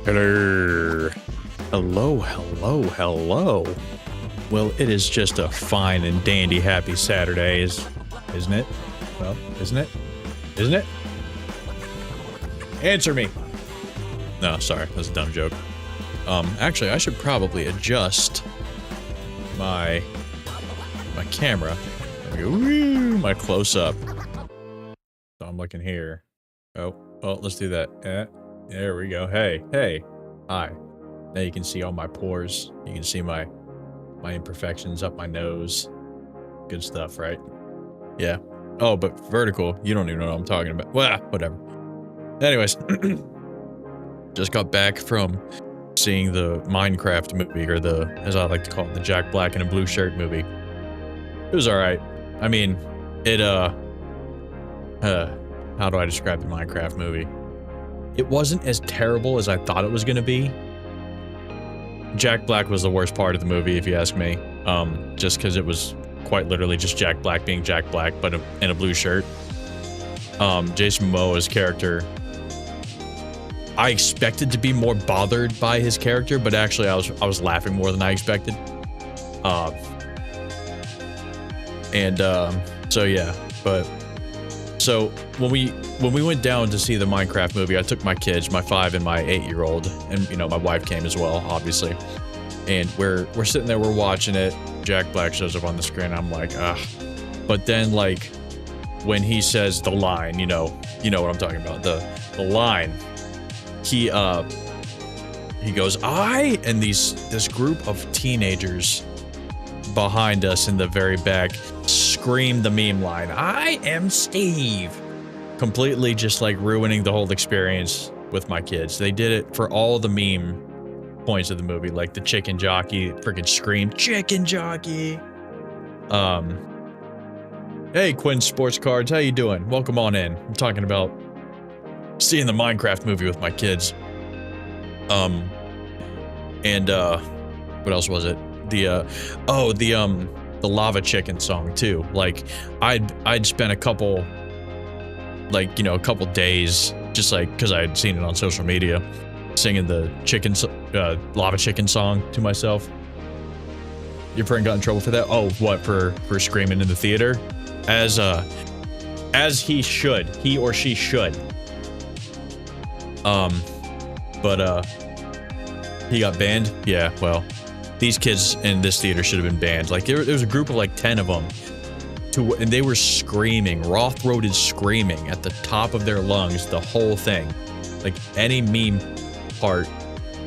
Hello. Hello. Well, it is just a fine and dandy happy Saturday, isn't it? Well, isn't it? Isn't it? Answer me. No, sorry, that's a dumb joke. Actually, I should probably adjust my camera. My close-up. So I'm looking here. Oh, let's do that. There we go. Hey. Hi. Now you can see all my pores. You can see my imperfections up my nose. Good stuff, right? Yeah. Oh, but vertical. You don't even know what I'm talking about. Well, whatever. Anyways, just got back from seeing the Minecraft movie, or the, as I like to call it, the Jack Black in a blue shirt movie. It was alright. I mean, it, how do I describe the Minecraft movie? It wasn't as terrible as I thought it was gonna be. Jack Black was the worst part of the movie, if you ask me. Just because it was quite literally just Jack Black being Jack Black, but in a blue shirt. Jason Momoa's character, I expected to be more bothered by his character, but actually I was laughing more than I expected. So yeah, but so when we went down to see the Minecraft movie, I took my kids, my 5 and my 8-year-old, and you know, my wife came as well, obviously. And we're sitting there, we're watching it. Jack Black shows up on the screen. I'm like, ugh. But then, like, when he says the line, you know what I'm talking about. The line. He goes, and this group of teenagers behind us in the very back scream the meme line, I am Steve. Completely just like ruining the whole experience with my kids. They did it for all the meme points of the movie, like the chicken jockey freaking scream, chicken jockey. Hey Quinn Sports Cards, how you doing? Welcome on in. I'm talking about seeing the Minecraft movie with my kids. What else was it? The lava chicken song too. Like I'd spent a couple days just like because I had seen it on social media, singing the lava chicken song to myself. Your friend got in trouble for that? Oh, what, for screaming in the theater? As he should. He or she should. He got banned? Yeah, well, these kids in this theater should have been banned. Like, there was a group of like 10 of them, and they were screaming, raw-throated screaming at the top of their lungs, the whole thing. Like, any meme part,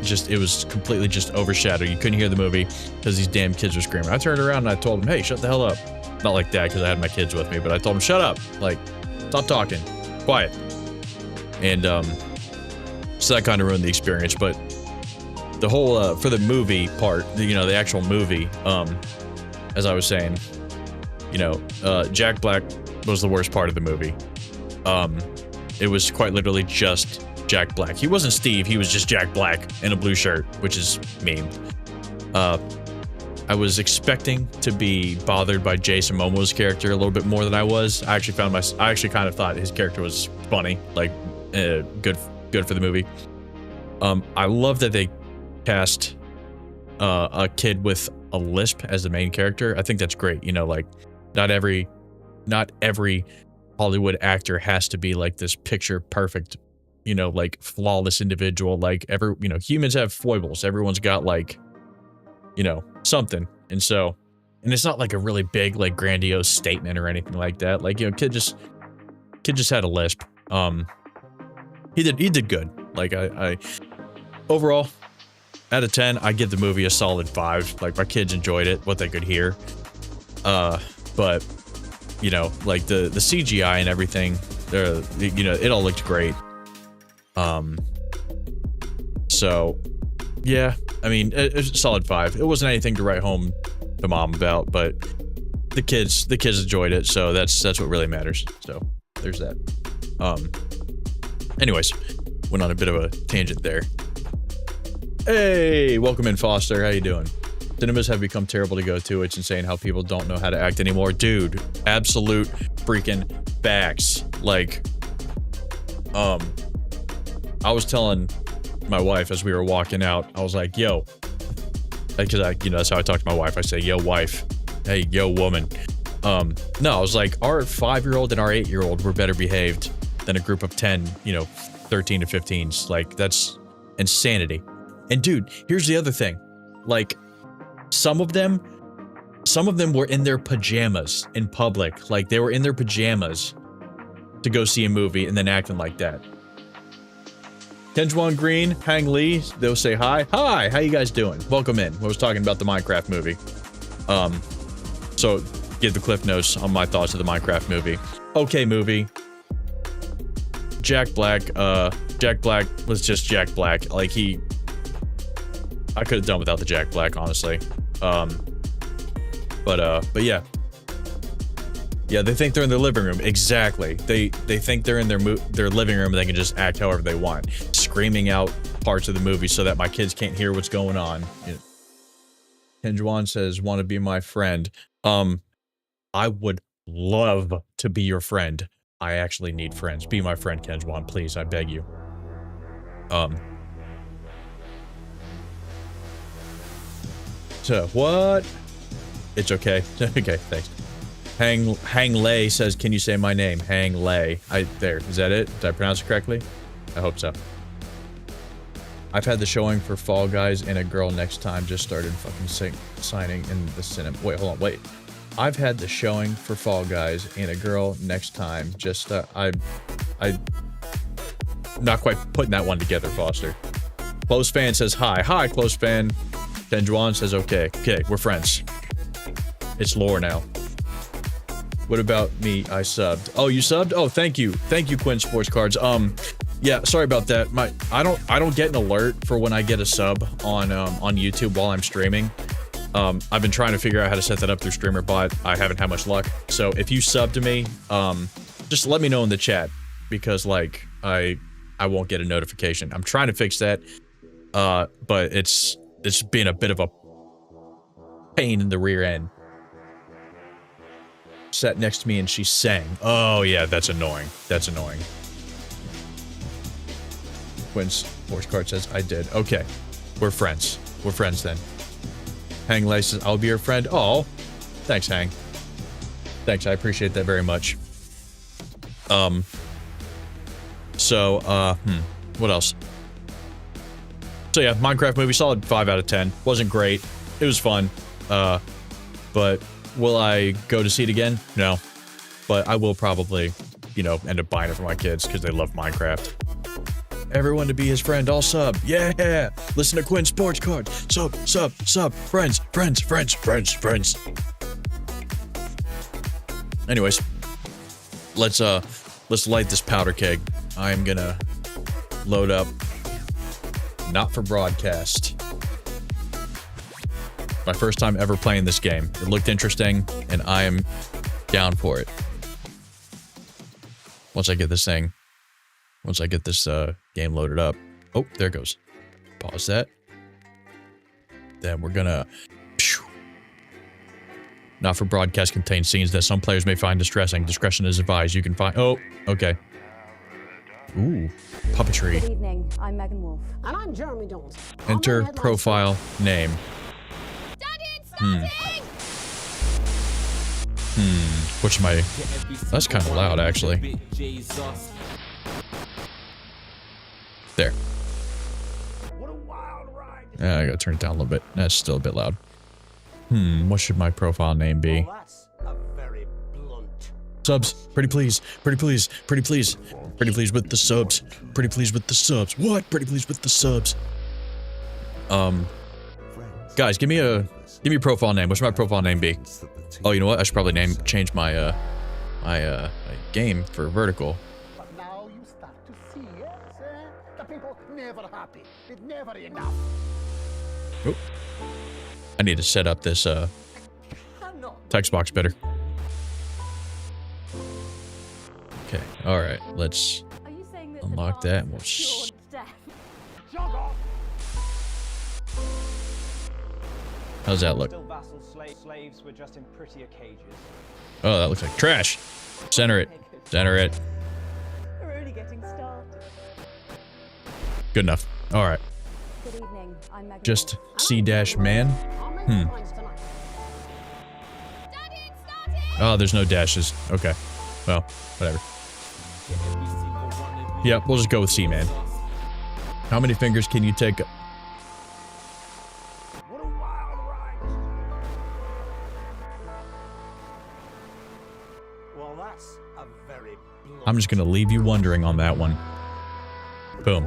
it was completely just overshadowed. You couldn't hear the movie because these damn kids were screaming. I turned around and I told them, hey, shut the hell up. Not like that, because I had my kids with me, but I told them, shut up. Like, stop talking. Quiet. And, so that kind of ruined the experience, but the whole, for the movie part, the actual movie, as I was saying, Jack Black was the worst part of the movie. It was quite literally just Jack Black. He wasn't Steve, he was just Jack Black in a blue shirt, which is meme. I was expecting to be bothered by Jason Momoa's character a little bit more than I was. I actually kind of thought his character was funny, like, good for the movie. I love that they cast a kid with a lisp as the main character. I think that's great. Like, not every Hollywood actor has to be like this picture perfect, like flawless individual. Like humans have foibles. Everyone's got like, something. And it's not like a really big, like grandiose statement or anything like that. Like, kid just had a lisp. He did good. Like I overall, out of 10, I give the movie a solid 5. Like, my kids enjoyed it, what they could hear. But like the CGI and everything, it all looked great. So yeah, I mean, it's a solid 5. It wasn't anything to write home to mom about, but the kids enjoyed it, so that's what really matters. So there's that. Anyways, went on a bit of a tangent there. Hey, welcome in, Foster. How you doing? Cinemas have become terrible to go to. It's insane how people don't know how to act anymore. Dude, absolute freaking facts. Like, I was telling my wife as we were walking out. I was like, yo, because that's how I talk to my wife. I say, yo, wife. Hey, yo, woman. No, I was like, our 5-year-old and our 8-year-old were better behaved than a group of 10, 13 to 15s. Like, that's insanity. And dude, here's the other thing. Like, some of them were in their pajamas in public. Like, they were in their pajamas to go see a movie and then acting like that. Kenjuan Green, Hang Lee, they'll say hi. Hi, how you guys doing? Welcome in. I was talking about the Minecraft movie. So give the cliff notes on my thoughts of the Minecraft movie. Okay movie. Jack Black was just Jack Black. Like, I could have done without the Jack Black, honestly. But yeah. Yeah, they think they're in their living room. Exactly. They think they're in their living room and they can just act however they want. Screaming out parts of the movie so that my kids can't hear what's going on. Kenjuan says, want to be my friend. I would love to be your friend. I actually need friends. Be my friend, Kenjuan, please. I beg you. So, what? It's okay. Okay, thanks. Hang Lei says, can you say my name? Hang Lei. There. Is that it? Did I pronounce it correctly? I hope so. I've had the showing for Fall Guys and a girl next time just started fucking signing in the cinema. Wait, hold on, wait. I've had the showing for Fall Guys and a girl next time just, I not quite putting that one together, Foster. Close fan says hi. Hi, close fan. Kenjuan says, okay, we're friends. It's lore now. What about me? I subbed. Oh, you subbed? Oh, thank you. Thank you, Quinn Sports Cards. Yeah, sorry about that. I don't get an alert for when I get a sub on YouTube while I'm streaming. I've been trying to figure out how to set that up through StreamerBot. I haven't had much luck. So if you sub to me, just let me know in the chat because like I won't get a notification. I'm trying to fix that. But it's been a bit of a pain in the rear end. Sat next to me and she sang. Oh yeah, that's annoying. That's annoying. Quinn's voice card says, I did. Okay. We're friends. We're friends then. Hang Lei says, I'll be your friend. Oh. Thanks, Hang. Thanks, I appreciate that very much. What else? So yeah, Minecraft movie, solid 5 out of 10. Wasn't great. It was fun. But will I go to see it again? No. But I will probably, end up buying it for my kids because they love Minecraft. Everyone to be his friend, all sub. Yeah! Listen to Quinn Sports Card. Sub. Friends. Anyways. Let's light this powder keg. I am gonna load up Not for Broadcast. My first time ever playing this game. It looked interesting, and I am down for it. Once I get this game loaded up. Oh, there it goes. Pause that. Then we're gonna... Not for Broadcast contains scenes that some players may find distressing. Discretion is advised. You can find... Oh, okay. Ooh, puppetry. Good evening, I'm Megan Wolf. And I'm Jeremy Dawes. Enter profile name. Which my... That's kind of loud, actually. There. I gotta turn it down a little bit. That's still a bit loud. What should my profile name be? Subs. Pretty please. Pretty please. Pretty please. Pretty please with the subs. Pretty please with the subs. What? Pretty please with the subs. Guys, give me a profile name. What should my profile name be? Oh, you know what? I should probably change my my game for vertical. But now you start to see, yes, the people never happy. It's never enough. Oh. I need to set up this text box better. Okay, all right. Let's unlock that. And we'll How's that look? Oh, that looks like trash. Center it. Center it. We're only getting started. Good enough. All right. Good evening. I'm Megan. Just C-man. Oh, there's no dashes. Okay. Well, whatever. Yeah, we'll just go with C-man. How many fingers can you take? What a wild ride. Well, that's a very blunt... I'm just gonna leave you wondering on that one. Boom.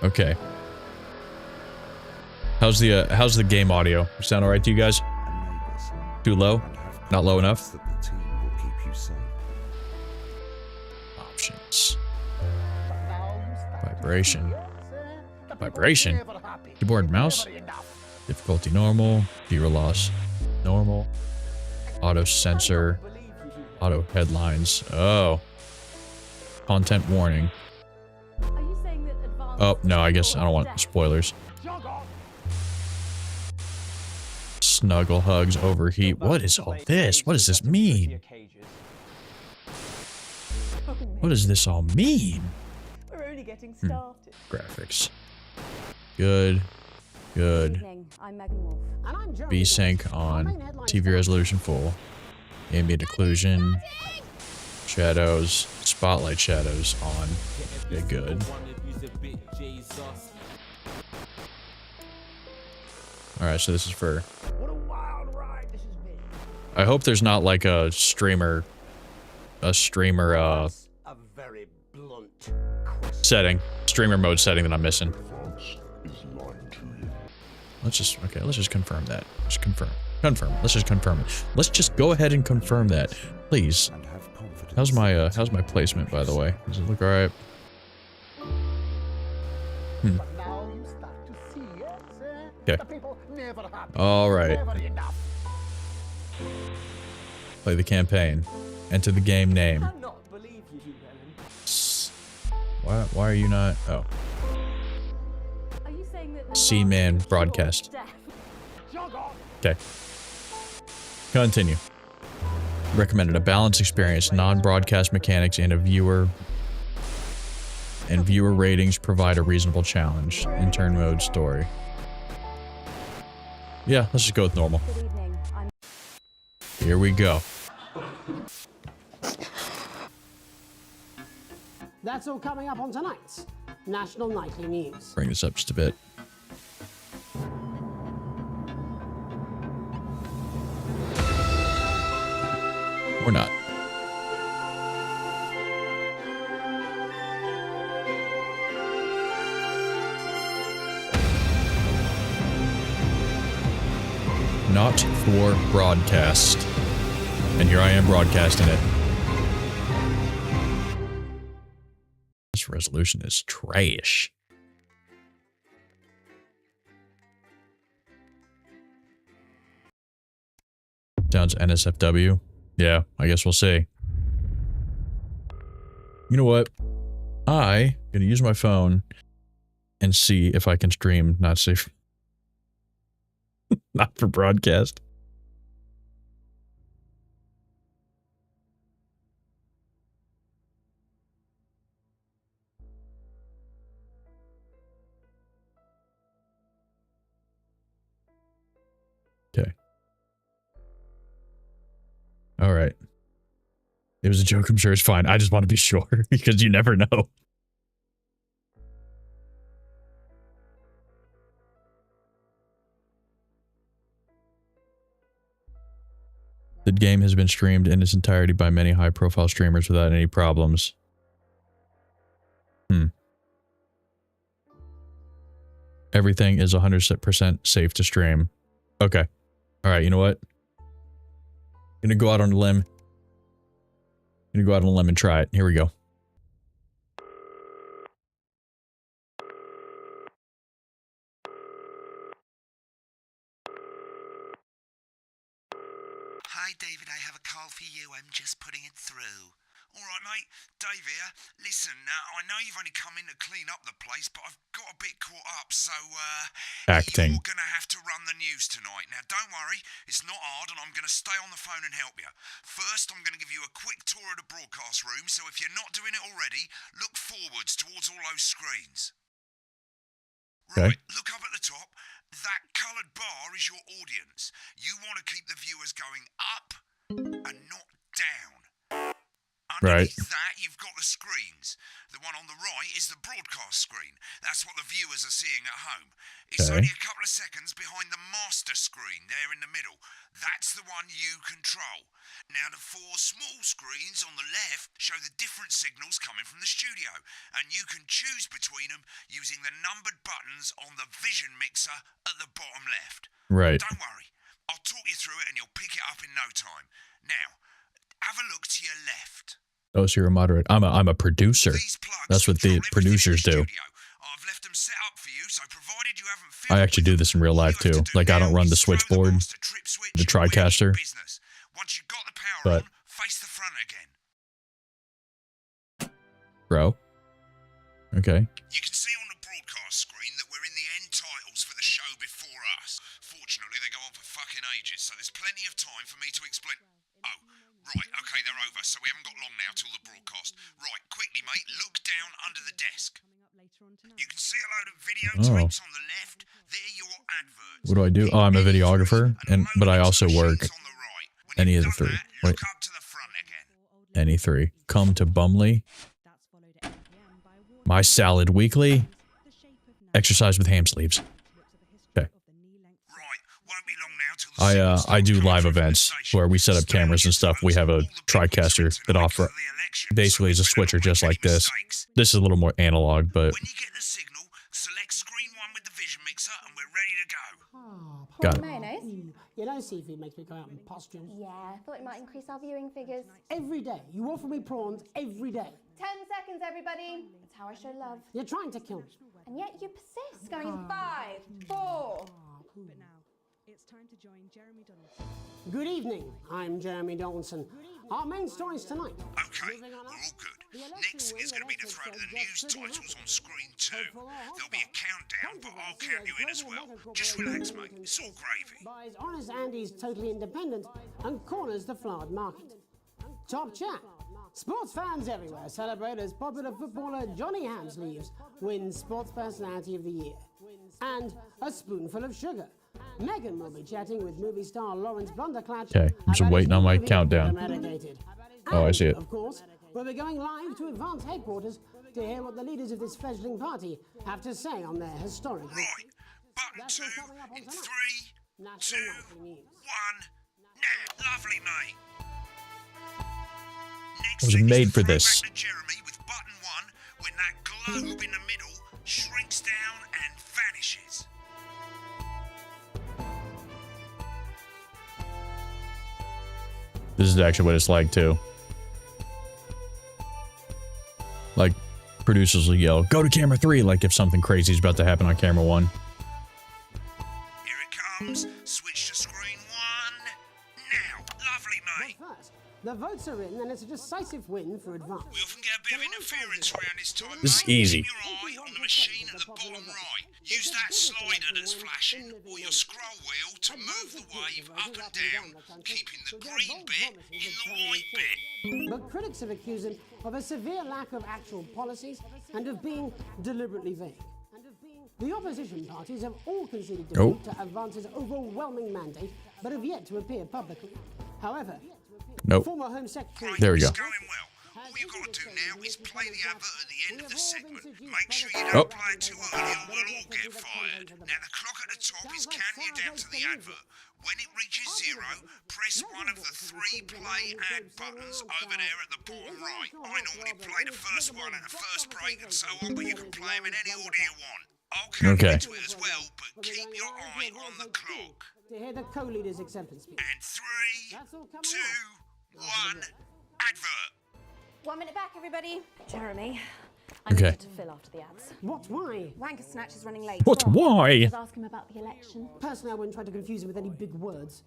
Okay. How's the game audio? Sound alright to you guys? Too low? Not low enough? Options. Vibration. Vibration? Keyboard and mouse? Difficulty normal. Viewer loss normal. Auto sensor. Auto headlines. Oh. Content warning. Are you saying that advanced... Oh, no, I guess I don't want spoilers. Snuggle hugs, overheat. What is all this? What does this mean? What does this all mean? We're only getting started. Graphics. Good. Good Good. evening. I'm Megan Wolf. And I'm Jeremy V-Sync Jones. on. Our main headlines TV tonight. resolution full. Ambient occlusion. Shadows. Spotlight shadows on. Okay, good. Alright, so this is for... What a wild ride this has been. I hope there's not like a streamer... A streamer, A very blunt question. setting. Streamer mode setting that I'm missing. Let's just... Okay, let's just confirm that. Just confirm. Confirm. Let's just confirm it. Let's just go ahead and confirm that. Please. How's my placement, by the way? Does it look alright? But now you start to see, yes? Okay. The people never happy. Alright. Never enough. Play the campaign. Enter the game name. Cannot believe you, Ellen. Why are you not... Oh. Are you saying that... C-man broadcast. Jog on. Okay. Continue. Recommended a balanced experience, non-broadcast mechanics, and viewer ratings provide a reasonable challenge. Intern mode story. Yeah, let's just go with normal. Good evening. I'm... Here we go. That's all coming up on tonight's National Nightly News. Bring this up just a bit. Or not. Not for broadcast. And here I am broadcasting it. This resolution is trash. Sounds NSFW. Yeah, I guess we'll see. You know what? I'm gonna use my phone and see if I can stream not safe. Not for broadcast. Okay. All right. It was a joke. I'm sure it's fine. I just want to be sure because you never know. The game has been streamed in its entirety by many high-profile streamers without any problems. Everything is 100% safe to stream. Okay. All right, you know what? Gonna go out on a limb. Gonna go out on a limb and try it. Here we go. Hi, David, I have a call for you. I'm just putting it through. All right, mate. Dave here. Listen, I know you've only come in to clean up the place, but I've got a bit caught up, so, Acting. you're gonna have to run the news tonight. Now, don't worry. It's not hard, and I'm gonna stay on the phone and help you. First, I'm gonna give you a quick tour of the broadcast room, so if you're not doing it already, look forwards towards all those screens. Okay. Right, look up at the top. That coloured bar is your audience. You want to keep the viewers going up and not down. Right. Underneath that, you've got the screens. The one on the right is the broadcast screen. That's what the viewers are seeing at home. It's Okay. only a couple of seconds behind the master screen there in the middle. That's the one you control. Now, the four small screens on the left show the different signals coming from the studio, and you can choose between them using the numbered buttons on the vision mixer at the bottom left. Right. Don't worry, I'll talk you through it and you'll pick it up in no time. Now, have a look to your left. Oh, so you're a moderate. I'm a producer. These plugs That's what the control everything in producers the do. studio. I've left them set up for you, so provided you haven't I filmed actually with do them, this in real life all you have too. to do Like I don't now run the is throw switchboard, master trip switch the and we're in TriCaster. business. Once you've got the power But- on, face the front again. Bro. Okay. You can see on the broadcast screen that we're in the end titles for the show before us. Fortunately, they go on for fucking ages, so there's plenty of time for me to explain. Oh, right, okay, they're over, so we haven't got long now till the broadcast. Right, quickly, mate, look down under the desk. You can see a load of videotapes on the left. They're your adverts. What do I do? Oh, I'm a videographer, but I also work On the right. When any you've of the done three. that, look Wait. up to the front again. any three. Come to Bumley. My Salad Weekly. Exercise with ham sleeves. Okay. Right, won't be long now till the signals I do start live coming from the events station. where we set up Stay on cameras your and stuff. We phones. have a All the people TriCaster switching that away offer for the election, basically is a so switcher just avoid like any this. mistakes. This is a little more analog, but When you get the signal, select screen 1 with the vision mixer and we're ready to go. got it. Mayonnaise? You know, seafood makes me go out in pustules. Yeah, I thought it might increase our viewing figures. Every day. You offer me prawns every day. 10 seconds, everybody. That's how I show love. You're trying to kill me. And yet you persist, going in 5, 4. But now, it's time to join Jeremy Donaldson. Good evening. I'm Jeremy Donaldson. Our main stories tonight. Okay, Moving on we're up. all good. The election Next is going to be the win throw to the elected news Judge Judy titles on Hammond. screen 2. Hopeful There'll be a countdown, but I'll count you in as well. Just relax, mate. It's all gravy. Buys Honest Andy's Totally Independent and corners the flowered market. Top chat. Sports fans everywhere celebrate as popular footballer Johnny Hamsleeves wins Sports Personality of the Year. And a spoonful of sugar. Meghan will be chatting with movie star Lawrence Blunderclatch. Okay, I'm just about waiting his on my movie, countdown. Medicated. Oh, I see it. Of course, we'll be going live to Advance headquarters to hear what the leaders of this fledgling party have to say on their historic victory. Right, button That's 2 all coming up on in tonight. 3, National 2, Nightly News. 1. Now, lovely, mate. Next I was thing is made the for throwback this. to Jeremy with button 1 when that globe in the middle shrinks down and vanishes. This is actually what it's like too. Like producers will yell, "Go to camera 3," like if something crazy is about to happen on camera 1. Here it comes. Switch to screen 1. Now, lovely, mate. But first, the votes are in and it's a decisive win for Advance. We often get a bit of interference around this time. This is mate. easy. Keep your eye on the machine at the bottom right. Use that slider that's flashing or your scroll wheel to move the wave up and down, keeping the green bit in the white bit. But critics have accused him of a severe lack of actual policies and of being deliberately vague. The opposition parties have all conceded defeat to Advance's overwhelming mandate, but have yet to appear publicly. However, Nope. former Home Secretary... There we go. It's going well. All you've got to do now is play the advert at the end of the segment. Make sure you don't play it too early or we'll all get fired. Now the clock at the top is counting you down to the advert. When it reaches 0, press one of the 3 play ad buttons over there at the bottom right. I normally play the first one at the first break and so on, but you can play them in any order you want. I'll count Okay. you into it as well, but keep your eye on the clock. To hear the co-leader's acceptance speech. And 3, 2, 1, advert. 1 minute back, everybody. Jeremy, I Okay. need you to fill after the ads. What? Why? Wanker Snatch is running late. What? Why? Let's ask him about the election. Personally, I wouldn't try to confuse him with any big words.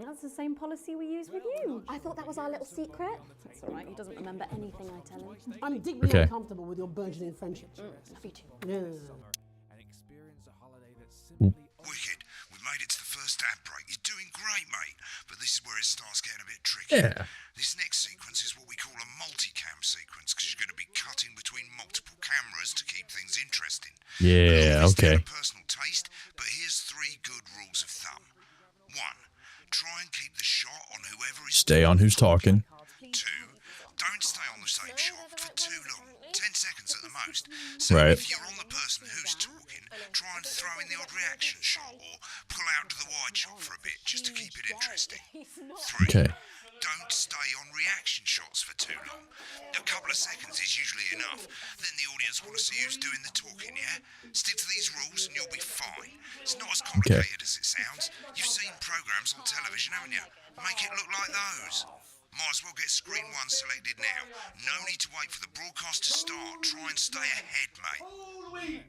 That's the same policy we use with you. I thought that was our little secret. That's all right. He doesn't remember anything I tell him. I'm deeply Okay. uncomfortable with your burgeoning friendship. Love you too. Yeah. Wicked. We've made it to the first ad break. You're doing great, mate. But this is where it starts getting a bit tricky. Yeah. This next sequence is what we call a multicam sequence because you're going to be cutting between multiple cameras to keep things interesting. Yeah, All of this okay. down to Stay on who's talking. 2, don't stay on the same shot for too long. 10 seconds at the most. So Right. if you're on the person who's talking, try and throw in the odd reaction shot or pull out to the wide shot for a bit just to keep it interesting. 3, Okay. don't stay on reaction shots for too long. A couple of seconds is usually enough. Then the audience want to see who's doing the talking, yeah? Stick to these rules and you'll be fine. It's not as complicated as it sounds. You've seen programs on television, haven't you? Make it look like those. Might as well get screen 1 selected now. No need to wait for the broadcast to start. Try and stay ahead, mate.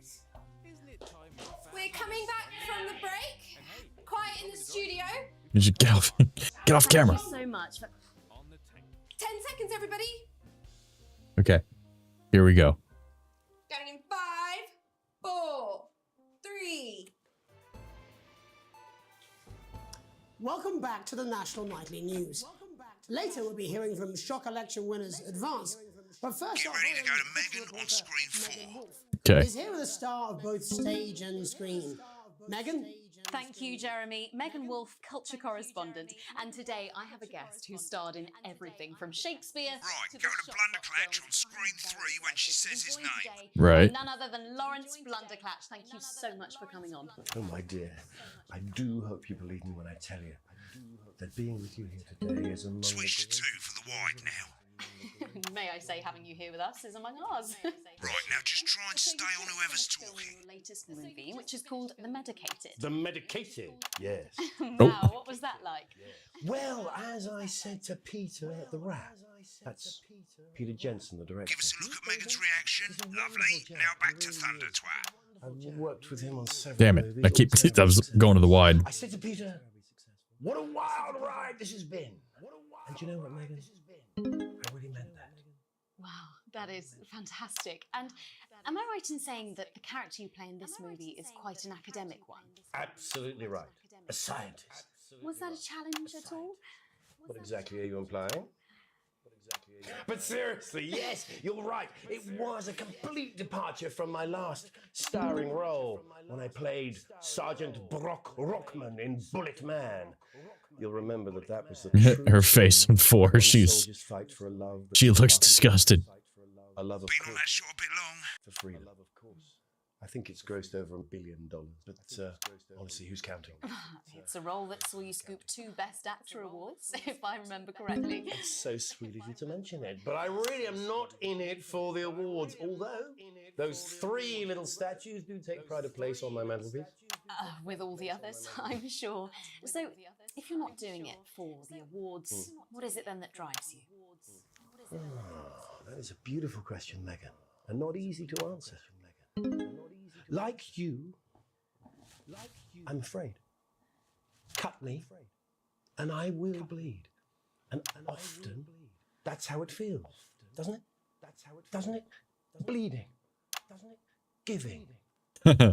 We're coming back from the break. Quiet in the studio. You should get off, get off camera. Thank you so much. 10 seconds, everybody. Okay. Here we go. Going in 5, 4, 3. Welcome back to the National Nightly News. Later, we'll be hearing from shock election winners Advance. But first, Get ready to go to Megan on screen 4. Okay. is here with a star of both stage and screen. Megan? Thank you, Jeremy. Megan Wolfe, culture correspondent. And today I have a guest who starred in everything from Shakespeare Right, to go the to shock Blunderclatch film on screen 3 when she says his Joined name. today Right. by none other than Lawrence Blunderclatch. Thank you so much for coming on. Oh, my dear, I do hope you believe me when I tell you that being with you here today is among Switch to 2 for the wide now. May I say, having you here with us is among ours. Right, now just try and stay on whoever's talking. Your latest movie, which is called The Medicated. The medicated, yes. Wow, what was that like? Well, as I said to Peter at the Rat, that's Peter Jensen, the director. Give us a look at Megan's reaction. Lovely. Now back to Thunder Twat. I've worked with him on several Damn it. movies. I keep, also I was going to the wide. I said to Peter, what a wild ride this has been. And you know what, Megan? I really meant that. Wow, that is fantastic. And am I right in saying that the character you play in this movie is quite an academic one? Absolutely right. A scientist. Was that a challenge at all? What exactly are you implying? But seriously, yes, you're right. It was a complete departure from my last starring role when I played Sergeant Brock Rockman in Bullet Man. You'll remember that was the Her face on 4. soldiers fight for a love. She looks disgusted. A love of Been on course, that shot a bit long. for freedom. I think it's grossed over $1 billion, but honestly, who's counting? It's a role that saw you scoop 2 Best Actor awards, if I remember correctly. It's so sweet of you to mention it, but I really am not in it for the awards, although those 3 little statues do take pride of place on my mantelpiece. With all the others, I'm sure. So, if you're not doing it for the awards, what is it then that drives you? That is a beautiful question, Megan, and not easy to answer. Like you, I'm afraid. Cut me, and I will bleed. And often, that's how it feels, doesn't it? Doesn't it? Bleeding. Doesn't it? Giving.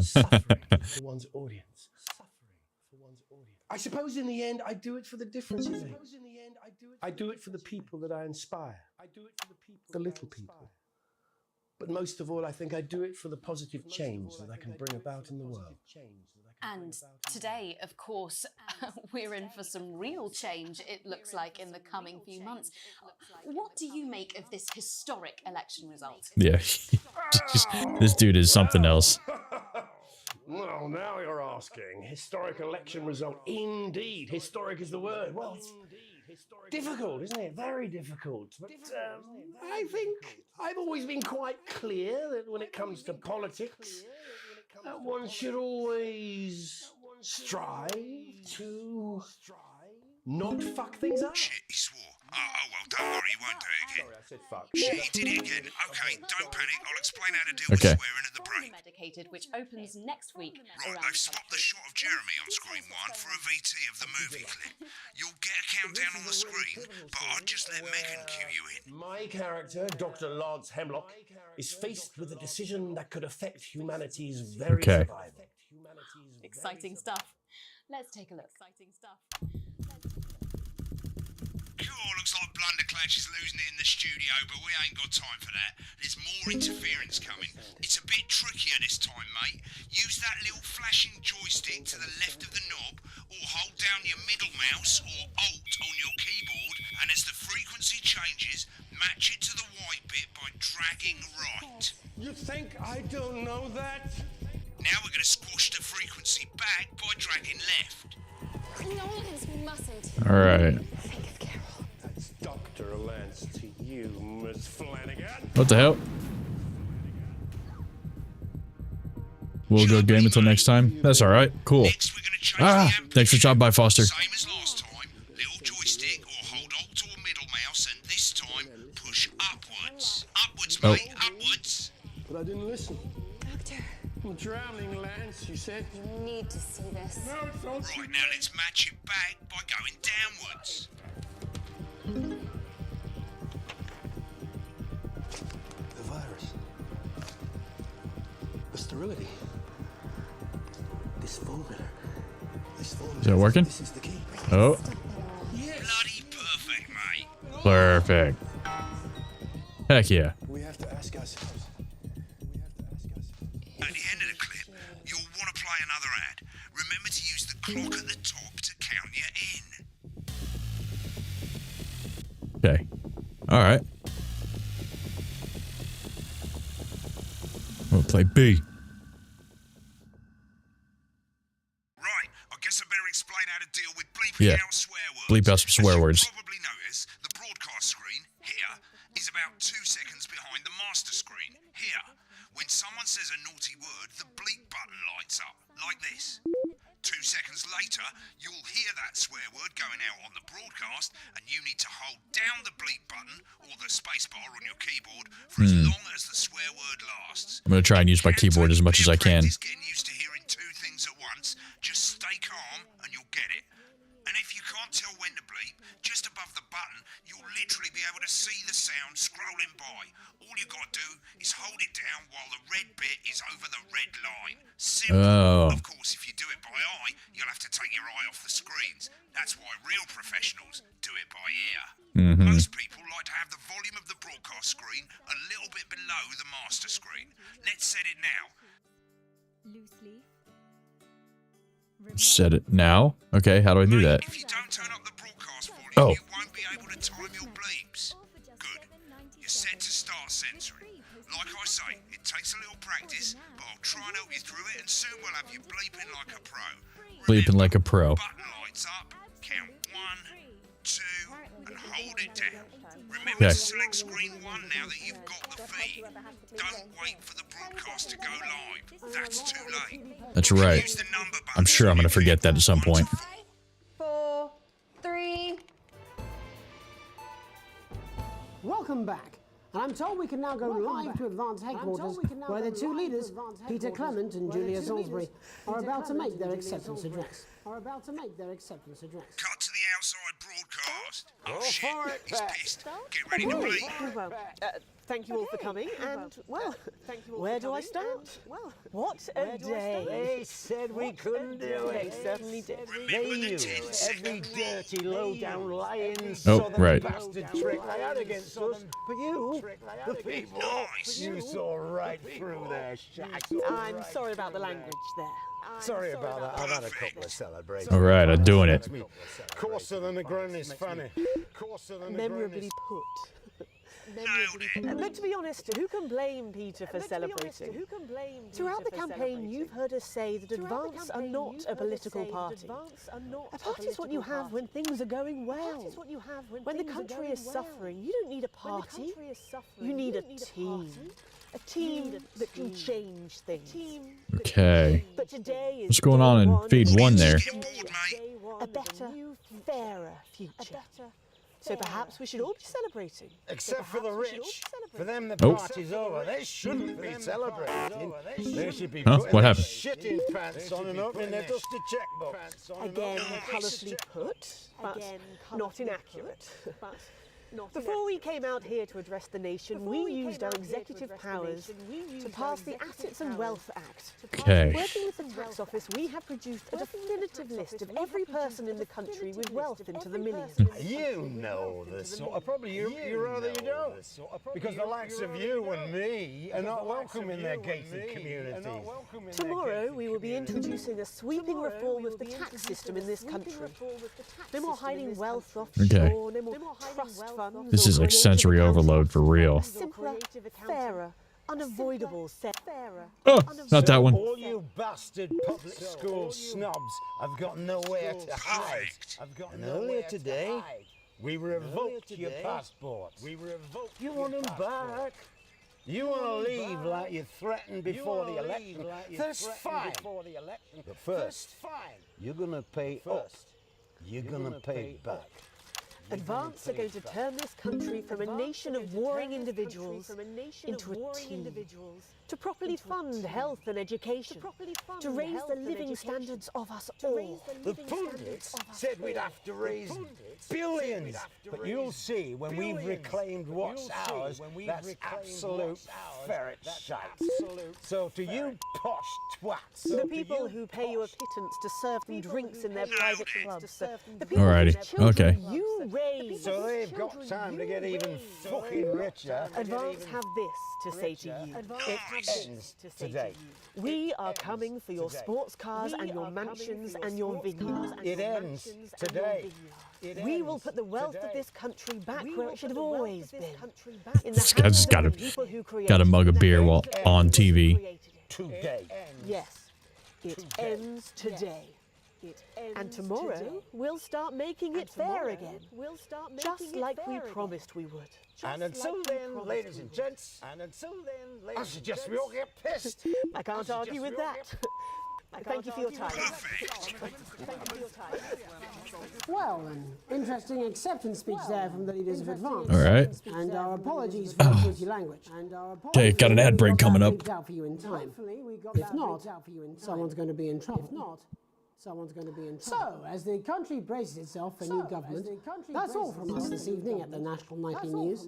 Suffering for one's audience. I suppose in the end, I do it for the difference you make. I do it for the people that I inspire. The little people. But most of all, I think I do it for the positive change that I can bring about in the world. And today, of course, we're in for some real change, it looks like, in the coming few months. What do you make of this historic election result? Yeah. This dude is something else. Well, now you're asking. Historic election result. Indeed. Historic is the word. Well, it's difficult, isn't it? Very difficult. But I think I've always been quite clear that when it comes to politics, one should always strive to not fuck things up. Shit, he swore. Oh, well, don't worry, he won't do it again. Sorry, I said fuck. Shit, he did it again. Okay, don't panic. I'll explain how to deal Okay. with swearing at the break. Medicated, which opens next week. Right, around they've swapped the shot of Jeremy on screen 1 for a VT of the movie clip. You'll get a countdown on the screen, but I'd just let Megan cue you in. My character, Dr. Lance Hemlock, is faced with a decision that could affect humanity's very Okay. survival. Exciting stuff. Let's take a look. Exciting stuff. Cool, looks like Blunderclatch match is losing it in the studio, but we ain't got time for that. There's more interference coming. It's a bit trickier this time, mate. Use that little flashing joystick to the left of the knob, or hold down your middle mouse or Alt on your keyboard, and as the frequency changes, match it to the white bit by dragging right. You think I don't know that? Now we're going to squash the frequency back by dragging left. Nolans mustn't. All right. Think of Carol. That's Dr. Lance to you, Miss Flanagan. What the hell? We'll go game until next time. That's all right. Cool. Next, we're going to change the amplitude. Thanks for stopping by, Foster. Same as last time. Little joystick or hold Alt or middle mouse, and this time push upwards. Upwards, mate. Upwards. But I didn't listen. Doctor, I'm drowning, Lance, you said. you need to see this. Right, now let's match it back by going downwards. The virus. The sterility. This formula. This formula. Is that working? This is the key. Oh, Bloody perfect, mate. perfect. Heck yeah. We have to ask ourselves. At the end of the clip, you'll want to play another ad. Remember to use the clock at the top to count you in. Okay. All right. We'll play B. Right, I guess I better explain how to deal with bleeping out swear words. Bleep out some swear words. As you probably notice, the broadcast screen, here, is about 2 seconds behind the master screen, here. When someone says a naughty word, the bleep button lights up, like this. 2 seconds later, you'll hear that swear word going out on the broadcast, and you need to hold down the bleep button or the spacebar on your keyboard for as long as the swear word lasts. I'm gonna try and use my keyboard as much as I can. Getting used to hearing 2 things at once. Just stay calm and you'll get it. And if you can't tell when to bleep, just above the button, you'll literally be able to see the sound scrolling by. All you gotta do is hold it down while the red bit is over the red line. Simple. Oh. Of course, if you do it by eye, you'll have to take your eye off the screens. That's why real professionals do it by ear. Most people like to have the volume of the broadcast screen a little bit below the master screen. Let's set it now. Loose leaf. Set it now. Okay, how do I do that? If you don't turn up the broadcast volume, Oh. you won't be able to time your bleeps. Good. You're set to start censoring. Like I say, it takes a little practice, but I'll try and help you through it, and soon we'll have you bleeping like a pro. Bleeping like a pro. Button lights up, count 1, 2, and hold it down. Remember Okay. to select screen 1 now that you've got the feed. Don't wait for the broadcast to go live. That's too late. That's right. Use the number button. I'm sure I'm gonna forget that at some point. 4, 3. Welcome back. And I'm told we can now go live to Advance Headquarters, where the two leaders, Peter Clement and Julia Salisbury, are about to make their acceptance address. Cut to the outside broadcast. Oh shit, he's pissed. Get ready to bleep. Well, thank you all for coming, and, well, where do I start? What a day. They said we couldn't do it. They certainly did. Remember the 10 Every second dirty, low-down, lying, Oh, southern right. bastard trick they had against us. But you, the people, Nice. you saw right through their shack. I'm sorry about the language there. Sorry about that. I've had a couple of celebrations. All right, I'm doing it. Coarser than a granny's fanny. Coarser than a Memorably granny's... put. Nailed it. But to be honest, who can blame Peter for celebrating? Throughout the campaign, you've heard us say that Advance are not a political party. A party is what you have when things are going well. When the country is suffering, you don't need a party. You need a team. A team that can change things. Okay. But today is What's going on in feed 1 there? Get bored, mate. a better, fairer future. So perhaps we should all be celebrating. Except for the rich. For them, the Oh. party's over. They shouldn't be celebrating. They should be Huh? putting What their happened? shitting pants on and opening their dusty checkbooks. Again, colourfully put, but not inaccurate. Before we came out here to address the nation, we used our executive powers to pass the Assets and Wealth Act. Okay. Working with the tax office, we have produced a definitive list of every person in the country with wealth into the millions. You know this sort of probably you rather you don't, because the likes of you and me are not welcome in their gated communities. Tomorrow we will be introducing a sweeping reform of the tax system in this country. No more hiding wealth offshore, no more trust funds. This is like sensory overload for real. Simpler, fairer, unavoidable, fairer. Oh, not that one. All you bastard public school snobs have got nowhere to hide. And earlier today, we revoked your passports. You want them back? You want to leave like you threatened before the election? That's fine. But first, you're going to pay up. You're going to pay back. Advance are going to turn this country from a nation of warring individuals into a team. To properly fund health and education. To raise the living standards of us all. The pundits said we'd have to raise billions. But you'll see when we've reclaimed what's ours, that's absolute ferret shite. So to you posh twats. The people who pay you a pittance to serve them drinks in their private clubs. The people Alrighty, whose children okay. You raise. So they've got time to get even fucking richer. Advance have this to say to you. It ends today. We are coming for your sports cars and your mansions and your vineyards. It ends today. We will put the wealth of this country back where it should have always been. In the This guy's hands got of a the people who created got a mug of beer while on TV. Today. Yes, it ends today. And tomorrow, we'll start making it fair again. Just like we promised we would. And until then, ladies and gents, I suggest we all get pissed. I can't argue with that. Thank you for your time. Well, an interesting acceptance speech there from the leaders of Advance. All right. And our apologies for the witty language. Okay, got an ad break coming up. Out for you in time. If not, someone's going to be in trouble. If not, someone's going to be in trouble. So, as the country braces itself for new government, that's all from us this evening at the National Nightly News.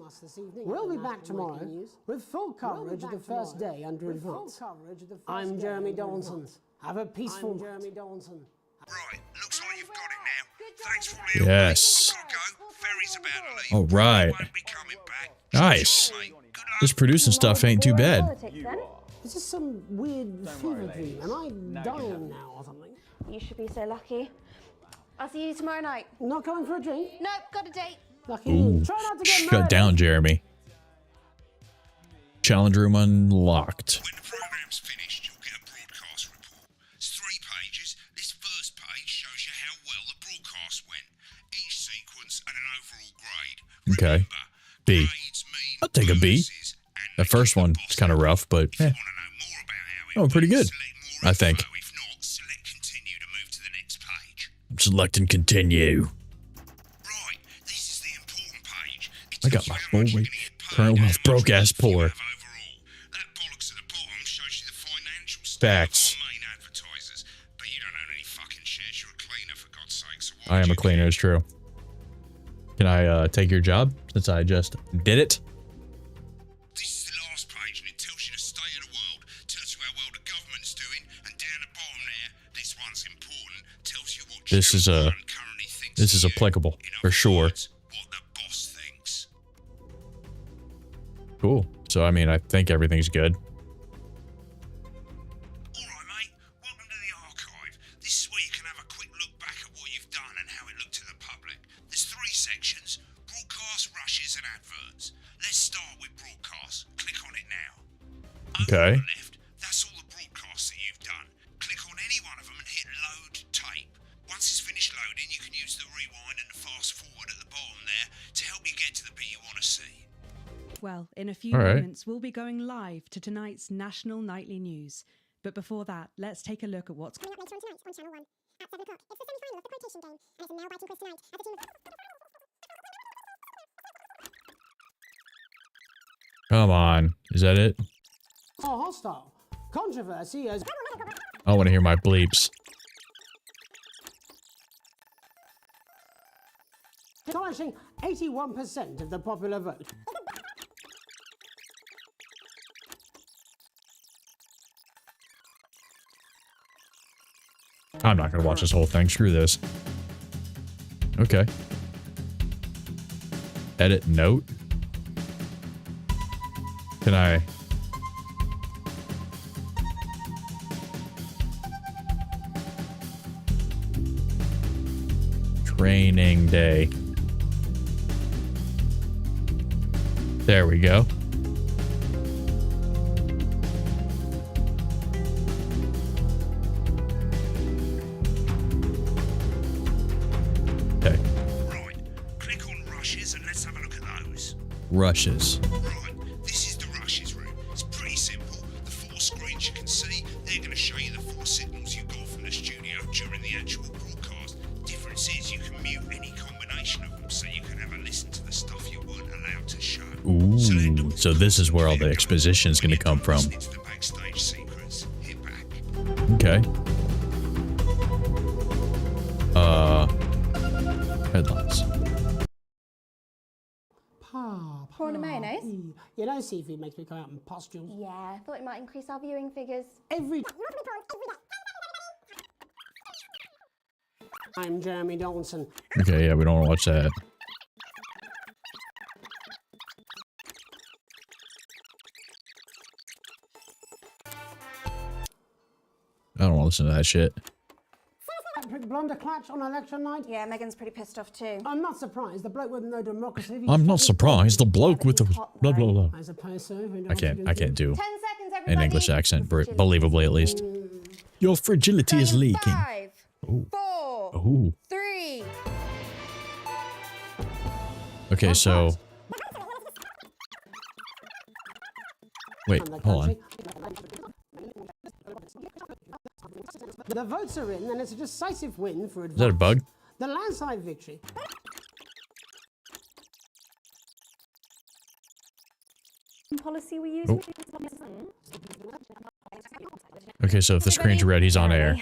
We'll be back tomorrow with full coverage of the first day under Advance. I'm Jeremy Donaldson. Have a peaceful night. Right, looks like you've got it now. Thanks for all your Yes. help. Go. Ferry's about to leave. All right. Won't be coming back. Nice. Mate, good luck. This producing stuff ain't too bad. Is this some weird fever dream? Am I dying now or something? You should be so lucky. I'll see you tomorrow night. Not coming for a drink? Nope, got a date. Lucky Ooh. you. Try not to get Shut murdered. down, Jeremy. Challenge room unlocked. When the program's finished, you'll get a broadcast report. It's 3 pages. This first page shows you how well the broadcast went. Each sequence and an overall grade. Okay. Remember, B. grades mean I'll take a B. bonuses, and The first one is kind of rough, but if you want to know more about how it oh, pretty went, good, select more I think. info. If not, select continue to move to the next page. I'm selecting continue. Right, this is the important page. It I got tells my you how full much you're weight. gonna get paid Current and how wealth, much broke ass wealth you poor. have overall. That bollocks at the bottom shows you the financial state Facts. of our main advertisers. But you don't own any fucking shares. You're a cleaner, for God's sake. So why I would am a you cleaner, care? it's true. Can I take your job since I just did it? This is the last page, and it tells you the state of the world. Tells you how well the government's doing, and down the bottom there, this one's important. Tells you what This is Gerald Byrne currently thinks this is of you. applicable In for other sure. words, what the boss thinks. Cool. So I mean, I think everything's good. Alright, mate. Welcome to the archive. This is where you can have a quick look back at what you've done and how it looked to the public. There's 3 sections: broadcast, rushes, and adverts. Let's start with broadcast. Click on it now. Okay. Over on the left, that's all the broadcasts that you've done. Click on any one of them and hit load tape. Once it's finished loading, you can use the rewind and the fast forward at the bottom there to help you get to the bit you want to see. Well, in a few All right. moments, we'll be going live to tonight's National Nightly News. But before that, let's take a look at what's Coming up later on tonight on Channel 1 at 7 o'clock. It's the semi-final of the quotation game, and it's a nail-biting quiz tonight as the team of... Come on. Is that it? Oh, hostile. Controversy as... I want to hear my bleeps. Time smashing 81% of the popular vote. I'm not gonna watch this whole thing. Screw this. Okay. Edit note. Can I? Training day. There we go. Okay. Right, click on rushes and let's have a look at those. Rushes. Right, this is the rushes room. It's pretty simple. The 4 screens you can see, they're going to show you the 4 signals you got from the studio during the actual broadcast. Difference is you can mute any combination of them, so you can have a listen to the stuff you weren't allowed to show. Ooh, so this is where all the exposition is going to come from. Listening to the backstage secrets. Hit back. Okay. Headlines. Prawn and mayonnaise? You know, seafood makes me come out in pustules. Yeah, I thought it might increase our viewing figures. I'm Jeremy Donaldson. Okay, yeah, we don't want to watch that. I don't want to listen to that shit. Patrick Blunderclatch on election night? Yeah, Megan's pretty pissed off too. I'm not surprised. The bloke with no democracy. I'm not surprised. The bloke with the blah blah blah. I suppose so. I can't do 10 seconds, everybody. an English accent, believably at least. Your fragility is leaking. 5, 4, Ooh. 3. Okay, so wait, hold on. The votes are in, and it's a decisive win for advance. Is that a bug? The landslide victory. Policy we use. Oh. Okay, so if the screen's red, he's on air.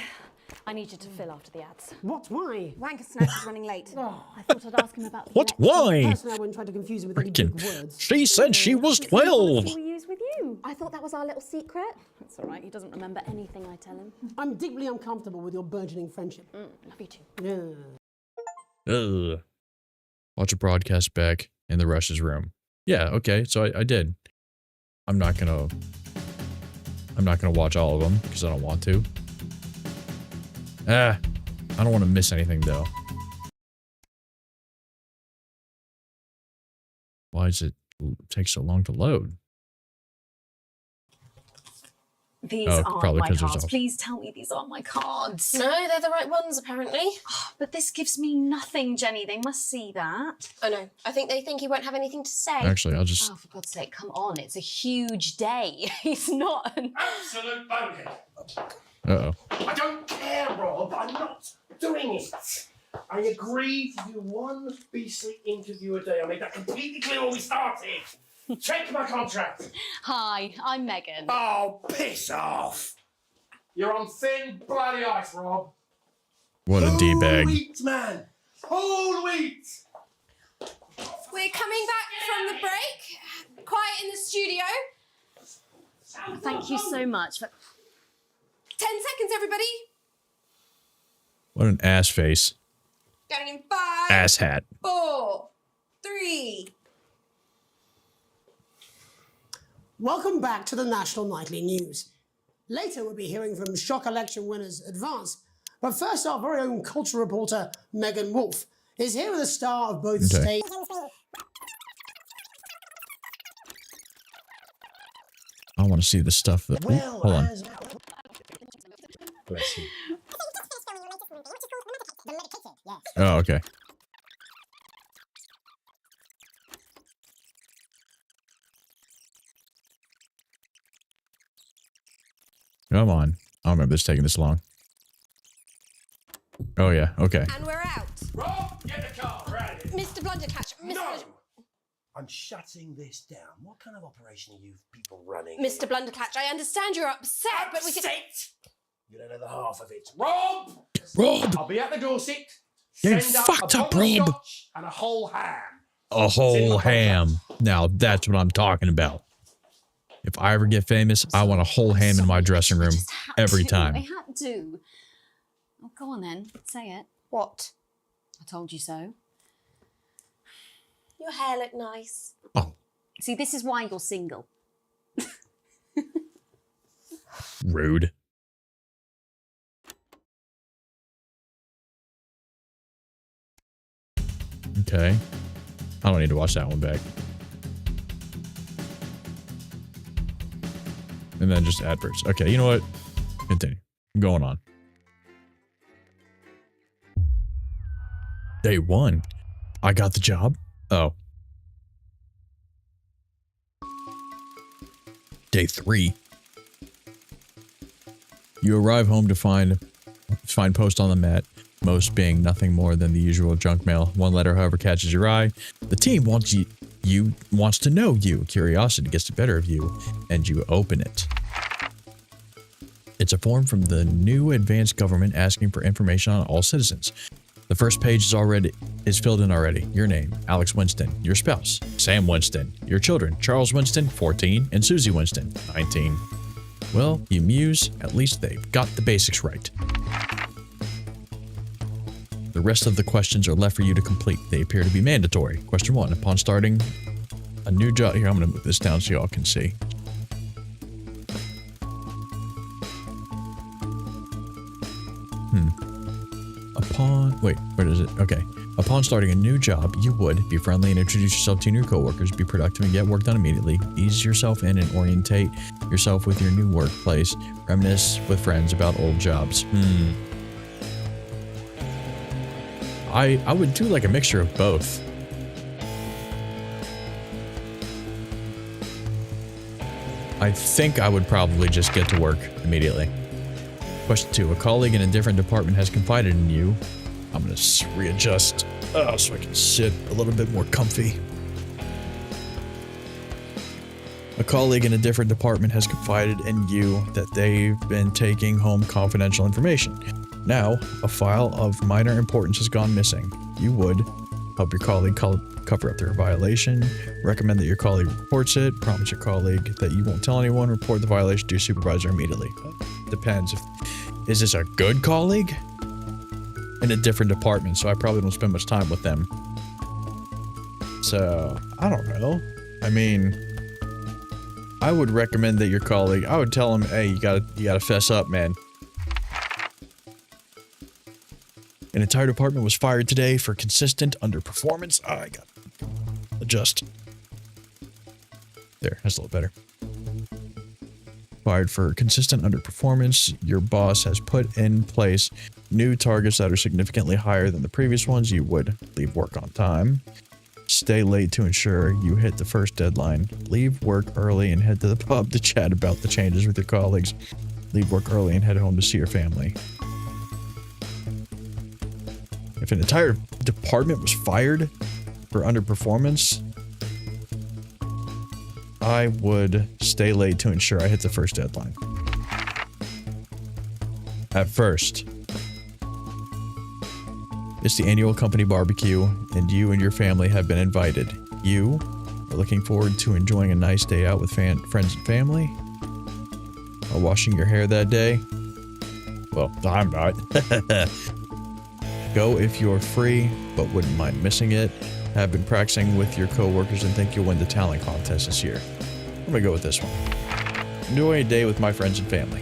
I need you to fill after the ads. What? Why? Wanker Snatch is running late. Oh, I thought I'd ask him about the What? Why? personally, I wouldn't try to confuse him with any big words. She said she was It's the policy 12. we use with you. I thought that was our little secret. That's all right. He doesn't remember anything I tell him. I'm deeply uncomfortable with your burgeoning friendship. Love you too. Yeah. Ugh. Watch a broadcast back in the Rush's room. Yeah, okay, so I did. I'm not gonna watch all of them because I don't want to. I don't want to miss anything though. Why does it take so long to load? These Oh, aren't probably my 'cause there's cards. all- Please tell me these aren't my cards. No, they're the right ones, apparently. But this gives me nothing, Jenny. They must see that. I know. I think they think he won't have anything to say. Actually, I'll just... Oh, for God's sake, come on. It's a huge day. He's not an... Absolute bonehead. Uh-oh. I don't care, Rob. I'm not doing it. I agreed to do one beastly interview a day. I made that completely clear when we started. Check my contract. Hi, I'm Megan. Oh, piss off. You're on thin, bloody ice, Rob. What a D-bag. Whole wheat, man. Whole wheat. We're coming back from the break. Quiet in the studio. Thank you so much. 10 seconds, everybody. What an ass face. Going in 5, Ass hat. 4, 3. Welcome back to the National Nightly News. Later, we'll be hearing from shock election winners Advance. But first, our very own culture reporter, Megan Wolfe, is here with a star of both Okay. states. I want to see the stuff that... Ooh, hold on. Bless you. Oh, okay. Come on. I don't remember this taking this long. Oh, yeah. Okay. And we're out. Rob, get the car. We're out of here. Mr. Blundercatch. No. I'm shutting this down. What kind of operation are you people running? Mr. Blundercatch, I understand you're upset, but we can... You don't know the half of it. Rob! Rob! I'll be at the Dorset. You're Send fucked up, bottle of Rob. scotch and a whole ham. A whole ham. Now that's what I'm talking about. If I ever get famous, I want a whole ham in my dressing room every time. I had to. Oh, go on then. Say it. What? I told you so. Your hair looked nice. Oh. See, this is why you're single. Rude. Okay. I don't need to watch that one back. And then just adverts. Okay, you know what? Continue. Going on. Day 1. I got the job. Oh. Day 3. You arrive home to find post on the mat, most being nothing more than the usual junk mail. One letter, however, catches your eye. The team wants to know you. Curiosity gets the better of you, and you open it. It's a form from the new advanced government asking for information on all citizens. The first page is filled in already. Your name, Alex Winston. Your spouse, Sam Winston. Your children, Charles Winston, 14, and Susie Winston, 19. Well, you muse, at least they've got the basics right. The rest of the questions are left for you to complete. They appear to be mandatory. Question 1. Upon starting a new job... Here, I'm going to move this down so y'all can see. Wait, where is it? Okay. Upon starting a new job, you would be friendly and introduce yourself to your coworkers, be productive and get work done immediately, ease yourself in and orientate yourself with your new workplace, reminisce with friends about old jobs. I would do like a mixture of both. I think I would probably just get to work immediately. Question 2. A colleague in a different department has confided in you. I'm going to readjust so I can sit a little bit more comfy. A colleague in a different department has confided in you that they've been taking home confidential information. Now, a file of minor importance has gone missing. You would help your colleague cover up their violation, recommend that your colleague reports it, promise your colleague that you won't tell anyone, report the violation to your supervisor immediately. Depends. Is this a good colleague? In a different department, so I probably don't spend much time with them. So, I don't know. I mean, I would recommend that your colleague, I would tell him, hey, you gotta fess up, man. An entire department was fired today for consistent underperformance. I got to adjust. There, that's a little better. Fired for consistent underperformance. Your boss has put in place new targets that are significantly higher than the previous ones. You would leave work on time. Stay late to ensure you hit the first deadline. Leave work early and head to the pub to chat about the changes with your colleagues. Leave work early and head home to see your family. If an entire department was fired for underperformance, I would stay late to ensure I hit the first deadline. At first, it's the annual company barbecue, and you and your family have been invited. You are looking forward to enjoying a nice day out with friends and family. Are washing your hair that day? Well, I'm not. Go if you're free, but wouldn't mind missing it. Have been practicing with your coworkers and think you'll win the talent contest this year. I'm gonna go with this one. Enjoy a day with my friends and family.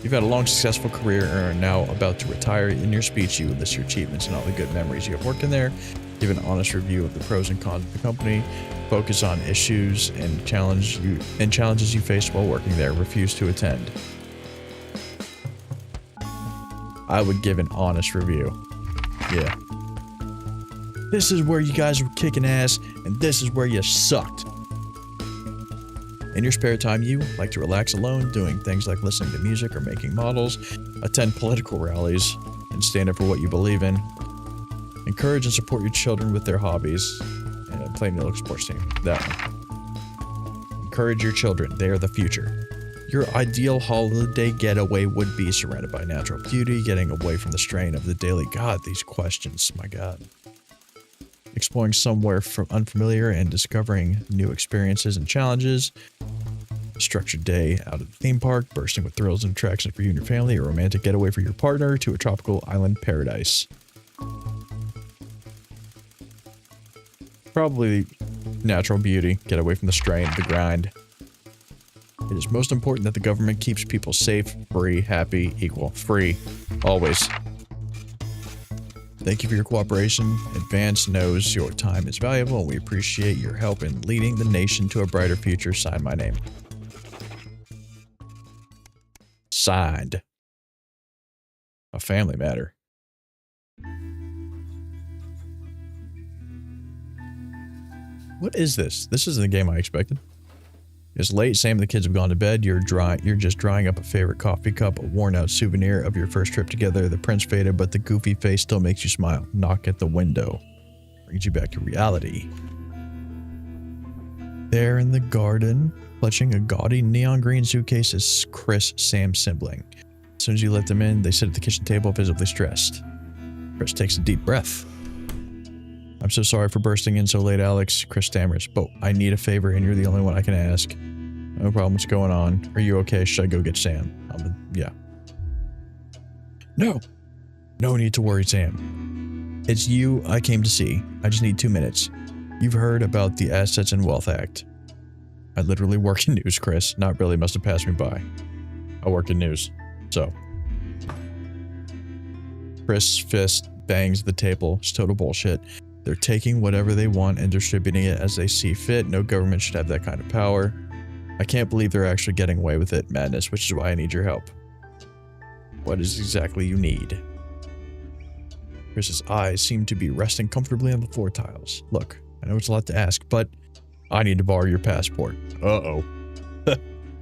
You've had a long, successful career and are now about to retire. In your speech, you list your achievements and all the good memories you have working there. Give an honest review of the pros and cons of the company. Focus on issues and challenges you faced while working there. Refuse to attend. I would give an honest review. Yeah. This is where you guys were kicking ass, and this is where you sucked. In your spare time, you like to relax alone, doing things like listening to music or making models, attend political rallies, and stand up for what you believe in. Encourage and support your children with their hobbies, and play in your local sports team. That one. Encourage your children. They are the future. Your ideal holiday getaway would be surrounded by natural beauty, getting away from the strain of the daily. God, these questions, my God. Exploring somewhere from unfamiliar and discovering new experiences and challenges. Structured day out at the theme park, bursting with thrills and attractions for you and your family, a romantic getaway for your partner to a tropical island paradise. Probably natural beauty, get away from the strain, the grind. It is most important that the government keeps people safe, free, happy, equal, free, always. Thank you for your cooperation. Advance knows your time is valuable and we appreciate your help in leading the nation to a brighter future. Sign my name. Signed. A family matter. What is this? This isn't the game I expected. It's late, Sam and the kids have gone to bed. You're just drying up a favorite coffee cup, a worn-out souvenir of your first trip together. The prints faded, but the goofy face still makes you smile. Knock at the window. Brings you back to reality. There in the garden, clutching a gaudy neon green suitcase, is Chris, Sam's sibling. As soon as you let them in, they sit at the kitchen table visibly stressed. Chris takes a deep breath. I'm so sorry for bursting in so late, Alex. Chris stammers, but I need a favor and you're the only one I can ask. No problem, what's going on? Are you okay? Should I go get Sam? Yeah. No. No need to worry, Sam. It's you I came to see. I just need 2 minutes. You've heard about the Assets and Wealth Act. I literally work in news, Chris. Not really, must have passed me by. I work in news. So. Chris' fist bangs the table. It's total bullshit. They're taking whatever they want and distributing it as they see fit. No government should have that kind of power. I can't believe they're actually getting away with it. Madness, which is why I need your help. What is exactly you need? Chris's eyes seem to be resting comfortably on the floor tiles. Look, I know it's a lot to ask, but I need to borrow your passport. Uh-oh.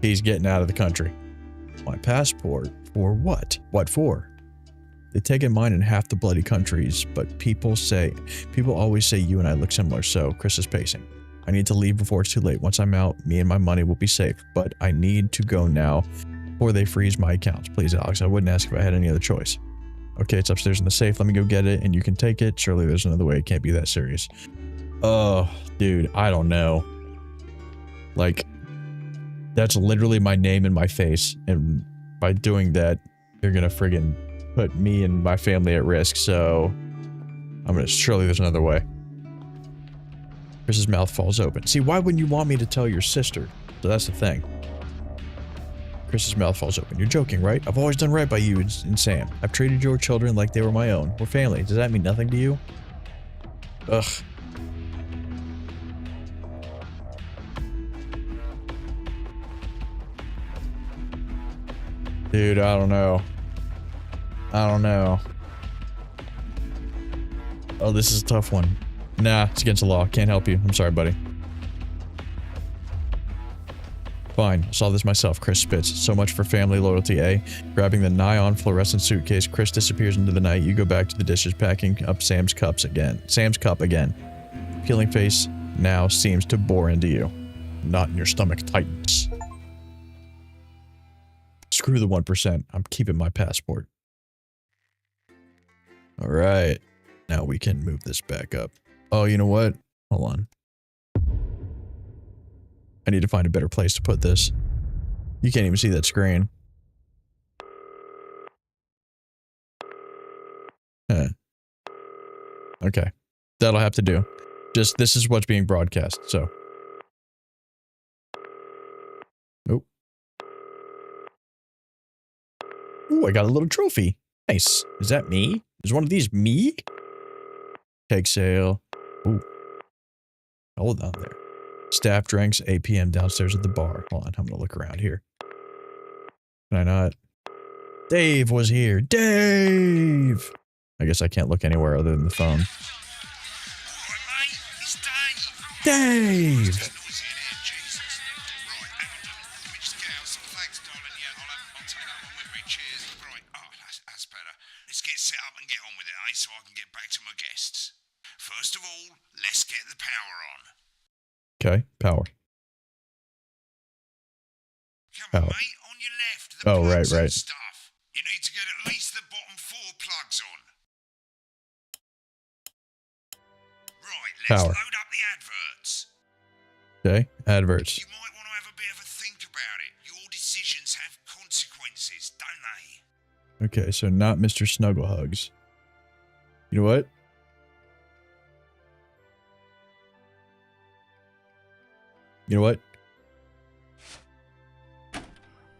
He's getting out of the country. My passport? For what? What for? They've taken mine in half the bloody countries, but people always say you and I look similar, so Chris is pacing. I need to leave before it's too late. Once I'm out, me and my money will be safe, but I need to go now before they freeze my accounts. Please, Alex, I wouldn't ask if I had any other choice. Okay, it's upstairs in the safe. Let me go get it, and you can take it. Surely there's another way. It can't be that serious. Oh, dude, I don't know. Like, that's literally my name and my face, and by doing that, you're gonna friggin' put me and my family at risk, so surely there's another way. Chris's mouth falls open. See, why wouldn't you want me to tell your sister? So that's the thing. Chris's mouth falls open. You're joking, right? I've always done right by you and Sam. I've treated your children like they were my own. We're family. Does that mean nothing to you? Ugh. Dude, I don't know. Oh, this is a tough one. Nah, it's against the law. Can't help you. I'm sorry, buddy. Fine, I'll solve this myself, Chris spits. So much for family loyalty, eh? Grabbing the nigh-on fluorescent suitcase, Chris disappears into the night. You go back to the dishes, packing up Sam's cup again. Peeling face now seems to bore into you. Not in your stomach tightens. Screw the 1%. I'm keeping my passport. All right. Now we can move this back up. Oh, you know what? Hold on. I need to find a better place to put this. You can't even see that screen. Huh. Okay. That'll have to do. This is what's being broadcast, so. Oh. Ooh, I got a little trophy. Nice. Is that me? Is one of these me? Take sale. Ooh. Hold on there. Staff drinks, 8 p.m. downstairs at the bar. Hold on, I'm gonna look around here. Can I not? Dave was here. Dave! I guess I can't look anywhere other than the phone. Dave! Let's get set up and get on with it, eh? So I can get back to my guests. First of all, let's get the power on. Okay, power. Come cover, Oh. mate, on your left. The Oh, right, plugs and right. stuff. You need to get at least the bottom 4 plugs on. Right, let's Power. load up the adverts. Okay, adverts. You might want to have a bit of a think about it. Your decisions have consequences, don't they? Okay, so not Mr. Snugglehugs. You know what? You know what?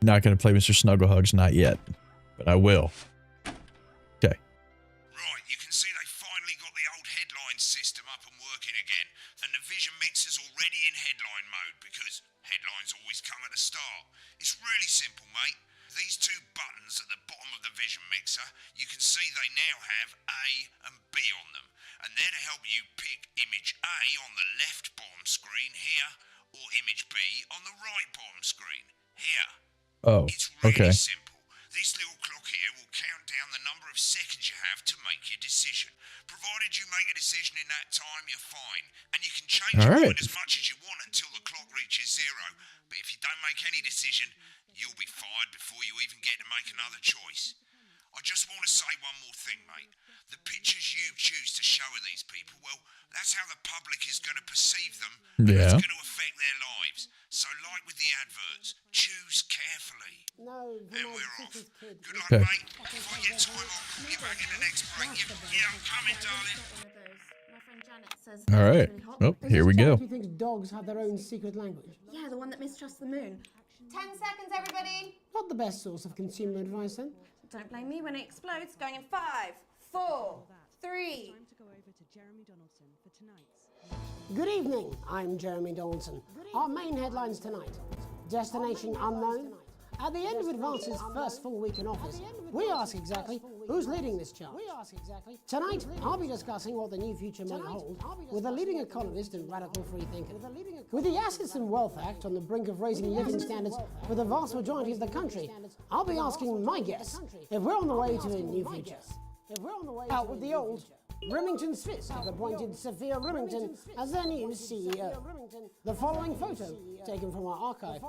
Not gonna play Mr. Snugglehugs, not yet. But I will. Okay. Right, you can see they finally got the old headline system up and working again, and the vision mixer's already in headline mode because headlines always come at the start. It's really simple, mate. These 2 buttons at the bottom of the vision mixer, you can see they now have A and B on them, and they're to help you pick image A on the left bottom screen here, or image B on the right bottom screen here. Oh, It's really okay. simple. This little clock here will count down the number of seconds you have to make your decision. Provided you make a decision in that time, you're fine. And you can change All your right. mind as much as you want until the clock reaches 0. But if you don't make any decision, you'll be fired before you even get to make another choice. I just want to say one more thing, mate. The pictures you choose to show of these people, well, that's how the public is going to perceive them. And Yeah. it's going to affect their lives. So like with the adverts, choose carefully. No, And we're off. Good luck, Okay. mate. If I get time, I'll call you back in the next break. Yeah, I'm coming, darling. My friend Janet says All it's right. really hot. Well, here we go. Who thinks dogs have their own secret language? Yeah, the one that mistrusts the moon. 10 seconds, everybody. Not the best source of consumer advice, then. Don't blame me when it explodes. Going in 5, 4, 3. Time to go over to Jeremy Donaldson for tonight's. Good evening, I'm Jeremy Donaldson. Our main headlines tonight. Destination unknown. At the end of Advance's first full week in office, we ask exactly who's leading this charge. Tonight, I'll be discussing what the new future may hold with a leading economist and radical freethinker. With the Assets and Wealth Act on the brink of raising living standards for the vast majority of the country, I'll be asking my guests if we're on the way to a new future. Out with the old, Remington Swiss have appointed Sophia Remington as their new CEO. The following photo, taken from our archive,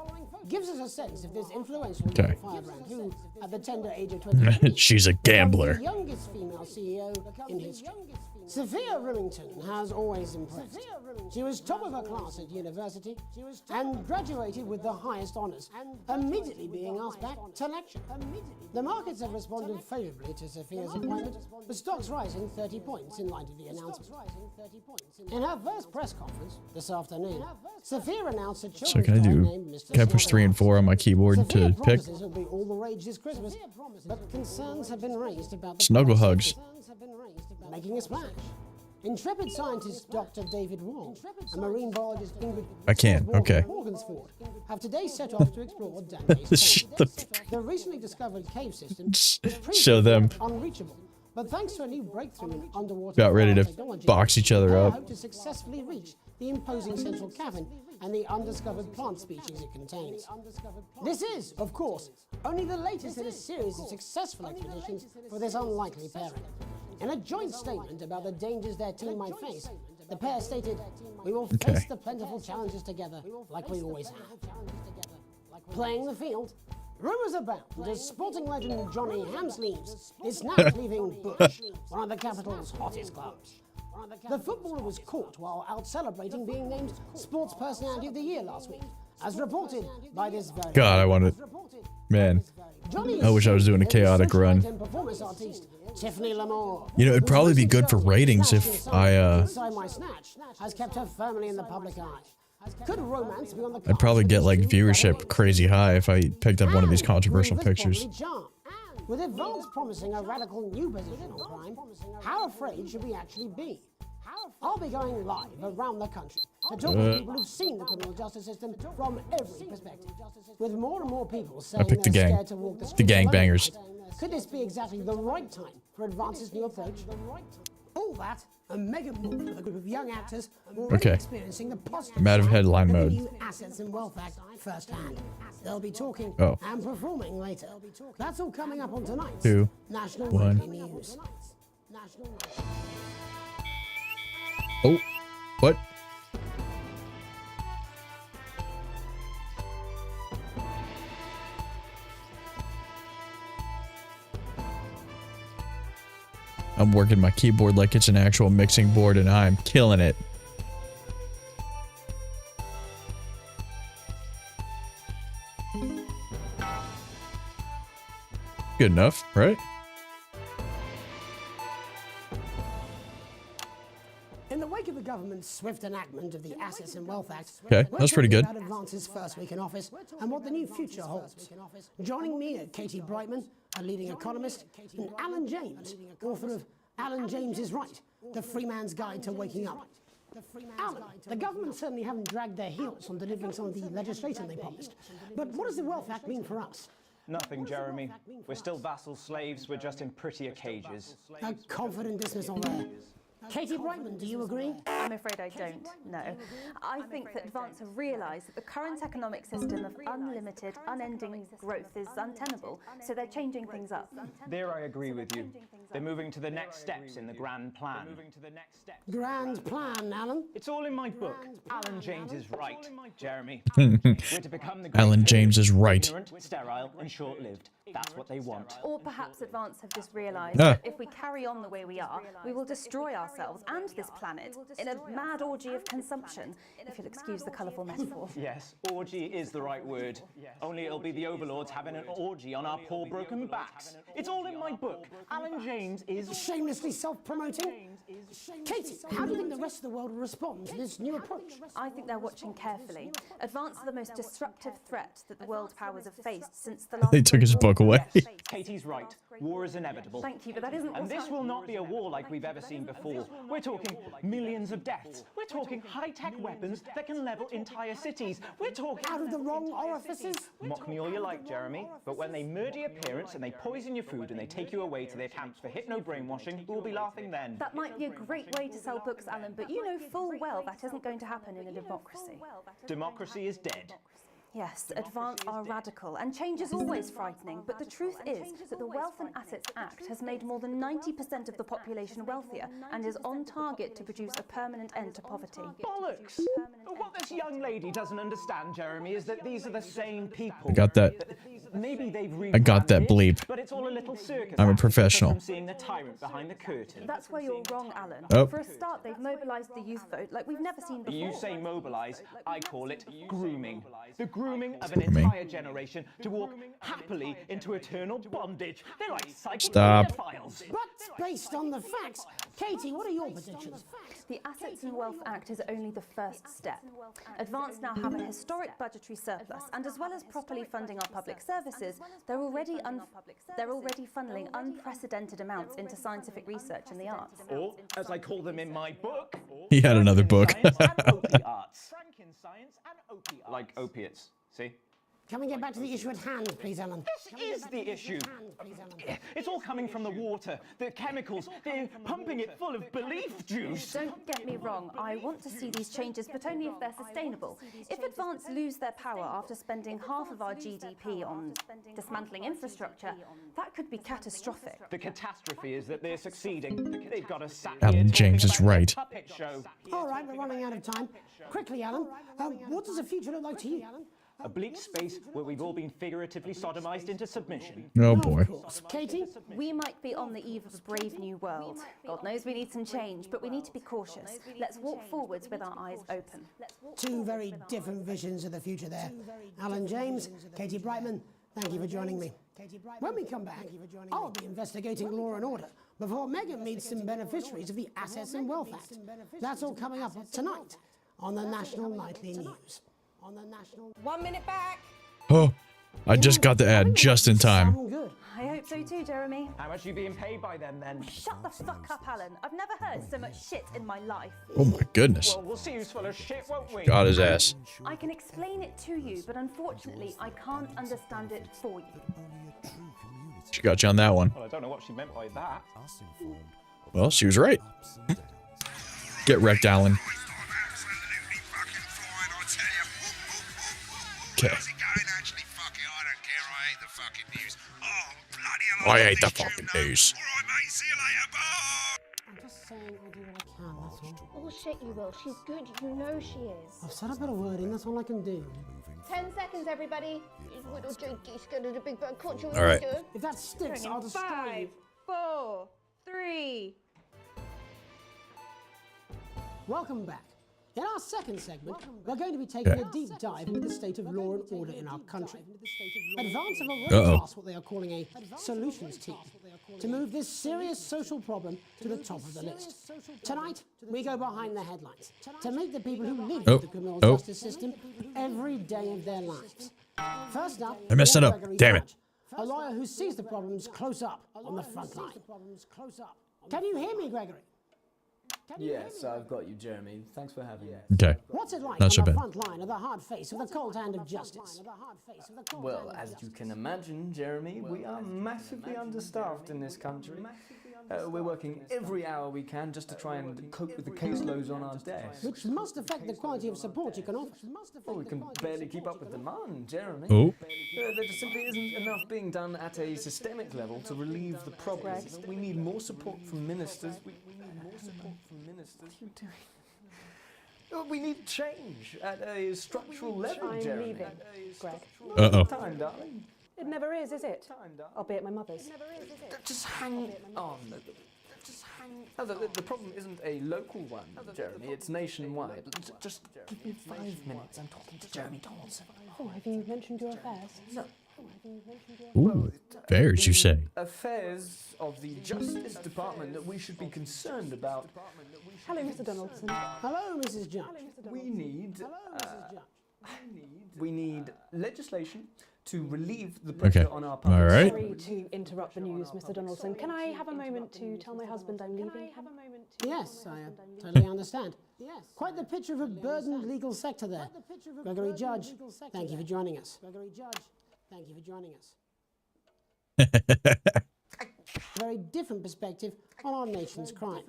gives us a sense of this influential Okay. firebrand who, at the tender age of 23, She's a gambler. the youngest female CEO in history. Sophia Remington has always impressed. She was top of her class at university and graduated with the highest honours, immediately being asked back to lecture. The markets have responded favourably to Sophia's appointment, with stocks rising 30 points in light of the announcement. In her first press conference this afternoon, Sophia announced that So can I can I push 3 and 4 on my keyboard Sophia to pick? promises it'll be all the rage this Christmas, but concerns have been raised about the Snuggle price. hugs. Making a splash. Intrepid scientist Dr. David Wong and marine biologist Ingrid I can't, okay. Morgansford have today set off to explore Dante's Shut the The recently discovered cave system was Show them. previously unreachable, but thanks to a new breakthrough in underwater About ready to technology, box each other they up. hope to successfully reach the imposing central cavern and the undiscovered plant species it contains. This is, of course, only the latest in a series of successful expeditions for this unlikely pairing. In a joint statement about the dangers their team might face, the pair stated, "We will face Okay. the plentiful challenges together like we always have." Playing the field, rumours abound as sporting legend Johnny Hamsleeves is now leaving Bush, one of the capital's hottest clubs. The footballer was caught while out celebrating being named Sports Personality of the Year last week, as reported by this very... God, I wanted. Man, Johnny I wish I was doing a chaotic run. performance artiste Tiffany Lamore. You know, it'd probably be good for ratings if I, Inside My Snatch has kept her firmly in the public eye. Could romance be on the I'd probably get like viewership crazy high if I picked up one of these controversial pictures. With Advance promising a radical new position on crime, how afraid should we actually be? I'll be going live around the country to talk to people who've seen the criminal justice system from every perspective. With more and more people saying picked the they're gang. scared to walk the The streets alone. gangbangers. Could this be exactly the right time for Advance's new approach? All that and mega more for the group of young actors already Okay. experiencing the positive I'm out of headline of the mode. new Assets and Wealth Act firsthand. They'll be talking Oh. and performing later. That's all coming up on tonight's 2, National 1. Nightly News. Oh, what? I'm working my keyboard like it's an actual mixing board, and I'm killing it. Good enough, right? In the wake of the government's swift enactment of the Assets and Wealth Act, Okay, that's pretty good. About Advance's first week in office and what the new future holds. Joining me are Katie Brightman, a leading economist, and Alan James, author of Alan James is Right, The Free Man's Guide to Waking Up. Alan, the government certainly haven't dragged their heels on delivering some of the legislation they promised. But what does the Wealth Act mean for us? Nothing, Jeremy. We're still vassal slaves, we're just in prettier cages. A confident dismissal there. Katie Brightman, do you agree? I'm afraid I don't, no. I think that Advance have realised that the current economic system of unlimited, unending growth is untenable, so they're changing things up. There I agree with you. They're moving to the next steps in the grand plan. Grand plan, Alan? It's all in my book. Alan James is right, Jeremy. We're to become the Alan James is right. ignorant, sterile, and short-lived. That's what they want. Or perhaps Advance have just realised Ah. that if we carry on the way we are, we will destroy ourselves and this planet in a mad orgy of consumption, if you'll excuse the colourful metaphor. Yes, orgy is the right word. Only it'll be the overlords having an orgy on our poor broken backs. It's all in my book. Alan James is... Shamelessly self-promoting? Katie, how do you think the rest of the world will respond to this new approach? I think they're watching carefully. Advance are the most disruptive threat that the world powers have faced since the last... They took his book away. Katie's right. War is inevitable. Thank you, but that isn't... And this will not be a war like we've ever seen before. We're talking millions of deaths. We're talking high-tech weapons that can level entire cities. We're talking... Out of the wrong orifices? Mock me all you like, Jeremy, but when they murder your parents and they poison your food and they take you away to their camps for hypno-brainwashing, we'll be laughing then. That might be a great way to sell books, Alan, but you know full well that isn't going to happen in a democracy. Democracy is dead. Yes, Advance are radical, and change is always frightening, but the truth is that the Wealth and Assets Act has made more than 90% of the population wealthier and is on target to produce a permanent end to poverty. Bollocks! What this young lady doesn't understand, Jeremy, is that these are the same people. I got that. Maybe they've I got that bleep. but it's all a little circus. I'm a act professional. From seeing the tyrant behind the curtain. That's where you're wrong, Alan. Oh. For a start, they've mobilised the youth vote like we've never seen before. You say mobilise, I call it grooming. The grooming of an Grooming. entire generation to walk happily into eternal bondage. They're like psychic Stop. pedophiles. But based on the facts, Katie, what are your predictions? The Assets and Wealth Act is only the first step. Advance now have a historic budgetary surplus, and as well as properly funding our public services, they're already funneling unprecedented amounts into scientific research and the arts. Or, as I call them in my book, He had another book. opiates. Like opiates, see? Can we get back to the issue at hand, please, Alan? This is the issue. It's all coming from the water, the chemicals. They're pumping it full of belief juice. Don't get me wrong, I want to see these changes, but only if they're sustainable. If Advance lose their power after spending half of our GDP on dismantling infrastructure, that could be catastrophic. The catastrophe is that they're succeeding. They've got us sat Alan here James talking is like right. a puppet show. All right, we're running out of time. Quickly, Alan, what does the future look like to you? A bleak space where we've all been figuratively sodomized into submission. Oh boy. Katie? We might be on the eve of a brave new world. God knows we need some change, but we need to be cautious. Let's walk forwards with our eyes open. Two very different visions of the future there. Alan James, Katie Brightman, thank you for joining me. When we come back, I'll be investigating law and order before Megan meets some beneficiaries of the Assets and Wealth Act. That's all coming up tonight on the National Nightly News. 1 minute back. Oh, I just got the ad just in time. I hope so too, Jeremy. How much are you being paid by them then? Shut the fuck up, Alan. I've never heard so much shit in my life. Oh my goodness. Well, we'll see who's full of shit, won't we? Got his ass. I can explain it to you, but unfortunately, I can't understand it for you. She got you on that one. Well, I don't know what she meant by that. Well, she was right. Get wrecked, Alan. Okay. I hate the fucking news. I'm just saying I'll do what I can, that's all. Bullshit, you will. She's good. You know she is. I've said a bit of wording, that's all I can do. 10 seconds, everybody. Little Jakey's scared of the big bird. Can't you All right. If that sticks, I'll destroy you. 5, 4, 3. Welcome back. In our second segment, we're going to be taking a deep dive into the state of law and order in our country. Advance have already tasked what they are calling a solutions team to move this serious social problem to the top of the list. Tonight, we go behind the headlines to meet the people who live with the criminal justice system every day of their lives. First up, I messed it up. Gregory Damn it. Judge, a lawyer who sees the problems close up on the front line. Can you hear me, Gregory? Yes, I've got you, Jeremy. Thanks for having me. Okay. What's it like Not on so the bad. front line of the hard face of the cold hand of justice? Well, as you can imagine, Jeremy, we are massively understaffed in this country. We're working every hour we can just to try and cope with the caseloads on our desk. Which must affect the quality of support you can offer. Well, we can barely keep up with demand, Jeremy. Oh. There just simply isn't enough being done at a systemic level to relieve the problem. We need more support from ministers. We need more support from ministers. What are you doing? We need change at a structural level, I'm Jeremy. leaving, Greg. Uh-oh. Time, darling. It never is it? I'll be at my mother's. Just hang on. Just hang on. The problem isn't a local one, Jeremy. It's nationwide. Just give me 5 minutes. I'm talking to Jeremy Donaldson. Oh, have you mentioned your affairs? No. Ooh, affairs, you say? Affairs of the Justice Department that we should be concerned about. Hello, Mr. Donaldson. Hello, Mrs. Judge. We need legislation to relieve the pressure on our public. All right. Sorry to interrupt the news, Mr. Donaldson. Can I have a moment to tell my husband I'm leaving? Yes, I totally understand. Quite the picture of a burdened legal sector there. Gregory Judge, thank you for joining us. Gregory Judge, thank you for joining us. A very different perspective on our nation's crime.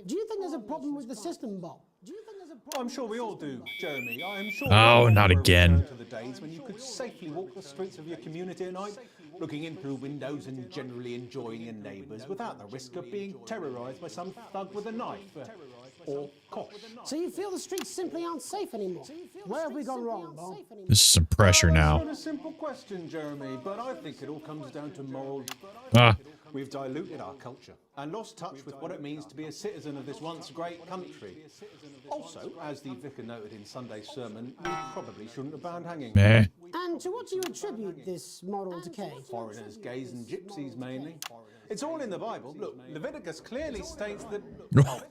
Do you think there's a problem with the system, Bob? I'm sure we all do, Jeremy. I am sure. Oh, not again. To the days when you could safely walk the streets of your community at night, looking in through windows and generally enjoying your neighbours without the risk of being terrorised by some thug with a knife or cosh. So you feel the streets simply aren't safe anymore? Where have we gone wrong, Bob? This is some pressure It's now. not a simple question, Jeremy, but I think it all comes down to moral. Ah. We've diluted our culture and lost touch with what it means to be a citizen of this once great country. Also, as the vicar noted in Sunday's sermon, we probably shouldn't have banned hanging. Meh. And to what do you attribute this moral decay? Foreigners, gays and gypsies mainly. It's all in the Bible. Look, Leviticus clearly states that... Oh,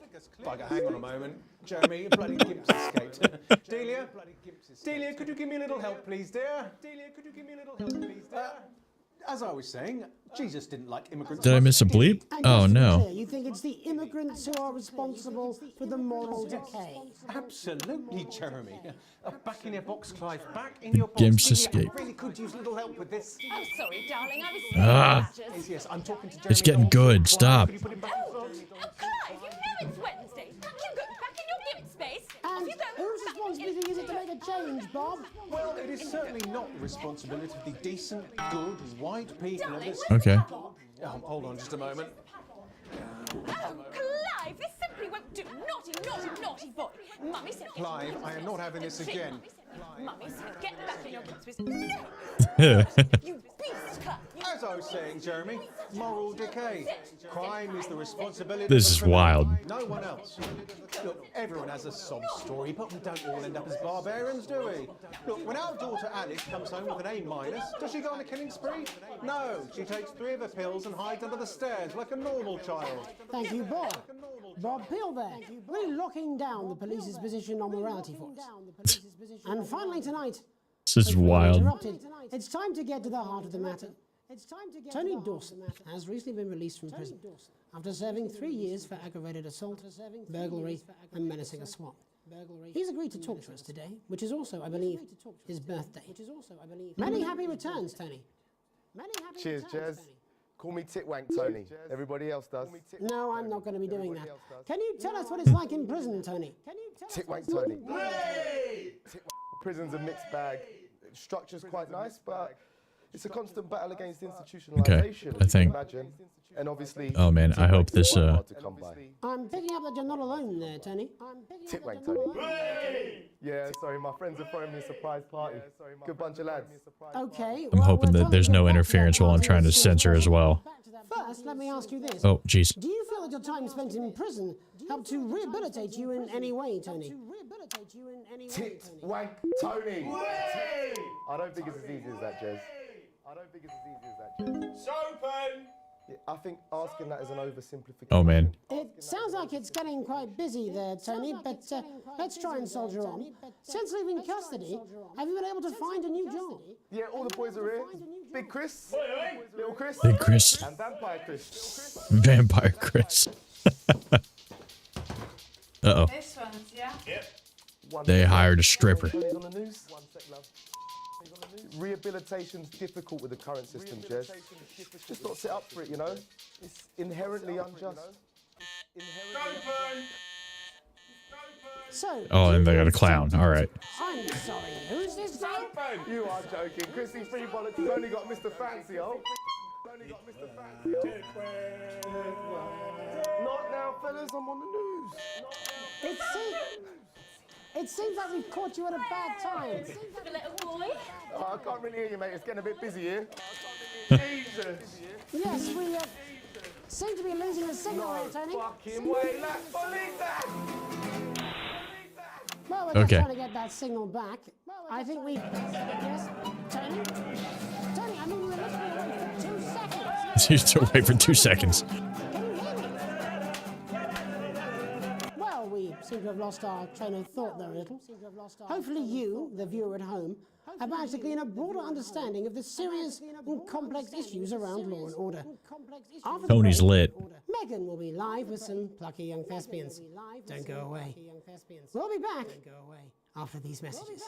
bugger, hang on a moment. Jeremy, your bloody gimps escaped. Delia, could you give me a little help, please, dear? Delia, could you give me a little help, please, dear? As I was saying, Jesus didn't like immigrants. Did I miss a bleep? Oh, no. You think it's the immigrants who are responsible for the moral decay? Absolutely, Jeremy. Back in your box, Clive. Back in your box. Gimps Delia, escape. I really could use a little help with this. Oh, sorry, darling. I was Ah. Yes, I'm talking to Jeremy. It's getting good. Stop. Clive, you know it's Wednesday. Back you go. Back in your gimp space. And whose responsibility is it to make a change, Bob? Well, it is certainly not the responsibility of the decent, good, white people of this... Okay. Hold on just a moment. Oh, Clive, this simply won't do. Naughty, naughty, naughty boy. Mummy said... Clive, I am not having this again. Mummy said, get back in your gimp space. You beast, Clive. As I was saying, Jeremy, moral decay. Crime is the responsibility This of is the criminal, wild. no one else. Look, everyone has a sob story, but we don't all end up as barbarians, do we? Look, when our daughter Alice comes home with an A-, does she go on a killing spree? No, she takes 3 of her pills and hides under the stairs like a normal child. Thank you, Bob. Bob Peel there, really locking down the police's position on morality for us. And finally tonight, This is wild. interrupted, it's time to get to the heart of the matter. Tony Dawson has recently been released from prison after serving 3 years for aggravated assault, burglary and menacing a swap. He's agreed to talk to us today, which is also, I believe, his birthday. Many happy returns, Tony. Cheers, Jez. Call me Titwank, Tony. Everybody else does. No, I'm not going to be doing that. Can you tell us what it's like in prison, Tony? Titwank, Tony. Prison's a mixed bag. Structure's quite nice, but It's a constant battle against institutionalization. I think. Imagine. And obviously. Oh man, I hope this. I'm picking up that you're not alone there, Tony. Titwank, Tony. Yeah, sorry, my friends are throwing me a surprise party. Good bunch of lads. Okay. I'm hoping that there's no interference while I'm trying to censor as well. First, let me ask you this. Oh, jeez. Do you feel that your time spent in prison helped to rehabilitate you in any way, Tony? Titwank, Tony. I don't think it's as easy as that, Jez. I don't think it's as easy as that, Jez. Sopen! Yeah, I think asking that is an oversimplification. Oh man. It sounds like it's getting quite busy there, Tony, but let's try and soldier on. Since leaving custody, have you been able to find a new job? Yeah, all the boys are here. Big Chris, Little Chris, Big Chris. and Vampire Chris. Vampire Chris. Uh-oh. This one's, yeah? Yep. They hired a stripper. He's on the news. Rehabilitation's difficult with the current system, Jez. Just not set up for it, you know? It's inherently unjust. So, Oh, and they got a clown. All right. I'm sorry, who's this guy? You are joking. Chrissy Free Bollocks has only got Mr. Fancy, oh. Only got Mr. Fancy, oh. Not now, fellas, I'm on the news. It seems like we've caught you at a bad time. The little boy. Oh, I can't really hear you, mate. It's getting a bit busy here. Jesus. Yes, we seem to be losing the signal here, Tony. Fucking way, lads. Believe that. Well, we're just Okay. trying to get that signal back. I think we... Yes, Tony? Tony, I mean, we were literally away for 2 seconds. You have to wait for 2 seconds. Well, we seem to have lost our train of thought there a little. Hopefully you, the viewer at home, have managed to glean a broader understanding of the serious and complex issues around law and order. After the Tony's break, lit. Megan will be live with some plucky young thespians. Don't go away. We'll be back after these messages.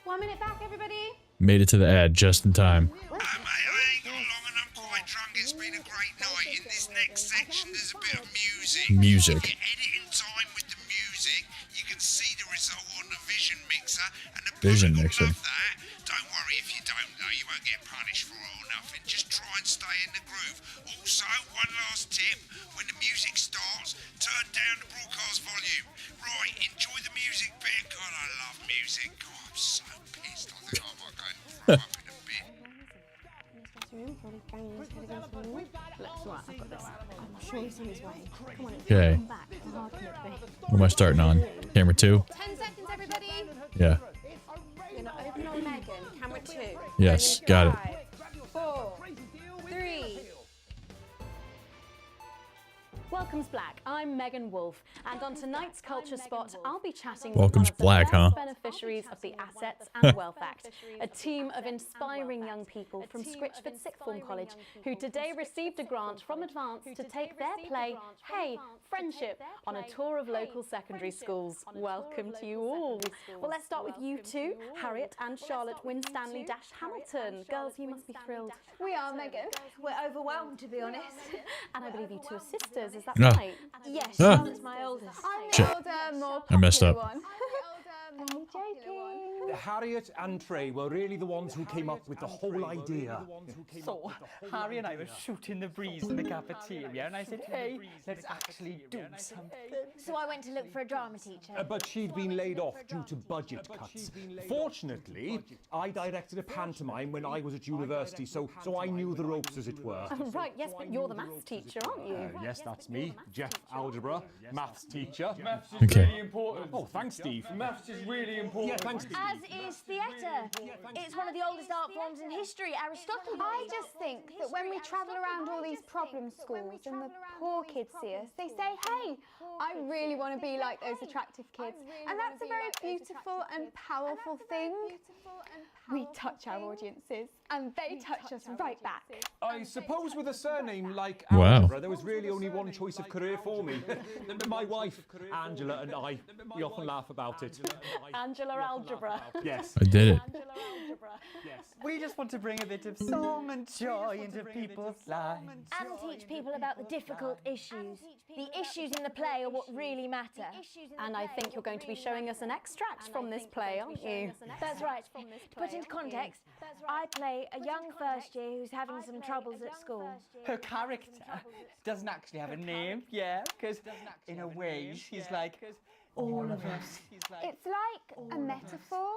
1 minute back, everybody. Made it to the ad just in time. Mate, I ain't got long and I'm quite drunk. It's been a great night. In this next section, there's a bit of music. Music. If you edit in time with the music, you can see the result on the Vision Mixer. And the Vision public Mixer. will love that. Don't worry if you don't know. You won't get punished for it or nothing. Just try and stay in the groove. Also, one last tip. When the music starts, turn down the broadcast volume. Right, enjoy the music bit. God, I love music. God, I'm so pissed. I think I might go and throw up in a bit. Looks right, I've got this. I'm sure he's on his way. Come on, Okay. come back. How hard can it be? What am I starting on? Camera 2? 10 seconds, everybody. Yeah. You're not open on Megan. Camera 2. Yes, got it. 4, 3. Welcome's Black. I'm Megan Wolfe, and on tonight's Culture Spot, I'll be chatting Welcome's with one of Black, the huh? best beneficiaries of the Assets and Wealth Act, a team of inspiring young people from Scritchford Sixth Form College who today received a grant from Advance to take their play, Hey, Friendship, on a tour of local secondary schools. Welcome to you all. Well, let's start with you two, Harriet and Charlotte Winstanley-Hamilton. Girls, you must be thrilled. We are, Megan. We're overwhelmed, to be honest. And I believe you two are sisters, is that No. right? Yes, Ah. Charlotte's my oldest. I'm Shit. the older, more I messed popular up. one. I'm joking. Harriet and Trey were really the ones who came up with the whole idea. So, Harry and I were shooting the breeze in the cafeteria, and I said, hey, let's actually do something. So I went to look for a drama teacher. But she'd been laid off due to budget cuts. Fortunately, I directed a pantomime when I was at university, so I knew the ropes, as it were. Oh, right, yes, but you're the maths teacher, aren't you? Yes, that's me, Jeff Algebra, maths teacher. Maths is Okay. really important. Oh, thanks, Steve. Maths is really important. Yeah, thanks, Steve. As is theatre. It's one of the oldest art forms in history, Aristotle. I just think that when we travel around all these problem schools and the poor kids see us, they say, hey, I really want to be like those attractive kids. And that's a very beautiful and powerful thing. We touch our audiences and they touch us right back. I suppose with a surname like Wow. Algebra, there was really only one choice of career for me. My wife, Angela, and I, we often laugh about it. Angela Algebra. Yes. I did it. We just want to bring a bit of song and joy into people's lives. And teach people about the difficult issues. The issues in the play are what really matter. And I think you're going to be showing us an extract from this play, aren't you? That's right. To put into context, I play a young first year who's having some troubles at school. Her character doesn't actually have a name, yeah, because in a way she's like all of us. It's like a metaphor.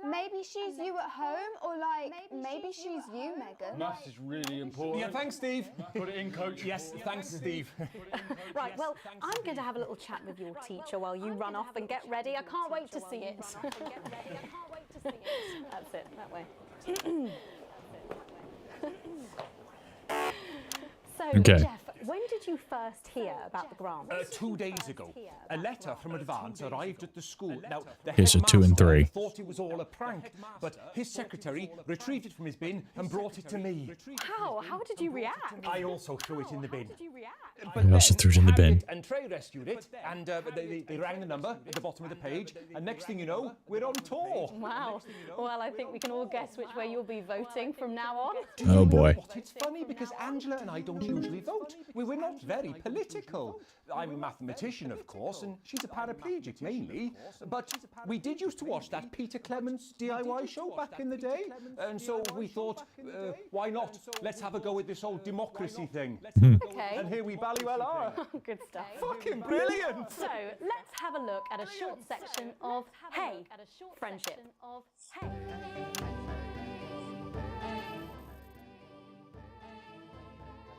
Maybe she's you at home, or like maybe she's you, Megan. Maths is really important. Yeah, thanks, Steve. Put it in, coach. Yes, thanks, Steve. Right, well, I'm going to have a little chat with your teacher while you run off and get ready. I can't wait to see it. That's it, that way. So, Okay. Jeff, when did you first hear about the grant? 2 days ago, a letter from Advance arrived at the school. Now, the Okay, so 2 and headmaster 3. thought it was all a prank, but his secretary retrieved it from his bin and brought it to me. How? How did you react? I also threw it in the bin. I also threw it in the bin. Harriet and Trey rescued it, and they rang the number at the bottom of the page, and next thing you know, we're on tour. Wow. Well, I think we can all guess which way you'll be voting from now on. Oh boy. What? It's funny because Angela and I don't usually vote. We're not very political. I'm a mathematician, of course, and she's a paraplegic mainly. But we did used to watch that Peter Clements DIY show back in the day, and so we thought, why not? Let's have a go with this old democracy thing. Okay. And here we bally well are. Good stuff. Fucking brilliant! So, let's have a look at a short section of Hey, Friendship.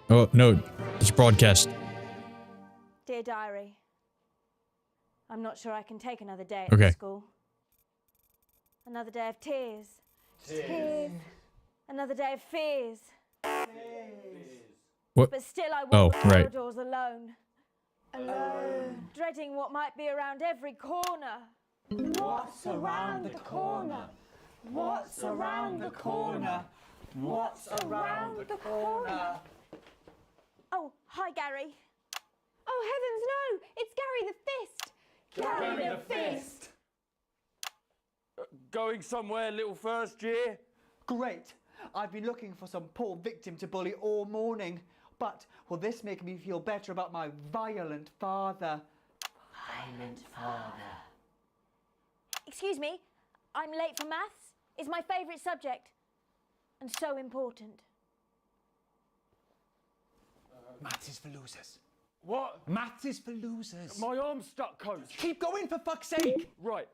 Oh, no. It's broadcast. Dear Diary, I'm not sure I can take another day Okay. at school. Another day of tears. Tears. Another day of fears. What? But still I Oh, walk the right. corridors alone. Alone. Dreading what might be around every corner. What's around the corner? What's around the corner? What's around the corner? Oh, hi Gary. Oh heavens no! It's Gary the Fist! Gary the Fist! Going somewhere, little first year? Great. I've been looking for some poor victim to bully all morning. But will this make me feel better about my violent father? Violent father. Excuse me, I'm late for maths. It's my favourite subject. And so important. Maths is for losers. What? Maths is for losers. My arm's stuck, coach. Keep going, for fuck's sake. Right,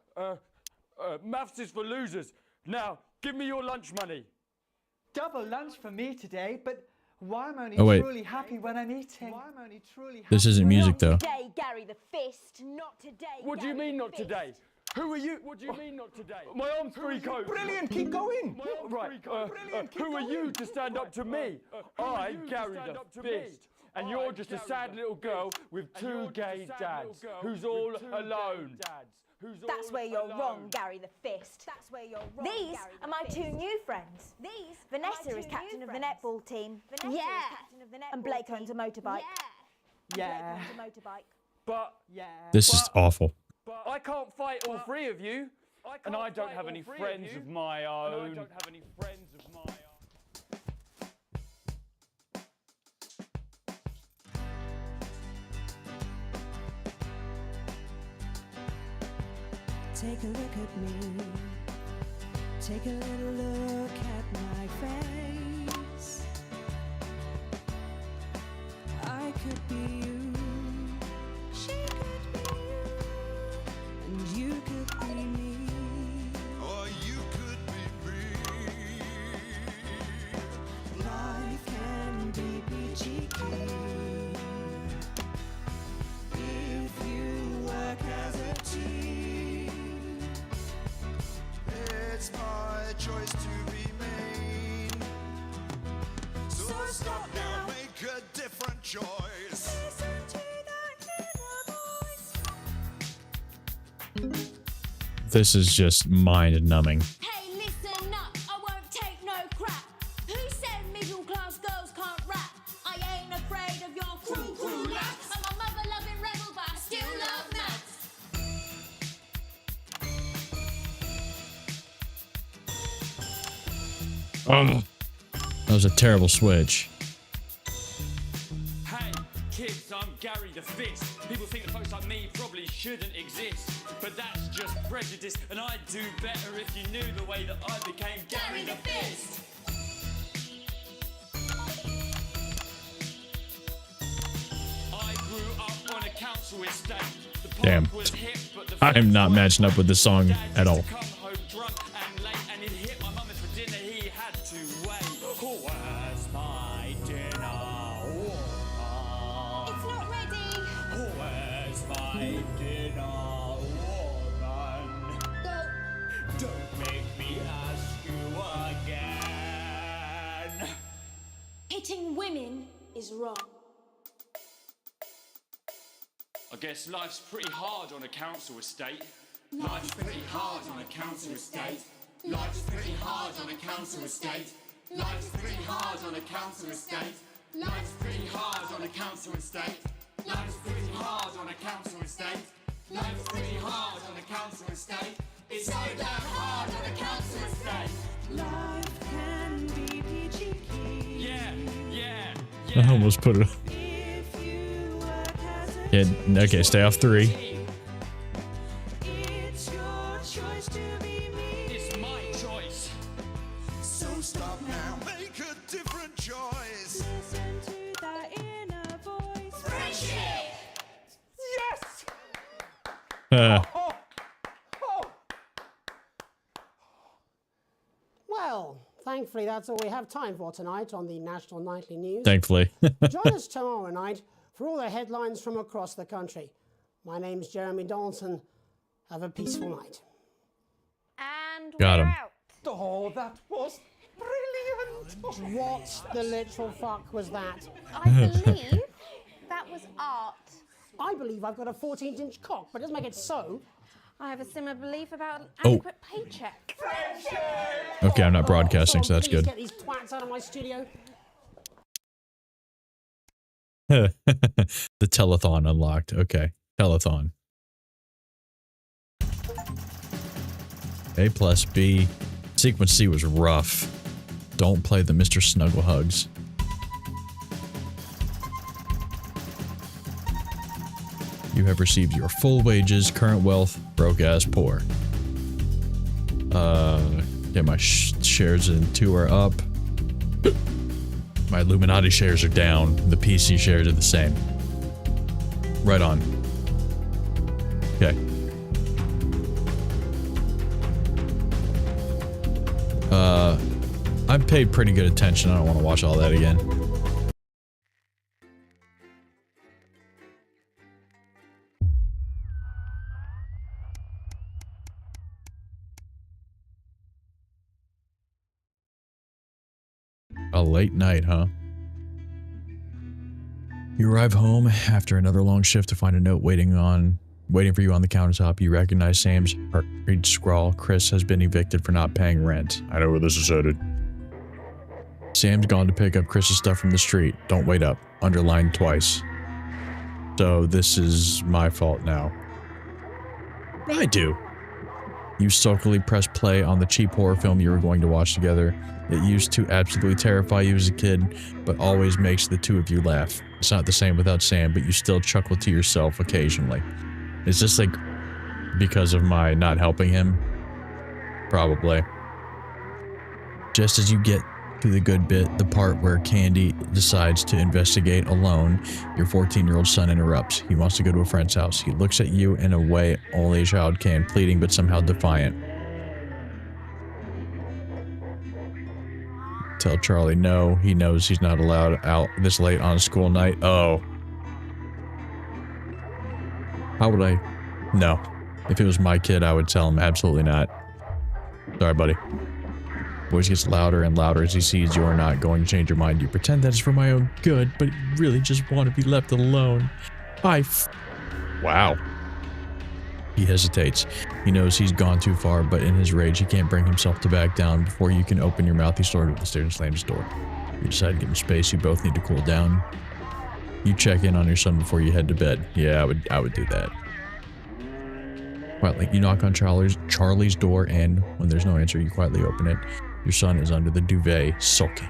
maths is for losers. Now, give me your lunch money. Double lunch for me today, but why am I only Oh, wait. truly happy when I'm eating? Why am I only truly This isn't music, though. Not today, Gary the Fist. Not today. What do you mean not today? Who are you? What do you mean not today? My arm's free, coach. Brilliant, keep going. Right, who are you to stand up to me? I, Gary the Fist. And you're just a sad little girl with 2 gay dads who's all alone. That's where you're wrong, Gary the Fist. That's where you're wrong. These are my 2 new friends. Vanessa is captain of the netball team. Yeah. And Blake owns a motorbike. Yeah. But This is awful. I can't fight all 3 of you. And I don't have any friends of my own. Take a look at me. Take a little look at my face. I could be you. She could be you. And you could be me. Or you could be me. Life can be peachy keen if you work as a team. It's my choice to be made. So stop now, make a different choice. Listen to that inner voice. This is just mind-numbing. Hey, listen up, I won't take no crap. Who said middle class girls can't rap? I ain't afraid of your cruel lads. I'm a mother-loving rebel, but I still love maths. Oh, that was a terrible switch. Hey, kids, I'm Gary the Fist. People think that folks like me probably shouldn't exist, but that's just prejudice, and I'd do better if you knew the way that I became Gary the Fist. I grew up on a council estate. The park Damn. was hip, but the I am not matching up with this song at all. come home drunk and late, and he'd hit my mum, and for dinner he had to wait. Where's my dinner? It's not ready. Where's my dinner, woman? Don't make me ask you again. Hitting women is wrong. I guess life's pretty hard on a council estate. Life's pretty hard on a council estate. Life's pretty hard on a council estate. Life's pretty hard on a council estate. Life's pretty hard on a council estate. Life's pretty hard on a council estate. Life's pretty hard on a council estate. It's so damn hard on a council estate. Life can be peachy keen. Yeah. I almost put it. Yeah, okay, stay off 3. It's your choice to be me. It's my choice. So stop now, make a different choice. Listen to that inner voice. Friendship! Yes! Well, thankfully that's all we have time for tonight on the National Nightly News. Thankfully. Join us tomorrow night for all the headlines from across the country. My name's Jeremy Donaldson. Have a peaceful night. And Got we're him. out. Oh, that was brilliant. What the literal fuck was that? I believe that was art. I believe I've got a 14-inch cock, but it doesn't make it so. I have a similar belief about an Oh. adequate paycheck. Okay, I'm not broadcasting, so that's Please good. get these twats out of my studio. The telethon unlocked. Okay, telethon. A plus B. Sequence C was rough. Don't play the Mr. Snuggle Hugs. You have received your full wages, current wealth, broke ass poor. Yeah, my shares in 2 are up. My Illuminati shares are down. The PC shares are the same. Right on. Okay. I've paid pretty good attention. I don't want to watch all that again. A late night, huh? You arrive home after another long shift to find a note waiting for you on the countertop. You recognize Sam's hurried scrawl. Chris has been evicted for not paying rent. I know where this is headed. Sam's gone to pick up Chris's stuff from the street. Don't wait up. Underlined twice. So this is my fault now. I do. You sulkily press play on the cheap horror film you were going to watch together. It used to absolutely terrify you as a kid, but always makes the two of you laugh. It's not the same without Sam, but you still chuckle to yourself occasionally. Is this like because of my not helping him? Probably. Just as you get to the good bit, the part where Candy decides to investigate alone, your 14-year-old son interrupts. He wants to go to a friend's house. He looks at you in a way only a child can, pleading but somehow defiant. Tell Charlie no. He knows he's not allowed out this late on a school night. Oh. How would I? No. If it was my kid, I would tell him absolutely not. Sorry, buddy. Voice gets louder and louder as he sees you're not going to change your mind. You pretend that it's for my own good, but you really just want to be left alone. Wow. He hesitates. He knows he's gone too far, but in his rage, he can't bring himself to back down. Before you can open your mouth, he stormed up the stairs and slammed his door. You decide to give him space. You both need to cool down. You check in on your son before you head to bed. Yeah, I would do that. Quietly, you knock on Charlie's door, and when there's no answer, you quietly open it. Your son is under the duvet, sulking.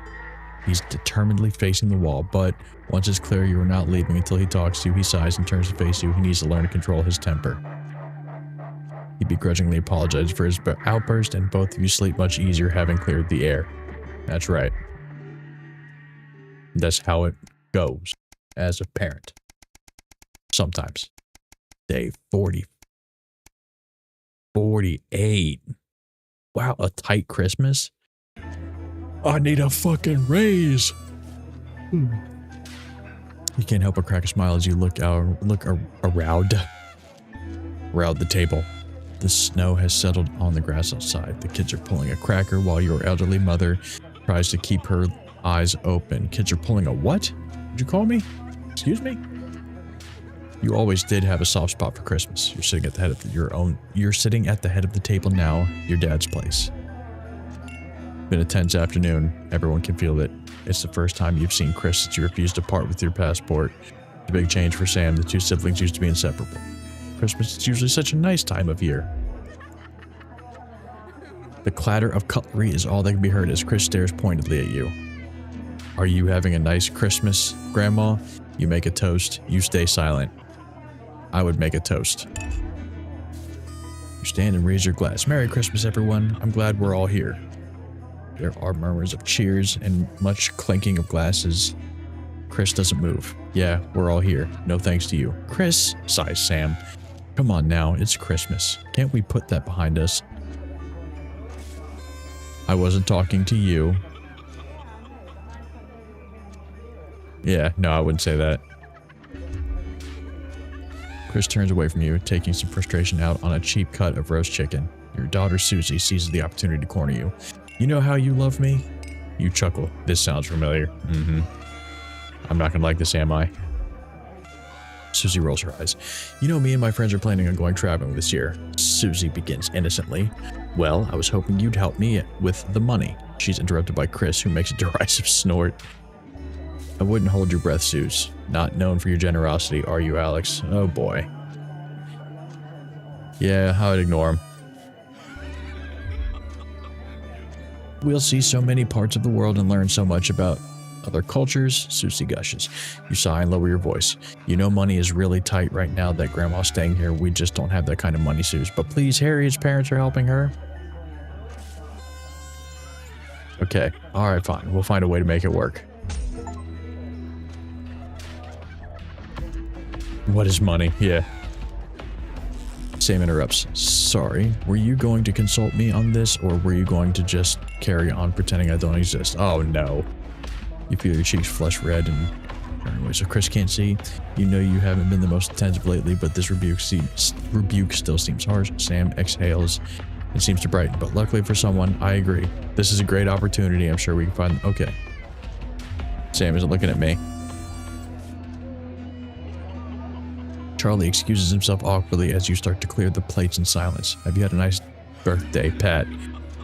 He's determinedly facing the wall, but once it's clear you are not leaving until he talks to you, he sighs and turns to face you. He needs to learn to control his temper. He begrudgingly apologizes for his outburst, and both of you sleep much easier having cleared the air. That's right. That's how it goes as a parent. Sometimes. Day 40. 48. Wow, a tight Christmas? I need a fucking raise. You can't help but crack a smile as you look around the table. The snow has settled on the grass outside. The kids are pulling a cracker while your elderly mother tries to keep her eyes open. Kids are pulling a what? Did you call me? Excuse me? You always did have a soft spot for Christmas. You're sitting at the head of You're sitting at the head of the table now, your dad's place. Been a tense afternoon. Everyone can feel it. It's the first time you've seen Chris since you refused to part with your passport. A big change for Sam. The two siblings used to be inseparable. Christmas is usually such a nice time of year. The clatter of cutlery is all that can be heard as Chris stares pointedly at you. Are you having a nice Christmas, Grandma? You make a toast. You stay silent. I would make a toast. You stand and raise your glass. Merry Christmas, everyone. I'm glad we're all here. There are murmurs of cheers and much clinking of glasses. Chris doesn't move. Yeah, we're all here. No thanks to you. Chris, sighs Sam. Come on now, it's Christmas. Can't we put that behind us? I wasn't talking to you. Yeah, no, I wouldn't say that. Chris turns away from you, taking some frustration out on a cheap cut of roast chicken. Your daughter Susie seizes the opportunity to corner you. You know how you love me? You chuckle. This sounds familiar. I'm not gonna like this, am I? Susie rolls her eyes. You know, me and my friends are planning on going traveling this year. Susie begins innocently. Well, I was hoping you'd help me with the money. She's interrupted by Chris, who makes a derisive snort. I wouldn't hold your breath, Suze. Not known for your generosity, are you, Alex? Oh boy. Yeah, I would ignore him. We'll see so many parts of the world and learn so much about other cultures, Susie gushes. You sigh and lower your voice. You know money is really tight right now that Grandma's staying here. We just don't have that kind of money, Suze. But please, Harriet's parents are helping her. Okay, alright, fine. We'll find a way to make it work. What is money? Yeah. Sam interrupts. Sorry, were you going to consult me on this, or were you going to just carry on pretending I don't exist? Oh no. You feel your cheeks flush red and anyway, so Chris can't see. You know you haven't been the most attentive lately, but this rebuke still seems harsh. Sam exhales and seems to brighten, but luckily for someone, I agree. This is a great opportunity. I'm sure we can find... Okay. Sam isn't looking at me. Charlie excuses himself awkwardly as you start to clear the plates in silence. Have you had a nice birthday, Pat?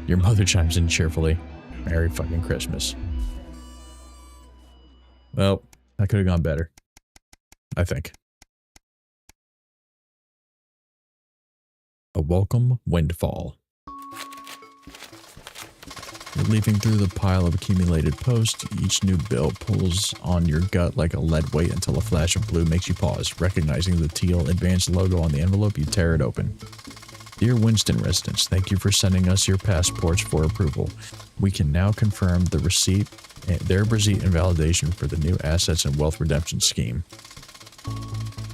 Your mother chimes in cheerfully. Merry fucking Christmas. Well, that could have gone better. I think. A welcome windfall. You're leafing through the pile of accumulated posts. Each new bill pulls on your gut like a lead weight until a flash of blue makes you pause. Recognizing the teal advanced logo on the envelope, you tear it open. Dear Winston residents, thank you for sending us your passports for approval. We can now confirm their receipt and validation for the new assets and wealth redemption scheme.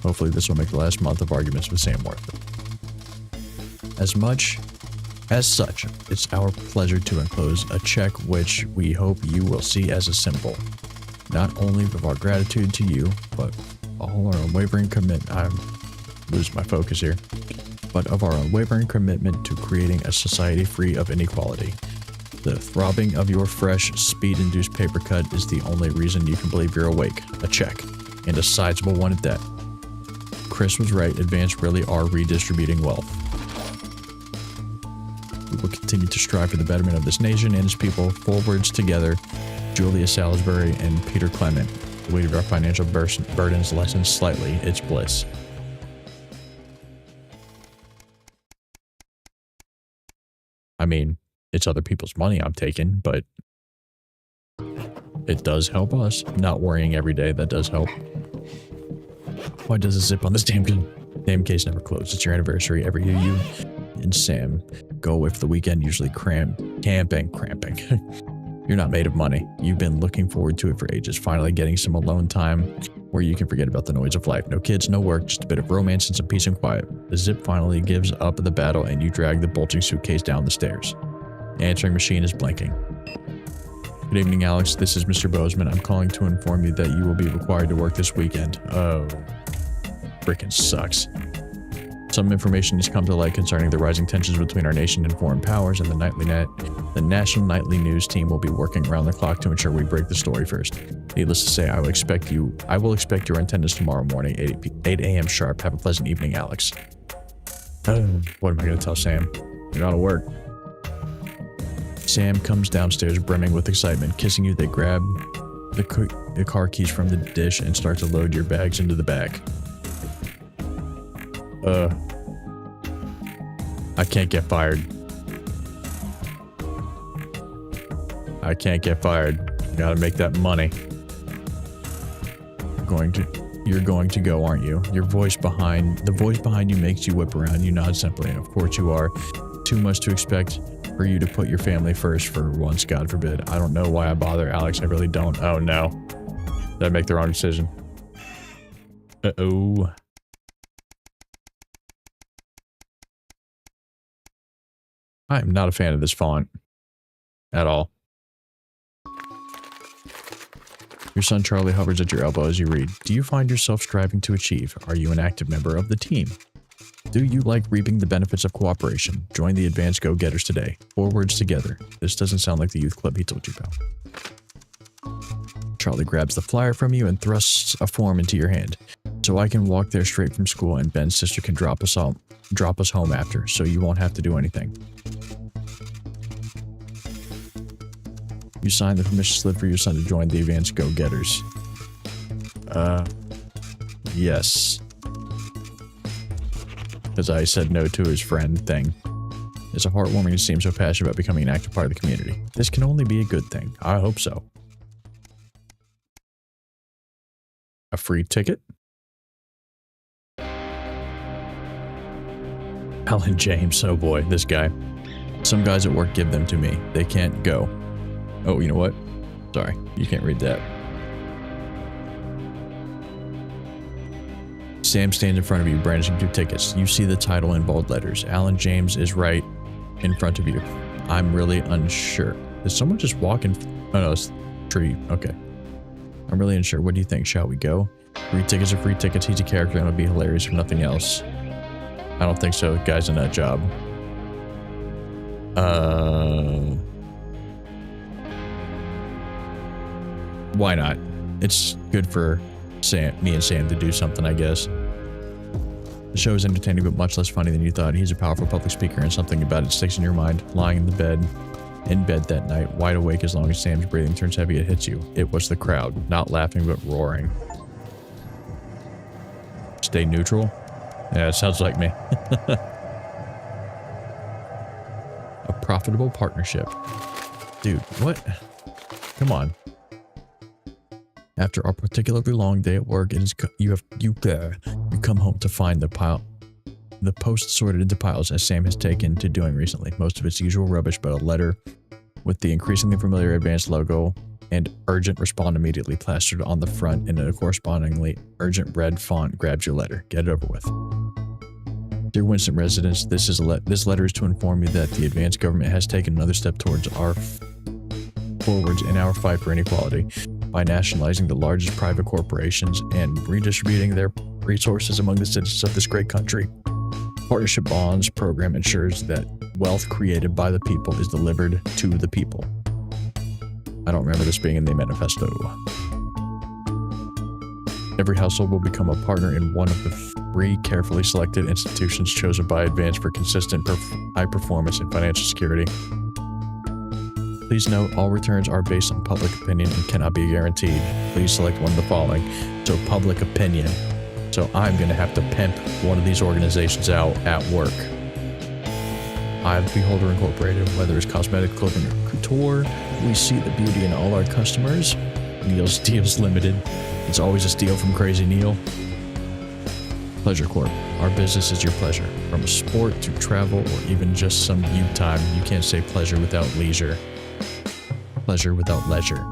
Hopefully this will make the last month of arguments with Sam worth it. As such, it's our pleasure to enclose a check which we hope you will see as a symbol, not only of our gratitude to you, but all our unwavering commitment. I'm losing my focus here. But of our unwavering commitment to creating a society free of inequality. The throbbing of your fresh, speed-induced paper cut is the only reason you can believe you're awake. A check, and a sizable one at that. Chris was right, advance really are redistributing wealth. We will continue to strive for the betterment of this nation and its people. Forwards together, Julia Salisbury and Peter Clement. The weight of our financial burdens lessens slightly. It's bliss. I mean, it's other people's money I'm taking, but it does help us. Not worrying every day, that does help. Why does the zip on this damn case never close? It's your anniversary. Every year you and Sam go away for the weekend, usually camping. You're not made of money. You've been looking forward to it for ages. Finally getting some alone time where you can forget about the noise of life. No kids, no work, just a bit of romance and some peace and quiet. The zip finally gives up the battle and you drag the bulging suitcase down the stairs. The answering machine is blinking. Good evening, Alex. This is Mr. Bozeman. I'm calling to inform you that you will be required to work this weekend. Oh, freaking sucks. Some information has come to light concerning the rising tensions between our nation and foreign powers, and the National Nightly News team will be working around the clock to ensure we break the story first. Needless to say, I will expect your attendance tomorrow morning, 8 a.m. sharp. Have a pleasant evening, Alex. What am I going to tell Sam? You're out of work. Sam comes downstairs brimming with excitement. Kissing you, they grab the car keys from the dish and start to load your bags into the back. I can't get fired. I can't get fired. Gotta make that money. You're going to go, aren't you? The voice behind you makes you whip around. You nod simply. Of course you are. Too much to expect for you to put your family first for once, God forbid. I don't know why I bother, Alex. I really don't. Oh no. Did I make the wrong decision? Uh-oh. I am not a fan of this font. At all. Your son Charlie hovers at your elbow as you read. Do you find yourself striving to achieve? Are you an active member of the team? Do you like reaping the benefits of cooperation? Join the Advanced Go-Getters today. Forwards together. This doesn't sound like the youth club he told you about. Charlie grabs the flyer from you and thrusts a form into your hand. So I can walk there straight from school and Ben's sister can drop us home after, so you won't have to do anything. You signed the permission slip for your son to join the Advanced Go-Getters. Yes. Because I said no to his friend thing. It's a heartwarming to see him so passionate about becoming an active part of the community. This can only be a good thing. I hope so. A free ticket? Alan James, oh boy, this guy. Some guys at work give them to me. They can't go. Oh, you know what? Sorry, you can't read that. Sam stands in front of you, brandishing 2 tickets. You see the title in bold letters. Alan James is right in front of you. I'm really unsure. Did someone just walk in? Oh no, it's a tree. Okay. I'm really unsure. What do you think? Shall we go? Free tickets are free tickets. He's a character and it'll be hilarious if nothing else. I don't think so. The guy's in that job. Why not? It's good for me and Sam to do something, I guess. The show is entertaining but much less funny than you thought. He's a powerful public speaker and something about it sticks in your mind. Lying in bed that night, wide awake as long as Sam's breathing turns heavy, it hits you. It was the crowd, not laughing but roaring. Stay neutral? Yeah, it sounds like me. A profitable partnership. Dude, what? Come on. After a particularly long day at work, it is you come home to find the post sorted into piles as Sam has taken to doing recently. Most of its usual rubbish, but a letter with the increasingly familiar Advanced logo and urgent respond immediately plastered on the front in a correspondingly urgent red font grabs your letter. Get it over with. Dear Winston residents, this letter is to inform you that the Advanced government has taken another step towards forwards in our fight for inequality by nationalizing the largest private corporations and redistributing their resources among the citizens of this great country. Partnership Bonds program ensures that wealth created by the people is delivered to the people. I don't remember this being in the manifesto. Every household will become a partner in one of the 3 carefully selected institutions chosen by Advanced for consistent high performance and financial security. Please note, all returns are based on public opinion and cannot be guaranteed. Please select one of the following. So, public opinion. So, I'm going to have to pimp one of these organizations out at work. Eye of the Beholder Incorporated. Whether it's cosmetic, clothing, or couture, we see the beauty in all our customers. Neil's Deals Limited. It's always a steal from Crazy Neil. Pleasure Corp. Our business is your pleasure. From a sport to travel or even just some you time, you can't say pleasure without leisure. Pleasure without leisure.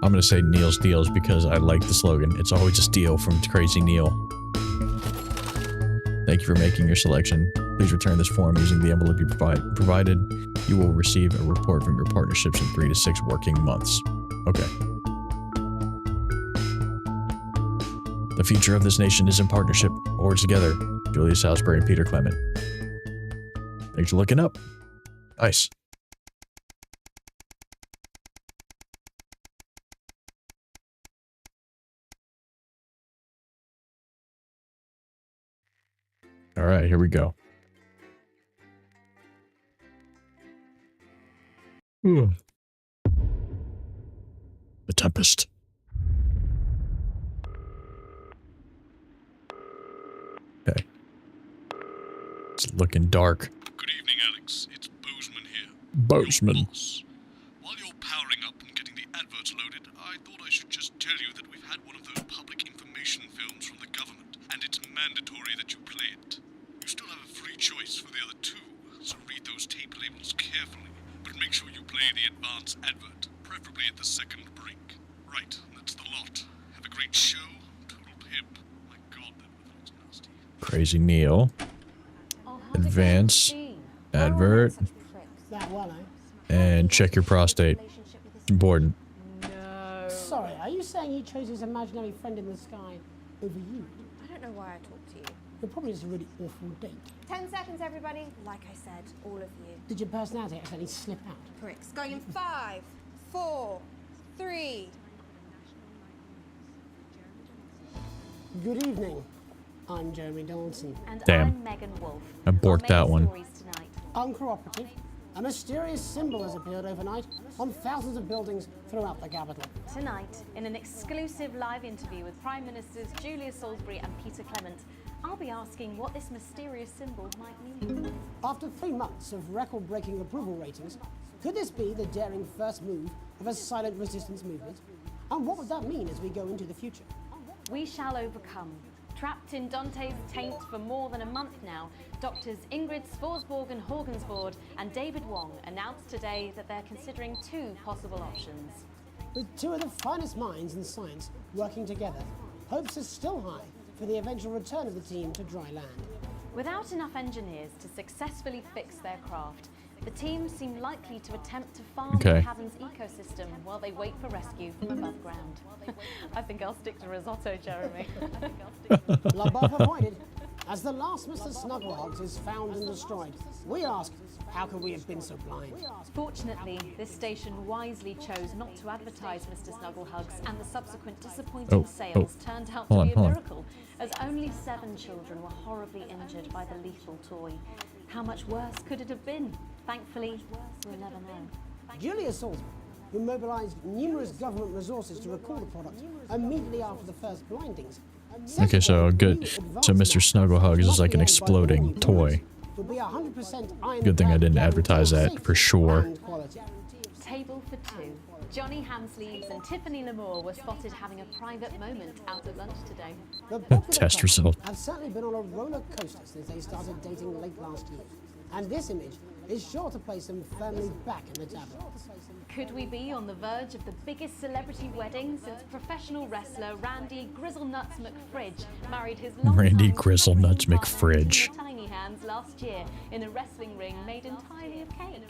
I'm going to say Neil's Deals because I like the slogan. It's always a steal from Crazy Neil. Thank you for making your selection. Please return this form using the envelope you provided. You will receive a report from your partnerships in 3 to 6 working months. Okay. The future of this nation is in partnership or together. Julia Salisbury and Peter Clement. Thanks for looking up. Nice. All right, here we go. The Tempest. Okay. It's looking dark. Good evening, Alex. It's Bozeman here. Bozeman. While you're powering up and getting the adverts loaded, I thought I should just tell you that we've had one of those public information films from the government, and it's mandatory that you play it. You still have a free choice for the other 2, so read those tape labels carefully. But make sure you play the advance advert, preferably at the second break. Right, that's the lot. Have a great show. Total pimp. My God, that looks nasty. Crazy Neil. Advance. Advert. That one, And check your prostate. Important. Sorry, are you saying he chose his imaginary friend in the sky over you? I don't know why I talked to you. You're probably just a really awful date. 10 seconds, everybody. Like I said, all of you. Did your personality accidentally slip out? Pricks. Going in 5, 4, 3. Good evening. I'm Jeremy Donaldson. And Damn. I'm Megan Wolf. I borked that one. Uncooperative. A mysterious symbol has appeared overnight on thousands of buildings throughout the capital. Tonight, in an exclusive live interview with Prime Ministers Julia Salisbury and Peter Clement, I'll be asking what this mysterious symbol might mean. After 3 months of record-breaking approval ratings, could this be the daring first move of a silent resistance movement? And what would that mean as we go into the future? We shall overcome. Trapped in Dante's taint for more than a month now, doctors Ingrid Svorsborg and Horgensvoord and David Wong announced today that they're considering 2 possible options. With 2 of the finest minds in science working together, hopes are still high for the eventual return of the team to dry land. Without enough engineers to successfully fix their craft, the team seem likely to attempt to farm the cabin's ecosystem while they wait for rescue from above ground. I think I'll stick to risotto, Jeremy. LaBeouf avoided. As the last Mr. Snugglehogs is found and destroyed, we ask, how could we have been so blind? Fortunately, this station wisely chose not to advertise Mr. Snugglehugs, and the subsequent disappointing sales turned out to be a miracle, as only 7 children were horribly injured by the lethal toy. How much worse could it have been? Thankfully, we'll never know. Julia Salisbury, who mobilized numerous government resources to recall the product immediately after the first blindings. Okay, so good. So Mr. Snugglehugs is like an exploding toy. Good thing I didn't advertise that for sure. Table for 2. Johnny Hamsleeves and Tiffany Lamour were spotted having a private moment out at lunch today. Test result. Have certainly been on a roller coaster since they started dating late last year. And this image is sure to place them firmly back in the tabloids. Could we be on the verge of the biggest celebrity wedding since professional wrestler Randy Grizzlenuts McFridge married his Randy Grizzlenuts McFridge. tiny hands last year in a wrestling ring made entirely of cake?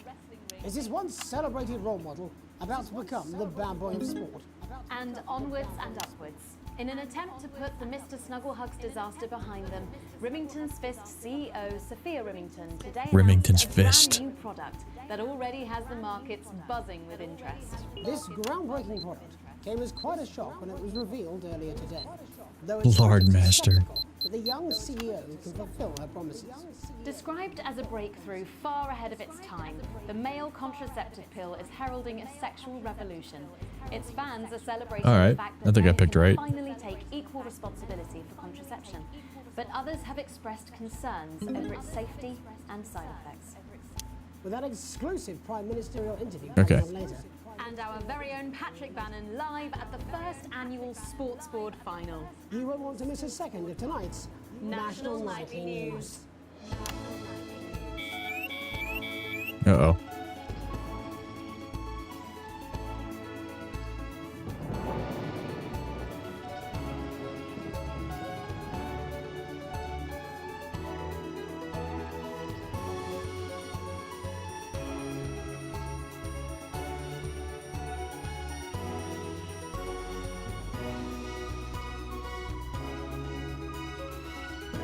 Is this once celebrated role model about to become the bad boy of sport? And onwards and upwards. In an attempt to put the Mr. Snugglehugs disaster behind them, Remington's Fist CEO Sophia Remington today Remington's announced a Fist. brand new product that already has the markets buzzing with interest. This groundbreaking product came as quite a shock when it was revealed earlier today. Though Lord Master. that the young CEO can fulfill her promises. Described as a breakthrough far ahead of its time, the male contraceptive pill is heralding a sexual revolution. Its fans are celebrating Alright, the fact I that think I men picked can right. finally take equal responsibility for contraception. But others have expressed concerns over its safety and side effects. With that exclusive prime ministerial interview Okay. coming up later. And our very own Patrick Bannon live at the first annual Sportsboard final. You won't want to miss a second of tonight's National Nightly News. Uh-oh.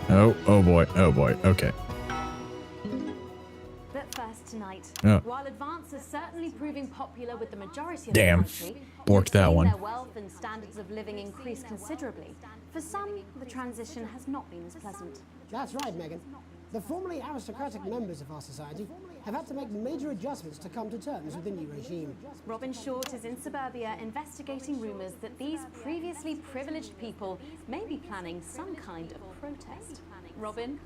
Oh boy, okay. But first tonight, Oh. while Advance is certainly proving popular with the majority of Damn. the country, Borked that seeing one. their wealth and standards of living increase considerably. For some, the transition has not been as pleasant. That's right, Megan. The formerly aristocratic members of our society have had to make major adjustments to come to terms with the new regime. Robin Short is in suburbia investigating rumours that these previously privileged people may be planning some kind of protest. Robin?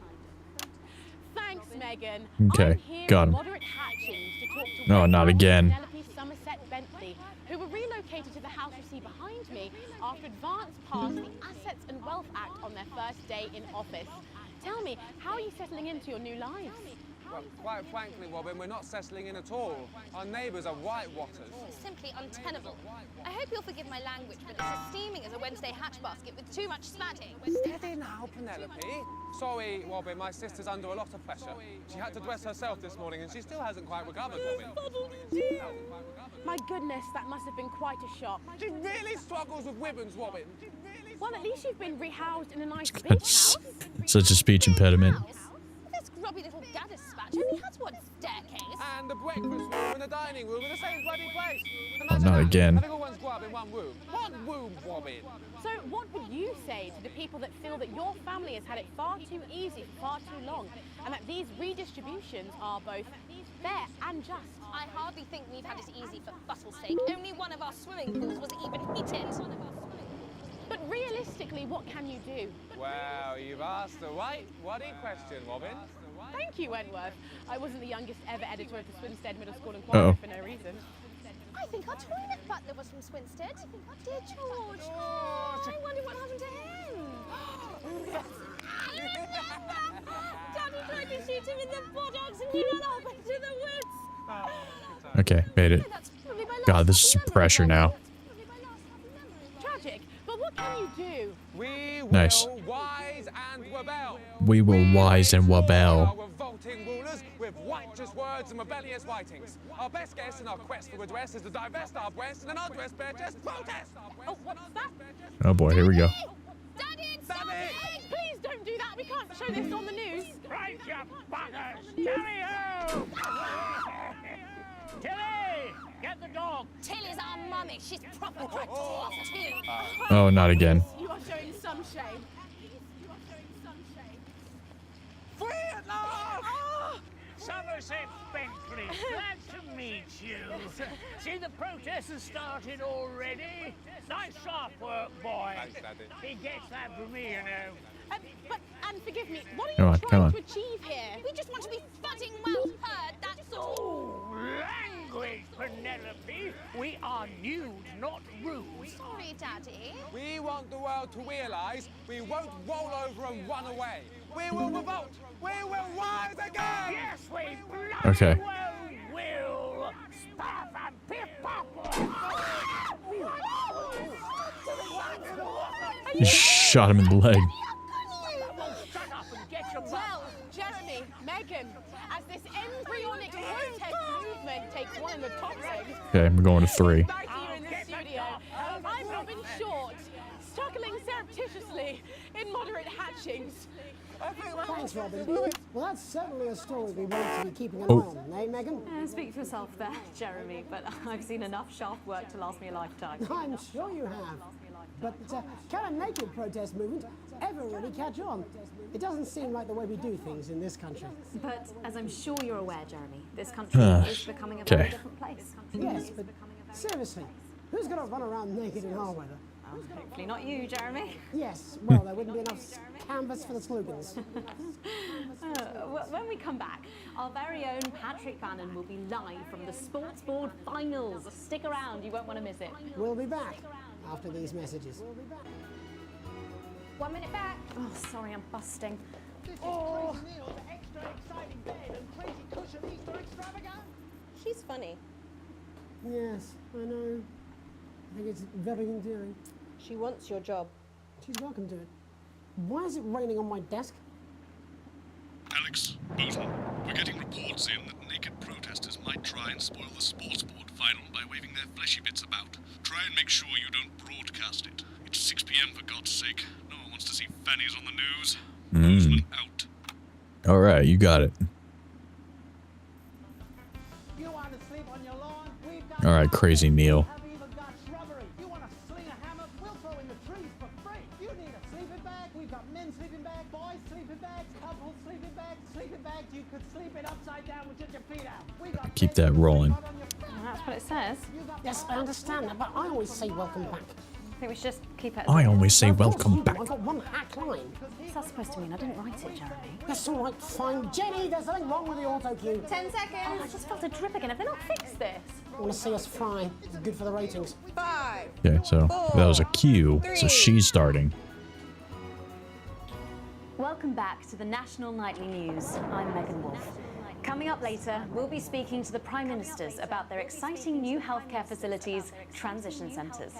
Thanks, Megan. Okay, I'm here got at him. Moderate Hatchings to talk to No, not again. Penelope Somerset Bentley, who were relocated to the house you see behind me after Advance passed the Assets and Wealth Act on their first day in office. Tell me, how are you settling into your new lives? Well, quite frankly, Robin, we're not settling in at all. Our neighbours are whitewatters. Simply untenable. I hope you'll forgive my language, but it's as steaming as a Wednesday hatch basket with too much spatting. Steady now, Penelope. Sorry, Robin, my sister's under a lot of pressure. She had to dress herself this morning and she still hasn't quite recovered, Robin. My goodness, that must have been quite a shock. She really struggles with ribbons, Robin. Well, at least you've been rehoused in a nice beach That's house. such a speech impediment. This grubby little gaddis spatch only has one staircase. And the breakfast room and the dining room in the same bloody place. Oh, not again. Having all one's grub in one room. One room, Robin. So what would you say to the people that feel that your family has had it far too easy for far too long, and that these redistributions are both fair and just? I hardly think we've had it easy for fuss's sake. Only one of our swimming pools was even heated. But realistically, what can you do? Well, you've asked the right bloody question, Robin. Thank you, Wentworth. I wasn't the youngest ever editor of the Swinstead Middle School Uh-oh. Inquirer for no reason. I think our toilet butler was from Swinstead. Dear George. Oh, I wonder what happened to him. Daddy tried to shoot him in the buttocks and he ran off into the woods. Okay, made it. God, this is some pressure now. Tragic, but what can you do? We will Nice. wise and rebel. We will wise and Our wabel. revolting rulers with righteous words and rebellious writings. Our best guess in our quest for redress is to divest our breasts and an undressed bare chest protest. Oh, what's that? Oh boy, here we go. Daddy, please don't do that. We can't show this on the news. Right, you buggers! Carry ho! Tilly, get the dog. Tilly's our mummy. She's proper cracked off too. Oh, not again. You are showing some shame. Free at last! Somerset Bentley, glad to meet you. See, the protest has started already. Nice sharp work, boy. Thanks, Daddy. He gets that from me, you know. And forgive me, what are Come you on, trying come on. to achieve here? We just want to be thudding well heard, that's all. Language, Penelope. We are nude, not rude. Sorry, Daddy. We want the world to realise we won't roll over and run away. We will revolt. We will rise again. Yes, we bloody Okay. well will. Spaff and piff He shot him in the leg. Well, Jeremy, Megan, as this embryonic protest movement takes one in the top ring. Okay, we're going to 3. Back here in the studio, I'm Robin Short, struggling surreptitiously in Moderate Hatchings. Thanks, Robin. Well, that's certainly a story we want to be keeping an Oh. eye on, eh, Megan? Speak for yourself there, Jeremy, but I've seen enough sharp work to last me a lifetime. I'm sure you have. But can a naked protest movement ever really catch on? It doesn't seem like the way we do things in this country. But as I'm sure you're aware, Jeremy, this country is becoming a very different place. Yes, but seriously, who's going to run around naked in our weather? Hopefully not you, Jeremy. Yes, well, there wouldn't be enough canvas for the slogans. When we come back, our very own Patrick Bannon will be live from the Sports Board Finals. Stick around, you won't want to miss it. We'll be back after these messages. 1 minute back. Oh, sorry, I'm busting. She's funny. Yes, I know. I think it's very endearing. She wants your job. She's welcome to it. Why is it raining on my desk? Alex, Bolton, we're getting reports in that naked protesters might try and spoil the sports board final by waving their fleshy bits about. Try and make sure you don't broadcast it. It's 6 p.m. for God's sake. No one wants to see fannies on the news. Bozeman out. All right, you got it. All right, crazy Neil. Keep that rolling. Well, that's what it says. Yes, I understand that, but I always say welcome back. I think we should just keep it. I always say welcome back. I've got one hack line. What's that supposed to mean? I didn't write it, Jeremy. That's all right, fine. Jenny, there's something wrong with the auto cue. 10 seconds. Oh, I just felt a drip again. Have they not fixed this? I want to see us fry. It's good for the ratings. 5. Okay, so that was a cue. So she's starting. Welcome back to the National Nightly News. I'm Megan Wolf. Coming up later, we'll be speaking to the Prime Ministers about their exciting new healthcare facilities, transition centres.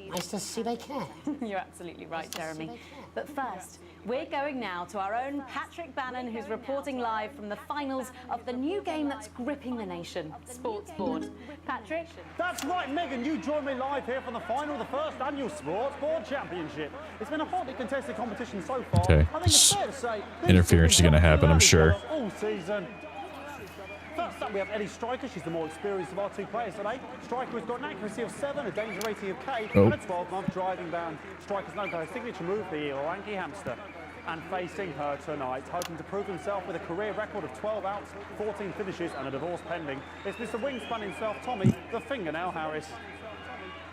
Nice to see they care. You're absolutely right, Jeremy. But first, we're going now to our own Patrick Bannon, who's reporting live from the finals of the new game that's gripping the nation, Sports Board. Patrick? That's right, Megan. You join me live here from the final of the first annual Sports Board Championship. It's been a hotly contested competition so far. Okay. I think it's fair to say Interference is going to happen, I'm sure. all season. First up, we have Eddie Striker. She's the more experienced of our two players today. Striker has got an accuracy of 7, a danger rating of K, and a 12-month driving ban. Striker's known for her signature move, the lanky hamster. And facing her tonight, hoping to prove himself with a career record of 12 outs, 14 finishes, and a divorce pending, it's Mr. Wingspan himself, Tommy, the Fingernail Harris.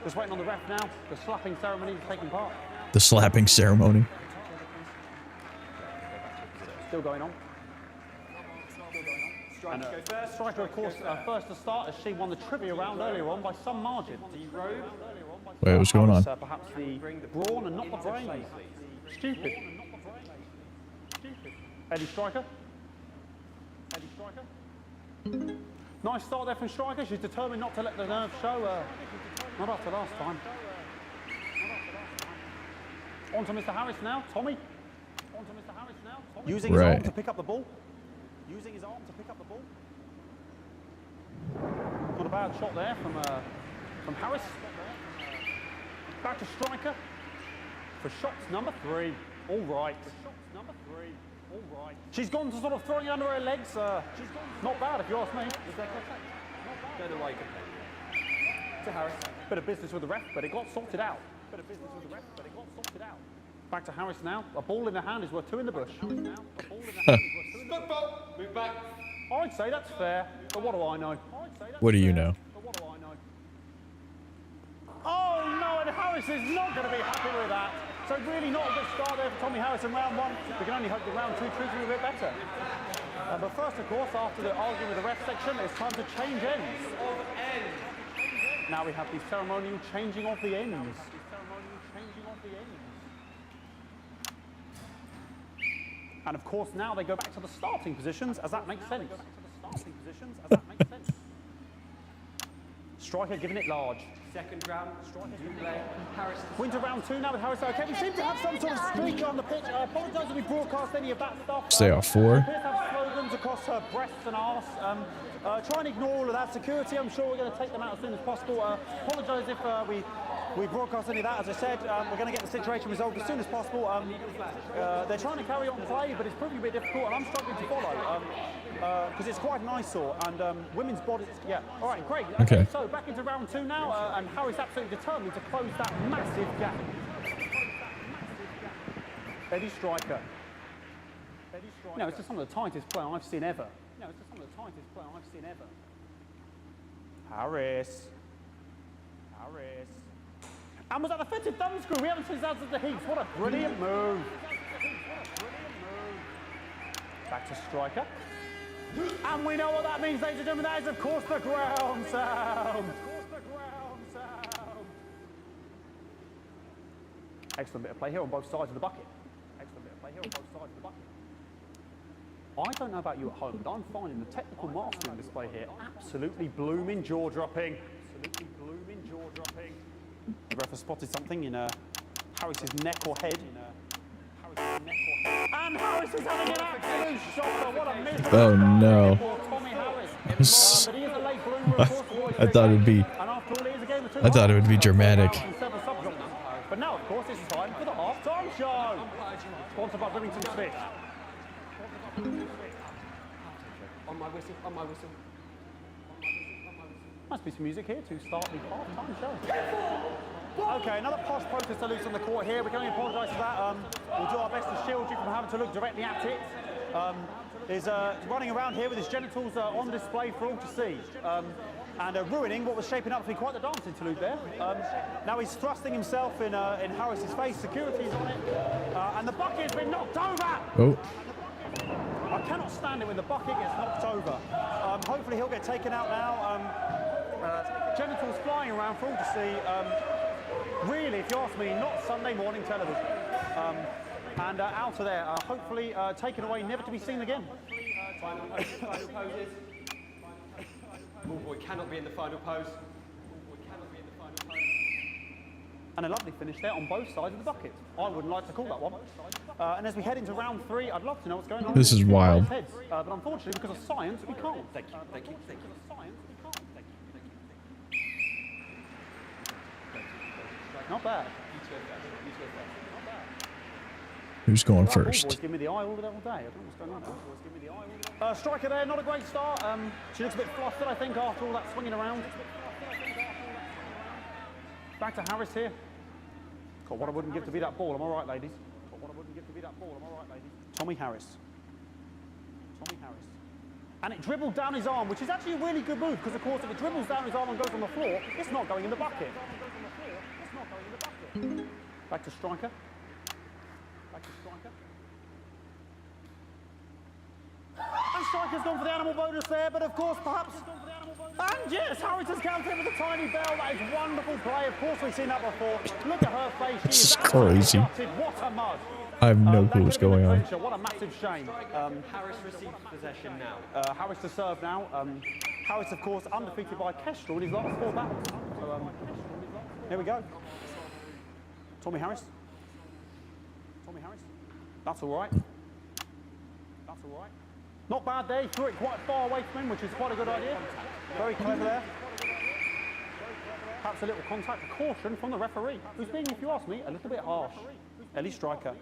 Just waiting on the ref now. The slapping ceremony is taking part. The slapping ceremony. Still going on. And, Striker, of course, first to start as she won the trivia round earlier on by some margin. Wait, what's going on? Perhaps the brawn and not the brains. Stupid. Eddie Striker. Eddie Striker. Nice start there from Striker. She's determined not to let the nerves show. Not after last time. On to Mr. Harris now. Tommy. On to Mr. Harris now. Tommy. Using his arm to pick up the ball. Using his arm to pick up the ball. Not a bad shot there from Harris. Back to Striker for shots number 3. All right. For shots number 3. All right. She's gone to sort of throwing under her legs. Not bad if you ask me. Go the way. To Harris. Bit of business with the ref, but it got sorted out. Bit of business with the ref, but it got sorted out. Back to Harris now. A ball in the hand is worth 2 in the bush. Football. Move back. I'd say that's fair, but what do I know? What do you know? Oh no, and Harris is not going to be happy with that. So really not a good start there for Tommy Harris in round 1. We can only hope that round 2 treats him a bit better. But first, of course, after the argument with the ref section, it's time to change ends. Now we have the ceremonial changing of the ends. And of course, now they go back to the starting positions, as that makes sense. Striker giving it large. Second round, Striker play. Harris. Winter round 2 now with Harris. Okay, we seem to have some sort of streak on the pitch. I apologise if we broadcast any of that stuff. Stay off 4. We appear to have slogans across her breasts and arse. Try and ignore all of that. Security, I'm sure we're going to take them out as soon as possible. Apologise if we broadcast any of that. As I said, we're going to get the situation resolved as soon as possible. They're trying to carry on play, but it's proving a bit difficult, and I'm struggling to follow because it's quite an eyesore, and women's bodies. Yeah. All right, great. Okay. So back into round 2 now, and Harris absolutely determined to close that massive gap. Eddie Striker. No, it's just some of the tightest play I've seen ever. Harris. And was that the fitted thumb screw? We haven't seen that since the Heats. What a brilliant move. Back to Striker. And we know what that means, ladies and gentlemen. That is, of course, the ground sound. Excellent bit of play here on both sides of the bucket. I don't know about you at home, but I'm finding the technical mastering display here absolutely blooming jaw-dropping. The ref has spotted something in Harris's neck or head. And Harris is having an absolute shocker. What a miss. Oh no. Tommy Harris. I thought it would be dramatic. But now, of course, it's time for the half-time show. Sponsored by Remington Smith. On my whistle. Must be some music here to start the half-time show. Okay, another posh protester loose on the court here. We can only apologise for that. We'll do our best to shield you from having to look directly at it. Is running around here with his genitals on display for all to see. And ruining what was shaping up to be quite the dance interlude there. Now he's thrusting himself in Harris's face. Security's on it. And the bucket has been knocked over. Oh. I cannot stand it when the bucket gets knocked over. Hopefully he'll get taken out now. Genitals flying around for all to see. Really, if you ask me, not Sunday morning television. And out of there, hopefully taken away, never to be seen again. Final poses. Ball boy cannot be in the final pose. And a lovely finish there on both sides of the bucket. I wouldn't like to call that one. And as we head into round 3, I'd love to know what's going on. This is wild. Heads. But unfortunately, because of science, we can't. Thank you. Not bad. Who's going Boys first? give me the eye all day. I don't know what's going on. Striker there, not a great start. She looks a bit flustered, I think, after all that swinging around. Back to Harris here. God, what I wouldn't give to be that ball. I'm all right, ladies. Tommy Harris. And it dribbled down his arm, which is actually a really good move, because, of course, if it dribbles down his arm and goes on the floor, it's not going in the bucket. Back to Striker. And Striker's gone for the animal bonus there, but of course, perhaps... And yes, Harris has counted with a tiny bell. That is wonderful play. Of course, we've seen that before. Look at her face. She is crazy. What a mud. I have no clue what's going on. What a massive shame. Harris receives possession now. Harris to serve now. Harris, of course, undefeated by Kestrel in his last 4 battles. So, here we go. Tommy Harris. That's all right. Not bad there. He threw it quite far away from him, which is quite a good idea. Very clever there. Perhaps a little contact. Caution from the referee, who's being, if you ask me, a little bit harsh. Ellie Striker.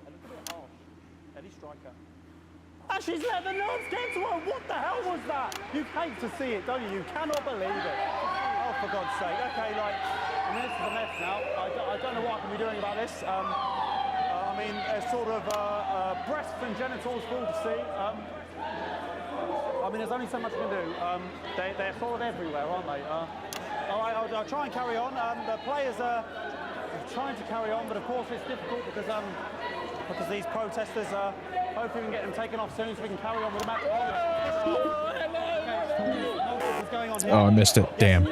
And she's let the nerves get to her. What the hell was that? You hate to see it, don't you? You cannot believe it. Oh, for God's sake. Okay, like, I mean, this is a mess now. I don't know what I can be doing about this. I mean, sort of breasts and genitals for all to see. I mean, there's only so much you can do. They're sort of everywhere, aren't they? All right, I'll try and carry on. The players are trying to carry on, but of course it's difficult because these protesters hopefully we can get them taken off soon so we can carry on with the match. What's going on here? Oh, I missed it. Damn.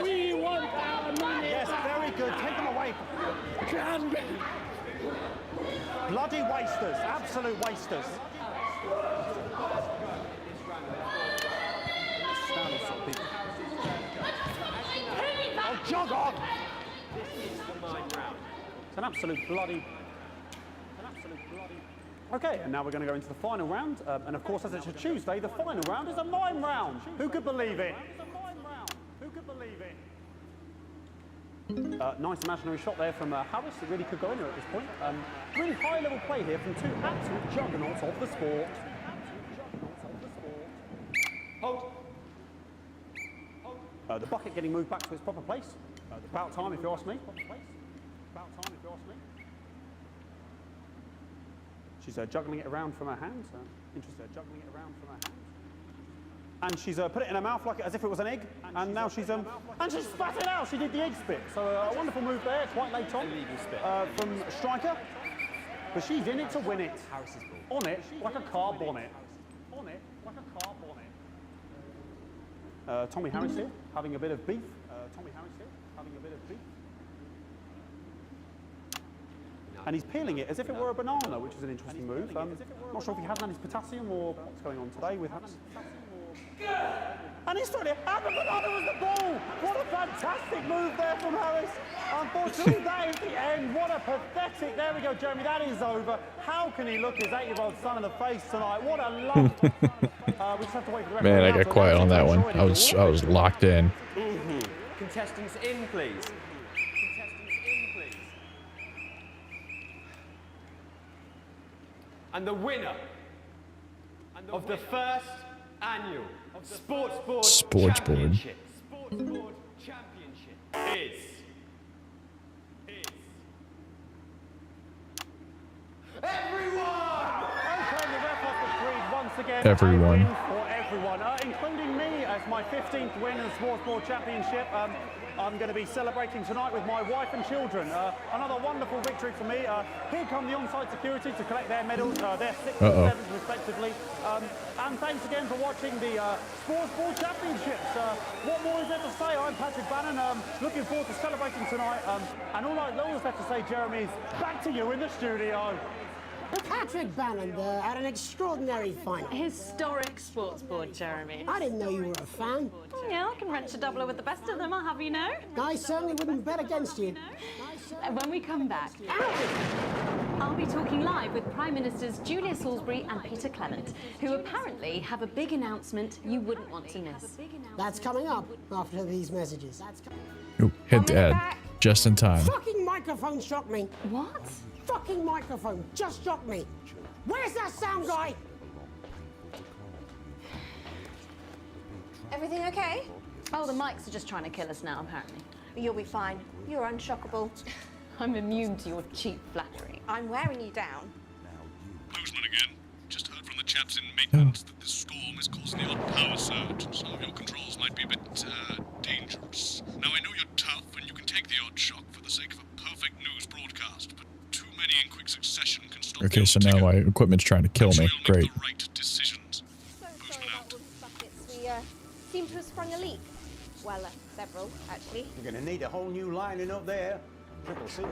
Yes, very good. Take them away. Bloody wasters. Absolute wasters. Oh, jog on! This is the mine round. It's an absolute bloody... Okay, and now we're going to go into the final round. And of course, as it's a Tuesday, the final round is a mime round. Who could believe it? Nice imaginary shot there from Harris. It really could go anywhere at this point. Really high-level play here from 2 absolute juggernauts of the sport. Hold. The bucket getting moved back to its proper place. About time, if you ask me. She's juggling it around from her hands. Interesting, juggling it around from her hands. And she's put it in her mouth like as if it was an egg. And now she's and she's spat it out. She did the egg spit. So a wonderful move there, quite late on. Illegal spit. From Striker. But she's in it to win it. On it like a car bonnet. On it like a car bonnet. Tommy Harris here, having a bit of beef. Tommy Harris here, having a bit of beef. And he's peeling it as if it were a banana, which is an interesting move. Not sure if he has any potassium or what's going on today with Harris. And he's throwing it, and the banana was the ball! What a fantastic move there from Harris. Unfortunately, that is the end. What a pathetic, there we go, Jeremy, that is over. How can he look his 8-year-old son in the face tonight? What a lump. We just have to wait for the Man, I got quiet on that one. I was locked in. Contestants in, please. And the winner of the first annual Sportsboard Championship is everyone! Okay, the ref has decreed once again Everyone. a win for everyone, including me as my 15th win in the Sportsboard Championship. I'm going to be celebrating tonight with my wife and children. Another wonderful victory for me. Here come the on-site security to collect their medals, their 6th and 7th respectively. And thanks again for watching the Sportsboard Championships. What more is there to say? I'm Patrick Bannon. Looking forward to celebrating tonight. And all I always have to say, Jeremy, is back to you in the studio. Patrick Bannon had an extraordinary final. Historic sportsboard, Jeremy. I didn't know you were a fan. Oh, yeah, I can wrench a doubler with the best of them, I'll have you know. I certainly wouldn't bet against you. When we come back, I'll be talking live with Prime Ministers Julia Salisbury and Peter Clement, who apparently have a big announcement you wouldn't want to miss. That's coming up after these messages. Ooh, hit the ad. Just in time. Fucking microphone shocked me. What? Fucking microphone just shocked me. Where's that sound guy? Everything okay? Oh, the mics are just trying to kill us now, apparently. You'll be fine. You're unshockable. I'm immune to your cheap flattery. I'm wearing you down. Postman again. Just heard from the chaps in maintenance that this storm is causing the odd power surge, and some of your controls might be a bit, dangerous. Now, I know you're tough, and you can take the odd shock for the sake of a perfect news broadcast, but too many in quick succession can stop Okay, so now my equipment's trying to kill me. Great. So sorry about all the buckets. We seem to have sprung a leak. Well, several, actually. You're going to need a whole new lining up there. Triple seal,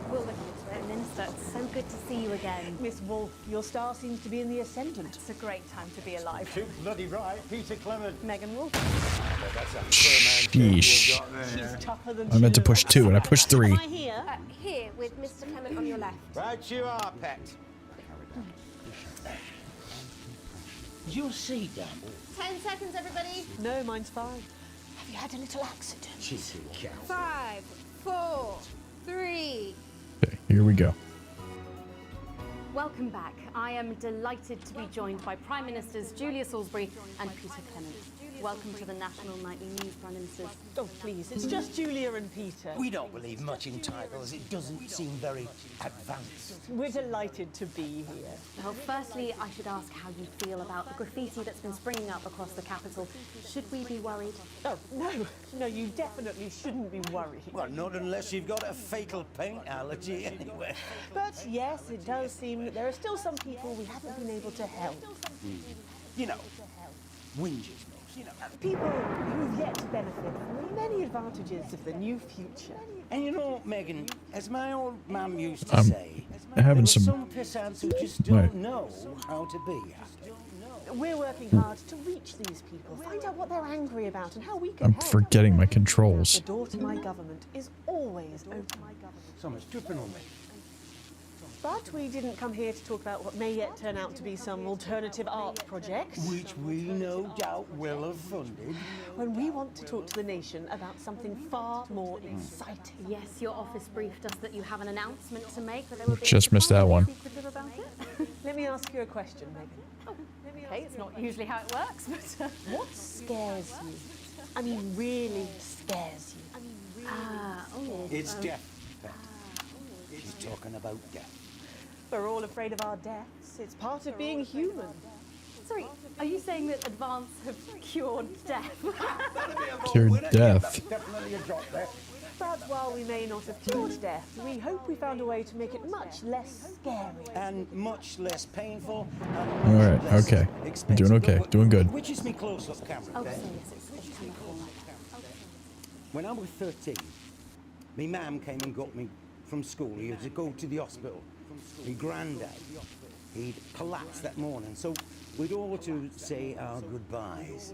We'll look into it. Minister, it's so good to see you again. Miss Wolf, your star seems to be in the ascendant. It's a great time to be alive. Too bloody right, Peter Clement. Megan Wolf. That's a Sheesh. She's tougher than I meant to push 2 and I pushed 3. Here with Mr. Clement on your left. Right you are, pet. You'll see, Dan. 10 seconds, everybody. No, mine's fine. Have you had a little accident? She's a cow. 5, 4, 3. Okay, here we go. Welcome back. I am delighted to be joined by Prime Ministers Julia Salisbury and Peter Clement. Welcome to the National Nightly News, Prime Ministers. Oh, please, it's just Julia and Peter. We don't believe much in titles. It doesn't seem very advanced. We're delighted to be here. Well, firstly, I should ask how you feel about the graffiti that's been springing up across the capital. Should we be worried? Oh, no, you definitely shouldn't be worried. Well, not unless you've got a fatal paint allergy anyway. But yes, it does seem that there are still some people we haven't been able to help. You know, whinges. People who've yet to benefit from the many advantages of the new future. And you know, Megan, as my old mum used to say, having there are some pissants who just don't know how to be happy. We're working hard to reach these people, find out what they're angry about and how we can I'm help. forgetting my controls. The door to my government is always open. Someone's dripping on me. But we didn't come here to talk about what may yet turn out to be some alternative art project. Which we no doubt will have funded. When we want to talk to the nation about something far more exciting. Yes, your office briefed us that you have an announcement to make. That they were being Just missed that one. secretive about it. Let me ask you a question, Megan. Okay, it's not usually how it works, but... What scares you? I mean, really scares you? It's death, Pet. She's talking about death. We're all afraid of our deaths. It's part of being human. Sorry, are you saying that Advance have cured death? Cured death. Definitely a drop there. But while we may not have cured death, we hope we found a way to make it much less scary. And much less painful. All right. Okay. I'm doing okay. Doing good. Which is me close-up camera, Oh, okay? yes, it's kind of cool. When I was 13, my mum came and got me from school. He had to go to the hospital. My granddad, he'd collapsed that morning, so we'd all to say our goodbyes.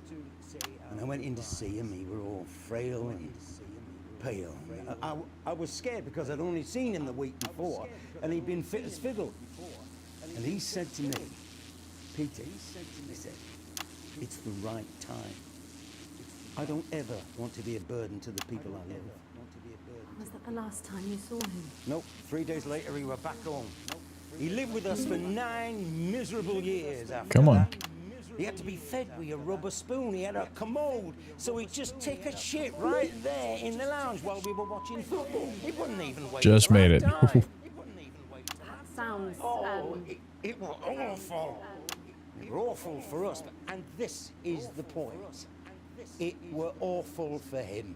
And I went in to see him. He were all frail and pale. I was scared because I'd only seen him the week before, and he'd been fit as fiddle. And he said to me, Peter, he said, it's the right time. I don't ever want to be a burden to the people I love. Was that the last time you saw him? Nope. 3 days later, he were back home. He lived with us for 9 miserable years after Come on. that. He had to be fed with a rubber spoon. He had a commode, so he'd just take a shit right there in the lounge while we were watching football. He wouldn't even wait. Just made it. That sounds. It was awful. It were awful for us, and this is the point. It were awful for him.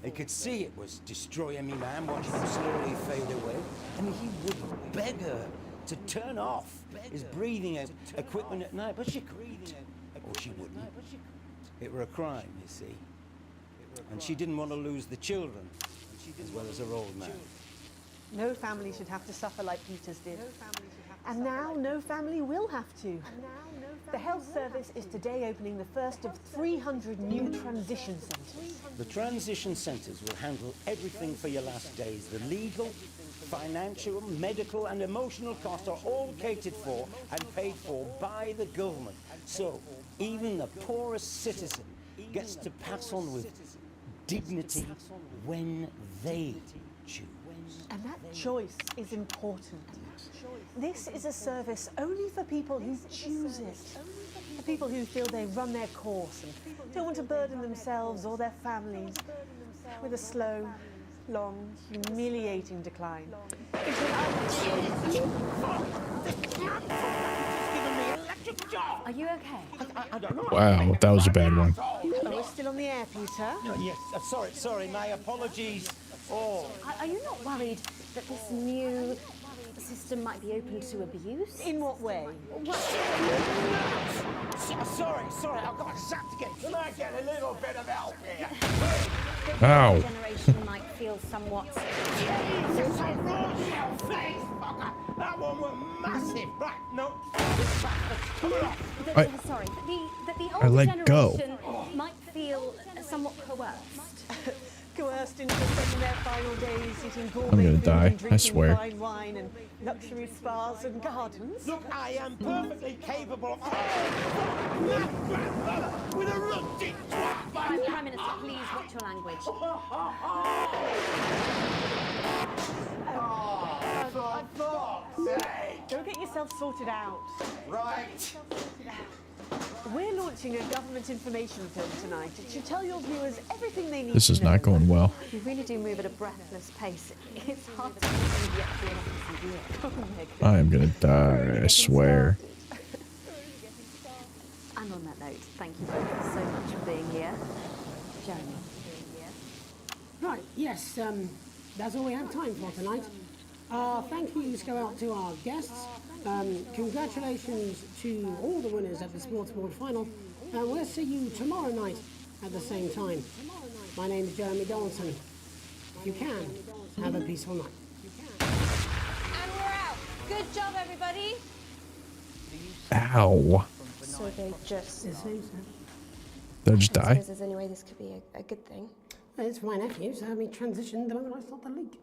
He could see it was destroying me, man, watching him slowly fade away. And he would beg her to turn off his breathing equipment at night, but she couldn't. Or she wouldn't. It were a crime, you see. And she didn't want to lose the children, as well as her old man. No family should have to suffer like Peter's did. And now no family will have to. The health service is today opening the first of 300 new transition centres. The transition centres will handle everything for your last days. The legal, financial, medical and emotional costs are all catered for and paid for by the government. So even the poorest citizen gets to pass on with dignity when they choose. And that choice is important. This is a service only for people who choose it. For people who feel they run their course and don't want to burden themselves or their families with a slow, long, humiliating decline. Are you okay? I don't know. Wow, that was a bad one. Oh, we're still on the air, Peter. Yes, sorry, my apologies. Oh. Are you not worried that this new system might be open to abuse? In what way? Sorry, I've got a sack to get. Can I get a little bit of help here? Ow. Generation might feel somewhat. Jesus, I rolled your face, fucker. That one was massive. Right, no. Sorry, that the I older let go. generation might feel somewhat coerced. Coerced into spending their final days eating gourmet I'm gonna food die, and I drinking swear. fine wine and luxury spas and gardens. Look, I am perfectly capable of... with a rusty twat by Prime Minister, please watch your language. Go get yourself sorted out. Right. We're launching a government information film tonight. It should tell your viewers everything they need This is to know. not going well. You really do move at a breathless pace. It's hard to believe the actual office. I am gonna die, I swear. And on that note, thank you both so much for being here. Jeremy. Right, yes, that's all we have time for tonight. Thank yous go out to our guests. Congratulations to all the winners at the Sports Board final. And we'll see you tomorrow night at the same time. My name is Jeremy Donaldson. If you can, have a peaceful night. And we're out. Good job, everybody. Ow. So they just... Did I just die? I suppose anyway, this could be a good thing. It's my nephew, so we transitioned the moment I stopped the leak.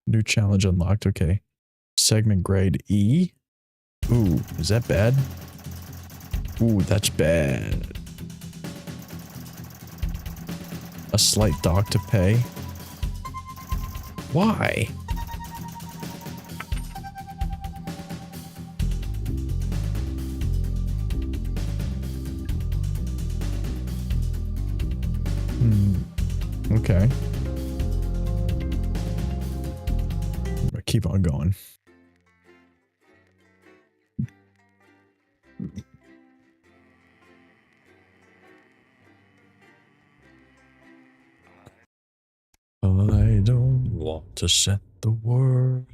New challenge unlocked. Okay. Segment grade E. Ooh, is that bad? Ooh, that's bad. A slight dock to pay. Why? Okay. keep on going. I don't want to set the world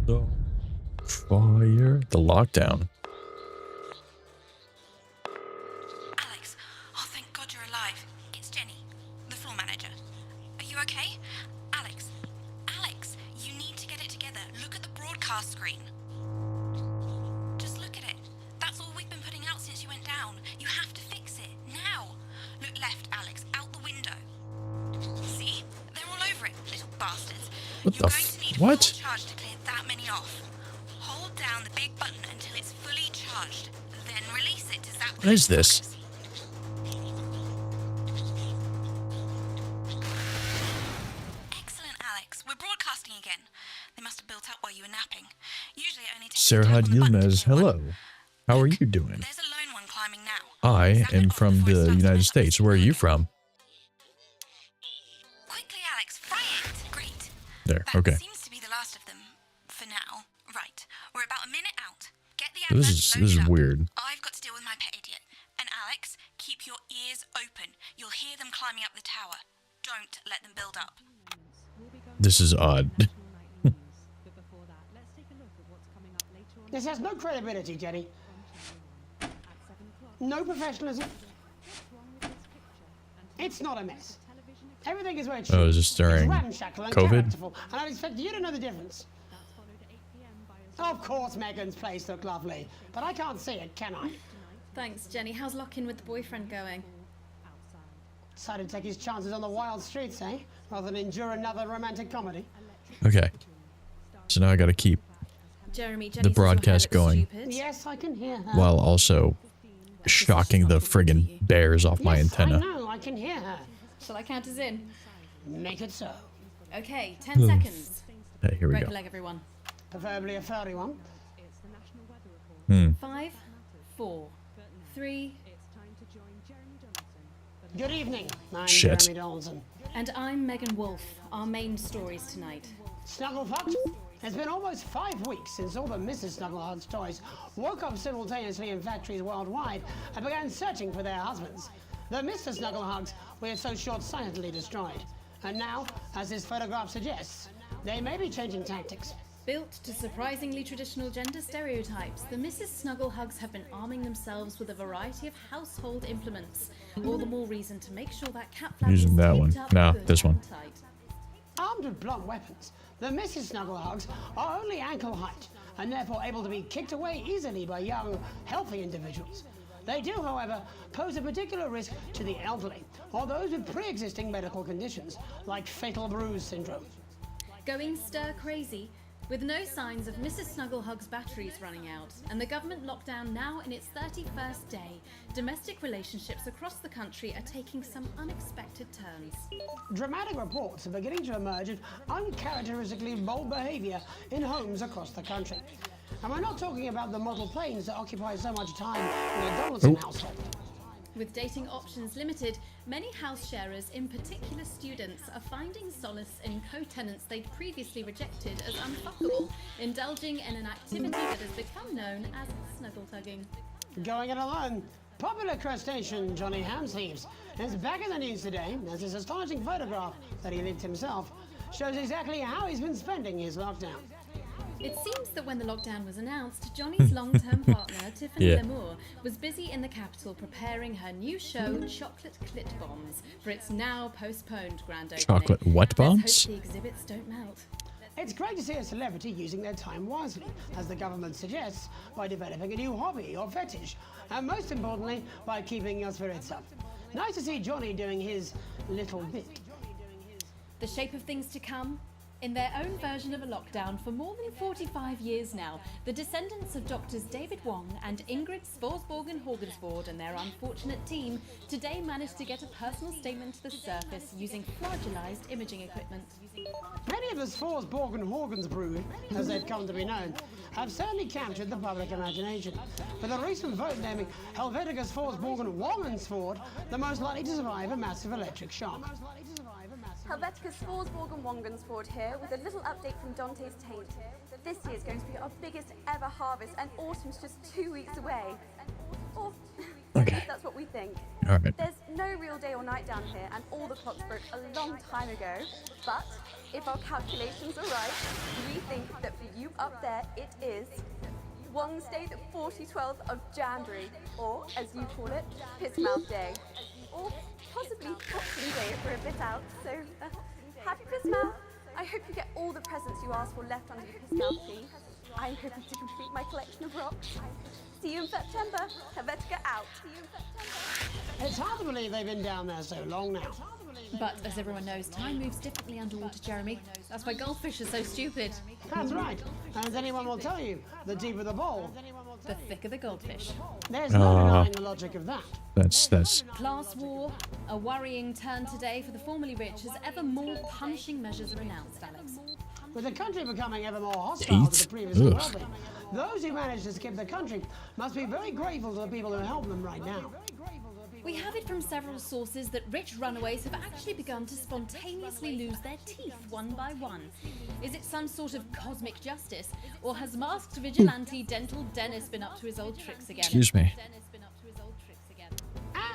on fire. The lockdown. Alex, oh thank God you're alive. It's Jenny, the floor manager. Are you okay? Alex, you need to get it together. Look at the broadcast screen. Just look at it. That's all we've been putting out since you went down. You have to fix it, now. Look left, Alex, out the window. See? They're all over it, little bastards. What the what? Charge to clear that many off. Hold down the big button until it's fully charged. Then release it. Does that What is this? Excellent, Alex. We're broadcasting again. They must have built up while you were napping. Usually it only takes Serhat Yilmaz, hello. How are you doing? There's a lone one climbing now. I am from the United States. Where are you from? Quickly, Alex, fry it. Great. There, okay. Seems to be the last of them for now. Right. We're about a minute out. Get the This is weird. I've got to deal with my pet idiot. And Alex, keep your ears open. You'll hear them climbing up the tower. Don't let them build up. This is odd. This has no credibility, Jenny. No professionalism. It's not a mess. Everything is where it should. Oh, is this during It's ramshackle and COVID? characterful, and I expect you to know the difference. Of course, Megan's place looked lovely, but I can't see it, can I? Thanks, Jenny. How's lock-in with the boyfriend going? Decided to take his chances on the wild streets, eh? Rather than endure another romantic comedy. Okay. So now I gotta keep Jeremy, the broadcast going Yes, I can hear her. while also shocking the friggin' bears off my antenna. I know, I can hear her. Shall I count us in? Make it so. Okay, 10 seconds. Hey, here we Break go. a leg, everyone. Preferably a furry one. 5, 4, 3. Good evening. I'm Shit. Jeremy Donaldson. And I'm Megan Wolf. Our main stories tonight. Snugglefucked? It's been almost 5 weeks since all the Mrs. Snuggleheart's toys woke up simultaneously in factories worldwide and began searching for their husbands. The Mr. Snugglehugs we had so short-sightedly destroyed. And now, as this photograph suggests, they may be changing tactics. Built to surprisingly traditional gender stereotypes, the Mrs. Snugglehugs have been arming themselves with a variety of household implements. All the more reason to make sure that cat flap Using is that taped one. up No, good this one. and tight. Armed with blunt weapons, the Mrs. Snugglehugs are only ankle height and therefore able to be kicked away easily by young, healthy individuals. They do, however, pose a particular risk to the elderly or those with pre-existing medical conditions like fatal bruise syndrome. Going stir crazy, with no signs of Mrs. Snugglehug's batteries running out, and the government lockdown now in its 31st day, domestic relationships across the country are taking some unexpected turns. Dramatic reports are beginning to emerge of uncharacteristically bold behavior in homes across the country. And we're not talking about the model planes that occupy so much time in a Donaldson household. With dating options limited, many house sharers, in particular students, are finding solace in co-tenants they'd previously rejected as unfuckable, indulging in an activity that has become known as snuggle tugging. Going it alone, popular crustacean Johnny Hamsleeves is back in the news today as his astonishing photograph that he linked himself shows exactly how he's been spending his lockdown. It seems that when the lockdown was announced, Johnny's long-term partner, Tiffany Yeah. Lamour, was busy in the capital preparing her new show, Chocolate Clit Bombs, for its now postponed grand opening. Chocolate what bombs? Let's hope the exhibits don't melt. It's great to see a celebrity using their time wisely, as the government suggests, by developing a new hobby or fetish, and most importantly, by keeping your spirits up. Nice to see Johnny doing his little bit. The shape of things to come? In their own version of a lockdown for more than 45 years now, the descendants of Doctors David Wong and Ingrid Sporsborgen-Horgensvoord and their unfortunate team today managed to get a personal statement to the surface using flagellized imaging equipment. Many of the Sporsborgen-Horgens brood, as they've come to be known, have certainly captured the public imagination, with a recent vote naming Helvetica Sporsborgen-Wongensvoord the most likely to survive a massive electric shock. Helvetica Svorsborg and Wongensford here with a little update from Dante's Taint. This year's going to be our biggest ever harvest and autumn's just 2 weeks away. Or at least that's what we think. All right. There's no real day or night down here and all the clocks broke a long time ago. But if our calculations are right, we think that for you up there it is Wednesday the 4012th of January, or as you call it, Pissmouth Day. Or possibly Boxing Day if we're a bit out. So, happy Pissmouth. I hope you get all the presents you asked for left under the Pissmouth tree. I'm hoping to complete my collection of rocks. See you in September. Helvetica out. See you in September. It's hard to believe they've been down there so long now. But as everyone knows, time moves differently underwater, Jeremy. That's why goldfish are so stupid. That's right. As anyone will tell you, the deeper the bowl, the thicker the goldfish. There's no denying the logic of that. That's Class war, a worrying turn today for the formerly rich as ever more punishing measures are announced, Alex. With the country becoming ever more hostile to the previously wealthy, those who manage to skip the country must be very grateful to the people who help them right now. We have it from several sources that rich runaways have actually begun to spontaneously lose their teeth one by one. Is it some sort of cosmic justice, or has masked vigilante Dental Dennis been up to his old tricks again? Excuse me.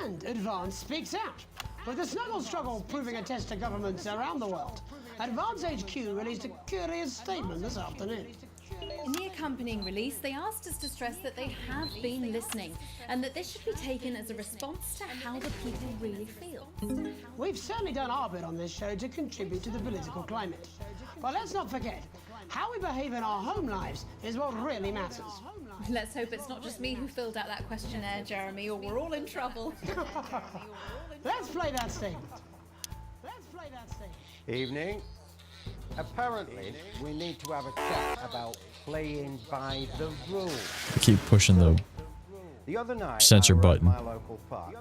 And Advance speaks out. With the snuggle struggle proving a test to governments around the world, Advance HQ released a curious statement this afternoon. In the accompanying release, they asked us to stress that they have been listening and that this should be taken as a response to how the people really feel. We've certainly done our bit on this show to contribute to the political climate. But let's not forget, how we behave in our home lives is what really matters. Let's hope it's not just me who filled out that questionnaire, Jeremy, or we're all in trouble. Let's play that statement. Let's play that statement. Evening. Apparently, we need to have a chat about playing by the rules. Keep pushing The other night, censor I was button. at my local park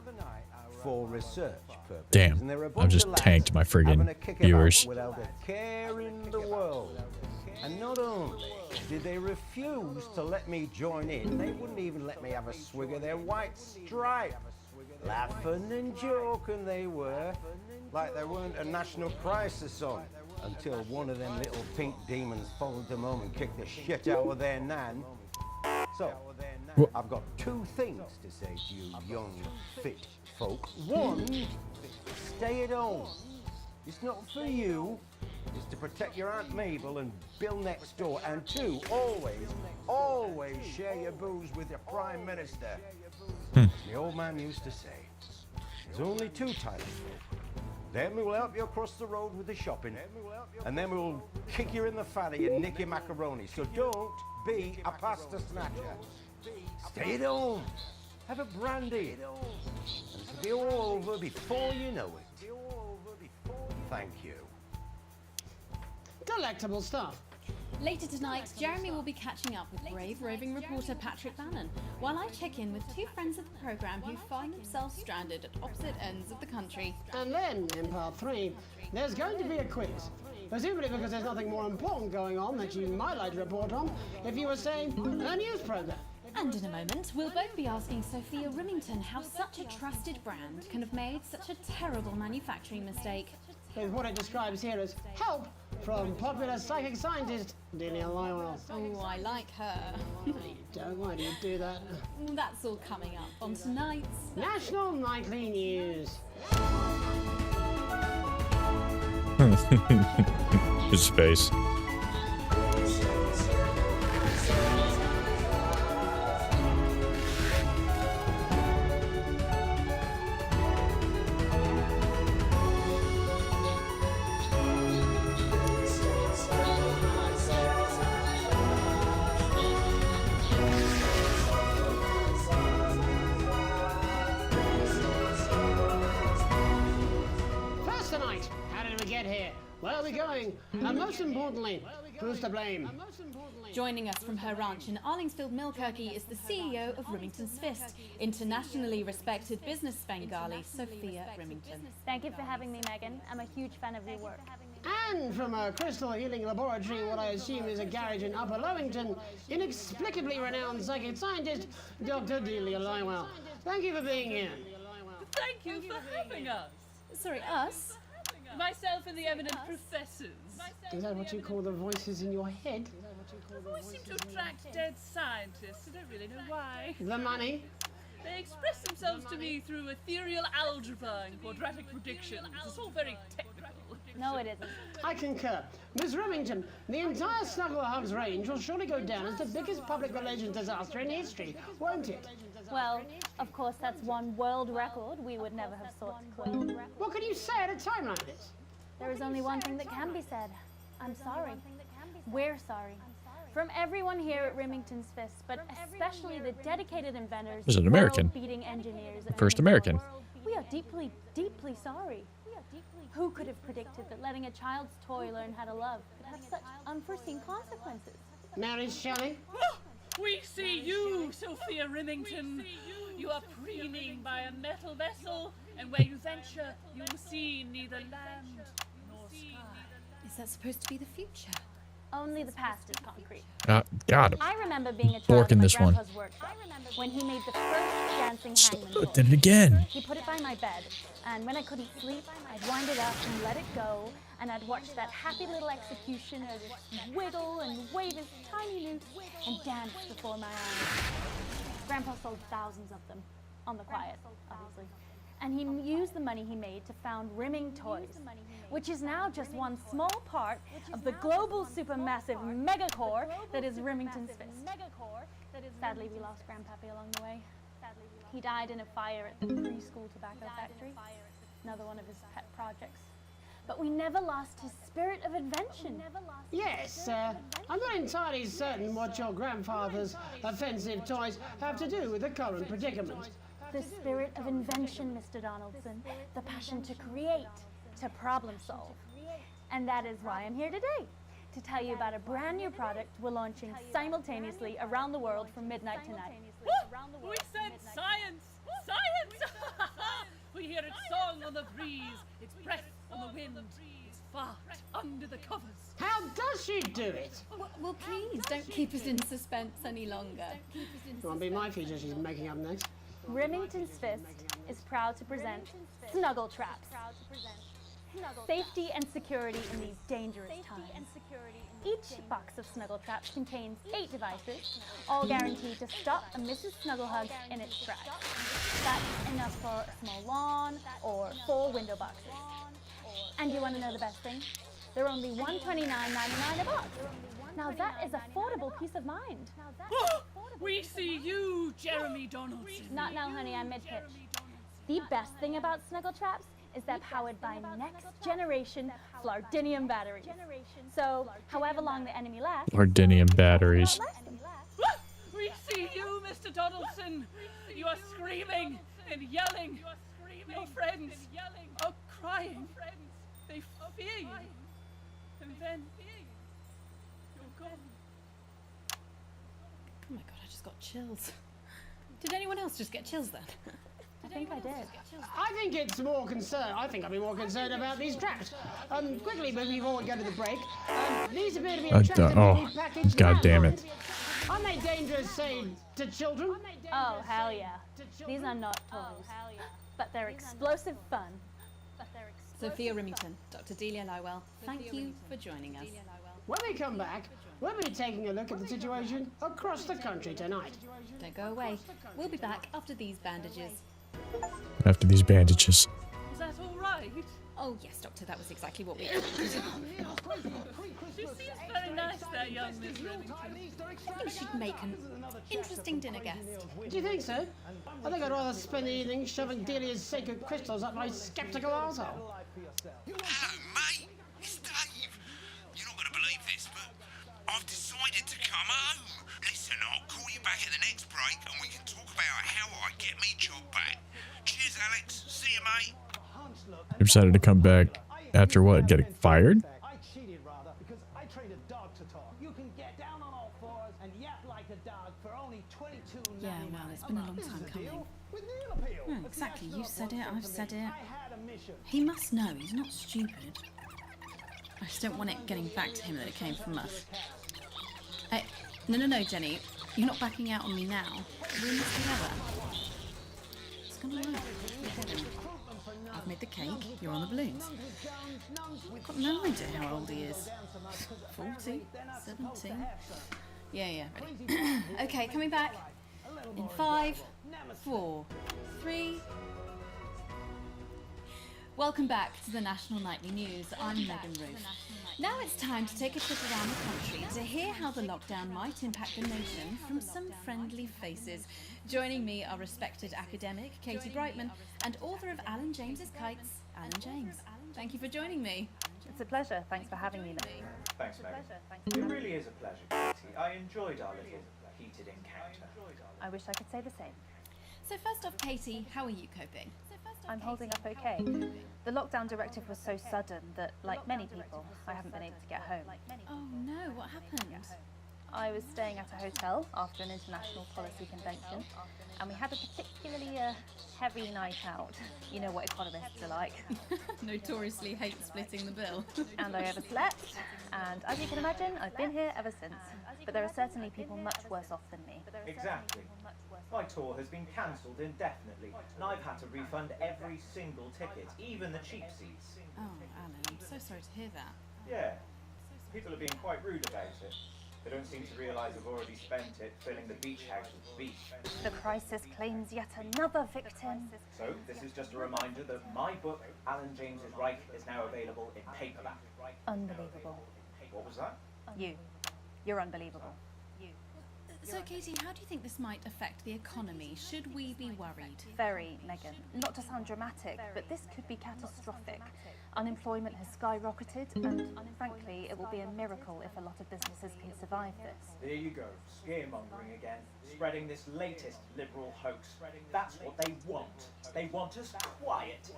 for research purposes. Damn, And there were a I've bunch just of lads tanked my having friggin' a kick about viewers. without a care in the world. And not only did they refuse to let me join in, they wouldn't even let me have a swig of their white stripe. Laughing and joking they were, like there weren't a national crisis on, until one of them little pink demons followed them home and kicked the shit out of their nan. So, I've got two things to say to you young, fit folk. One, stay at home. It's not for you. It's to protect your Aunt Mabel and Bill next door. And two, always share your booze with your Prime Minister. The old man used to say, there's only two types of folk. Then we will help you across the road with the shopping, and then we will kick you in the fanny and nick your macaroni. So don't be a pasta snatcher. Stay at home. Have a brandy. And it'll be all over before you know it. Thank you. Delectable stuff. Later tonight, Jeremy will be catching up with brave roving reporter Patrick Bannon, while I check in with two friends of the programme who find themselves stranded at opposite ends of the country. And then, in part 3, there's going to be a quiz. Presumably because there's nothing more important going on that you might like to report on if you were, say, a news programme. And in a moment, we'll both be asking Sophia Rimington how such a trusted brand can have made such a terrible manufacturing mistake. With what it describes here as help from popular psychic scientist Delia Lywell. Oh, I like her. Don't, why do you do that? That's all coming up on tonight's National Nightly News. His face. First tonight, how did we get here? Where are we going? And most importantly, who's to blame? Joining us from her ranch in Arlingsfield, Milkirky is the CEO of Rimington's Fist, internationally respected business Bengali, Sophia Rimington. Thank you for having me, Megan. I'm a huge fan of your work. And from a crystal healing laboratory, what I assume is a garage in Upper Lowington, inexplicably renowned psychic scientist, Dr. Delia Lywell. Thank you for being here. Thank you for having us. Sorry, us? Myself and the eminent professors. Is that what you call the voices in your head? The voice seems to attract dead scientists. I don't really know why. The money? They express themselves to me through ethereal algebra and quadratic predictions. It's all very technical. No, it isn't. I concur. Miss Remington, the entire Snugglehugs range will surely go down as the biggest public relations disaster in history, won't it? Well, of course, that's one world record we would never have sought to claim. What can you say at a time like this? There is only one thing that can be said. I'm sorry. We're sorry. From everyone here at Remington's Fist, but especially the dedicated inventors, This is an American. world-beating engineers, The first American. we are deeply, deeply sorry. Who could have predicted that letting a child's toy learn how to love could have such unforeseen consequences? Mary Shelley? We see you, Sophia Remington. You are preening by a metal vessel, and where you venture, you will see neither land nor sky. Is that supposed to be the future? Only the past is concrete. Got him. I remember being a child Bork in in my this one. grandpa's workshop when he made the first dancing hangman toy. Did it again. He put it by my bed, and when I couldn't sleep, I'd wind it up and let it go, and I'd watch that happy little executioner just wiggle and wave his tiny noose and dance before my eyes. Grandpa sold thousands of them, on the quiet, obviously. And he used the money he made to found Rimming Toys, which is now just one small part of the global supermassive megacore that is Remington's Fist. Sadly, we lost Grandpappy along the way. He died in a fire at the preschool tobacco factory, another one of his pet projects. But we never lost his spirit of invention. Yes, I'm not entirely certain what your grandfather's offensive toys have to do with the current predicament. The spirit of invention, Mr. Donaldson. The passion to create, to problem solve. And that is why I'm here today, to tell you about a brand new product we're launching simultaneously around the world from midnight tonight. We said science! Science! We hear its song on the breeze, its breath on the wind, its fart under the covers. How does she do it? Well, please, don't keep us in suspense any longer. It won't be my feature she's making up next. Remington's Fist is proud to present Snuggle Traps. Safety and security in these dangerous times. Each box of Snuggle Traps contains 8 devices, all guaranteed to stop a Mrs. Snugglehug in its tracks. That's enough for a small lawn or 4 window boxes. And you want to know the best thing? They're only $129.99 a box. Now that is affordable peace of mind. We see you, Jeremy Donaldson. Not now, honey, I'm mid-pitch. The best thing about Snuggle Traps is they're powered by next-generation Flardinium batteries. So, however long the enemy lasts... Flardinium batteries. We see you, Mr. Donaldson. You are screaming and yelling. Your friends are crying. They fear you. And then you're gone. Oh my god, I just got chills. Did anyone else just get chills then? I think I did. I think it's more concerned. I think I'd be more concerned about these traps. Quickly, before we go to the break, these appear to be attractive packaged. God damn it. Aren't they dangerous, say, to children? Oh, hell yeah. These are not toys. But they're explosive fun. Sophia Remington, Dr. Delia Lywell, thank you for joining us. When we come back, we'll be taking a look at the situation across the country tonight. Don't go away. We'll be back after these bandages. After these bandages. Is that all right? Oh yes, Doctor, that was exactly what we She seems very nice, that young Miss Remington. I think she'd make an interesting dinner guest. Do you think so? I think I'd rather spend the evening shoving Delia's sacred crystals up my skeptical arsehole. Hello, mate. It's Dave. You're not going to believe this, but I've decided to come home. Listen, I'll call you back at the next break and we can talk about how I get me job back. Cheers, Alex. See you, mate. You decided to come back after what? Getting fired? I cheated, rather, because I trained a dog to talk. You can get down on all fours and yap like a dog for only $22.99. Yeah, well, it's been a long time coming. Exactly, you said it, I've said it. He must know, he's not stupid. I just don't want it getting back to him that it came from us. Hey, no, Jenny. You're not backing out on me now. We're in this together. It's gonna work. I've made the cake, you're on the balloons. I've got no idea how old he is. 40? 17? Yeah, ready. Okay, coming back. In 5, 4, 3... Welcome back to the National Nightly News. I'm Megan Roof. Now it's time to take a trip around the country to hear how the lockdown might impact the nation from some friendly faces. Joining me are respected academic Katie Brightman and author of Alan James's Kites, Alan James. Thank you for joining me. It's a pleasure. Thanks for having me. Thanks, Megan. It really is a pleasure, Katie. I enjoyed our little heated encounter. I wish I could say the same. So first off, Katie, how are you coping? I'm holding up okay. The lockdown directive was so sudden that, like many people, I haven't been able to get home. Oh no, what happened? I was staying at a hotel after an international policy convention, and we had a particularly heavy night out. You know what economists are like. Notoriously hate splitting the bill. And I overslept, and as you can imagine, I've been here ever since. But there are certainly people much worse off than me. Exactly. My tour has been cancelled indefinitely, and I've had to refund every single ticket, even the cheap seats. Oh, Alan, I'm so sorry to hear that. Yeah. People are being quite rude about it. They don't seem to realise I've already spent it filling the beach house with beef. The crisis claims yet another victim. So, this is just a reminder that my book, Alan James's Reich, is now available in paperback. Unbelievable. What was that? You're unbelievable. So, Katie, how do you think this might affect the economy? Should we be worried? Very, Megan. Not to sound dramatic, but this could be catastrophic. Unemployment has skyrocketed, and frankly, it will be a miracle if a lot of businesses can survive this. There you go, scaremongering again, spreading this latest liberal hoax. That's what they want. They want us quiet.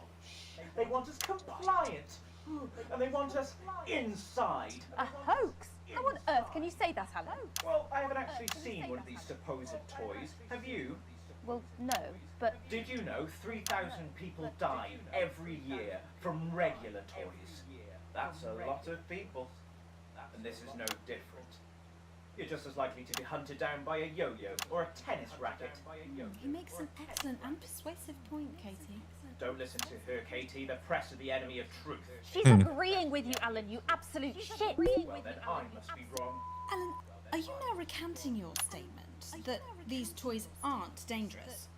They want us compliant. And they want us inside. A hoax? How on earth can you say that, Alan? Well, I haven't actually seen one of these supposed toys. Have you? Well, no, but... Did you know 3,000 people die every year from regular toys? That's a lot of people. And this is no different. You're just as likely to be hunted down by a yo-yo or a tennis racket. He makes an excellent and persuasive point, Katie. Don't listen to her, Katie. The press are the enemy of truth. She's agreeing with you, Alan, you absolute shit. Well, then I must be wrong. Alan, are you now recanting your statement that these toys aren't dangerous?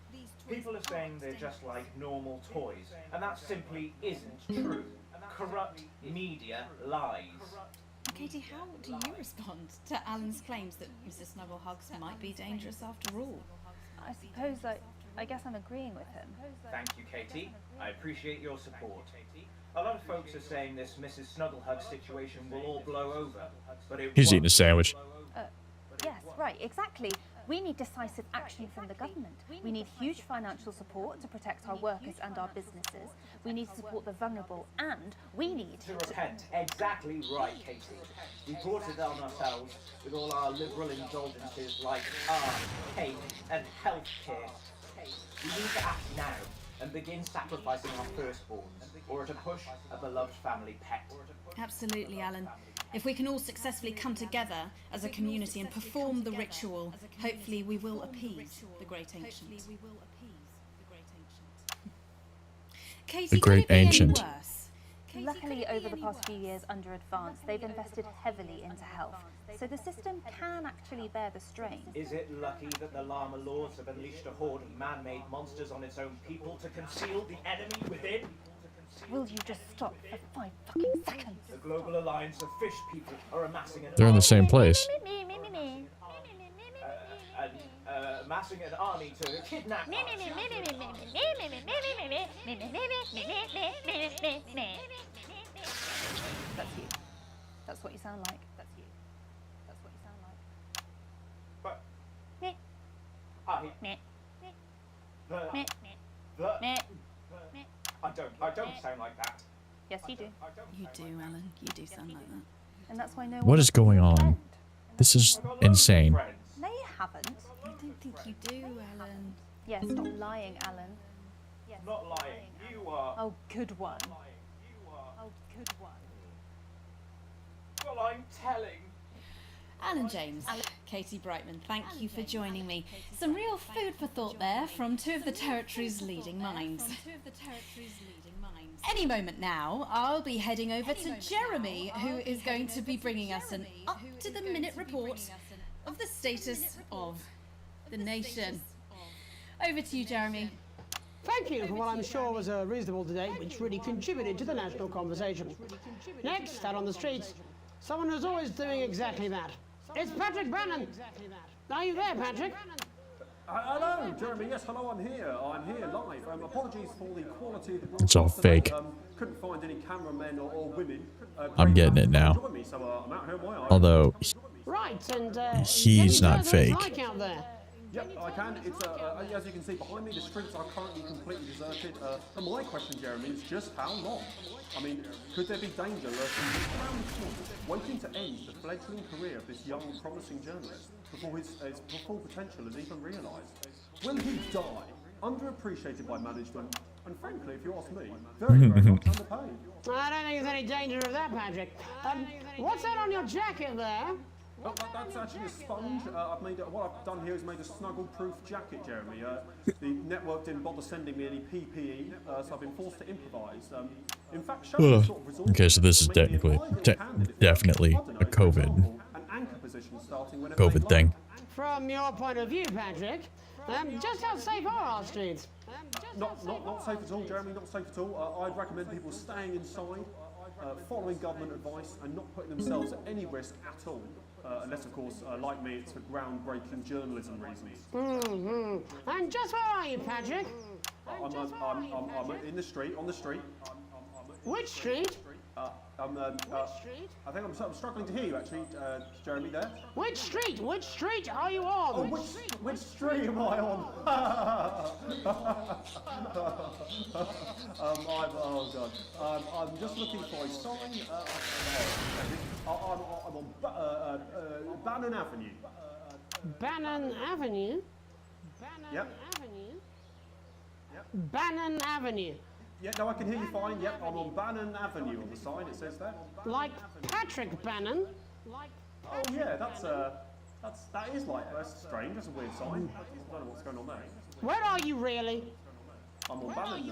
People are saying they're just like normal toys, and that simply isn't true. Corrupt media lies. Katie, how do you respond to Alan's claims that Mr. Snugglehugs might be dangerous after all? I suppose I guess I'm agreeing with him. Thank you, Katie. I appreciate your support. A lot of folks are saying this Mrs. Snugglehug situation will all blow over, but it He's won't. eating a sandwich. Yes, right, exactly. We need decisive action from the government. We need huge financial support to protect our workers and our businesses. We need to support the vulnerable, and we need to repent. Exactly right, Katie. We brought it on ourselves with all our liberal indulgences like art, cake, and healthcare. We need to act now and begin sacrificing our firstborns, or to push a beloved family pet. Absolutely, Alan. If we can all successfully come together as a community and perform the ritual, hopefully we will appease the great ancient. Katie, The great can it be any ancient. worse? Luckily, over the past few years under Advance, they've invested heavily into health, so the system can actually bear the strain. Is it lucky that the Llama Lords have unleashed a horde of man-made monsters on its own people to conceal the enemy within? Will you just stop for 5 fucking seconds? The Global Alliance of Fish People are amassing an They're in the same place. amassing an army to kidnap us. That's you. That's what you sound like. That's you. That's what you sound like. But Meh. Meh. I don't sound like that. Yes, you do. You do, Alan. You do sound like that. And that's why no What is going on? This is insane. No, you haven't. I don't think you do, Alan. Yes, stop lying, Alan. Yes, Not lying. You are. Oh, good one. Oh, good one. Well, I'm telling. Alan James, Katie Brightman, thank you for joining me. Some real food for thought there from two of the territory's leading minds. Any moment now, I'll be heading over to Jeremy, who is going to be bringing us an up-to-the-minute report of the status of the nation. Over to you, Jeremy. Thank you for what I'm sure was a reasonable debate which really contributed to the national conversation. Next, out on the streets, someone who's always doing exactly that. It's Patrick Bannon. Are you there, Patrick? Hello, Jeremy. Yes, hello, I'm here. I'm here live. Apologies for the quality of the broadcast. It's all fake. Couldn't find any cameramen or women. I'm getting it now. Me, so, I'm out here on my own. Although Right, and he's not fake. like out there. Yep, I can. It's as you can see behind me, the streets are currently completely deserted. And my question, Jeremy, is just how long? I mean, could there be danger lurking around the corner, waiting to end the fledgling career of this young, promising journalist before his full potential is even realised? Will he die, underappreciated by management, and frankly, if you ask me, very, very much underpaid? I don't think there's any danger of that, Patrick. What's that on your jacket there? Oh, that's actually a sponge. What I've done here is made a snuggle-proof jacket, Jeremy. The network didn't bother sending me any PPE, so I've been forced to improvise. In fact, showing the sort of resources Okay, so this is definitely a COVID thing. From your point of view, Patrick, just how safe are our streets? Not safe at all, Jeremy. Not safe at all. I'd recommend people staying inside, following government advice, and not putting themselves at any risk at all. Unless, of course, like me, it's for groundbreaking journalism reasons. And just where are you, Patrick? I'm in the street, on the street. Which street? I think I'm struggling to hear you, actually, Jeremy, there. Which street? Which street are you on? Oh, which street am I on? Oh, God. I'm just looking for a sign. I'm on Bannon Avenue. Bannon Avenue? Yep. Bannon Avenue. Yeah, no, I can hear you fine. Yep, I'm on Bannon Avenue on the sign. It says that. Like Patrick Bannon? Oh yeah, that's strange. That's a weird sign. I don't know what's going on there. Where are you really? I'm on Bannon.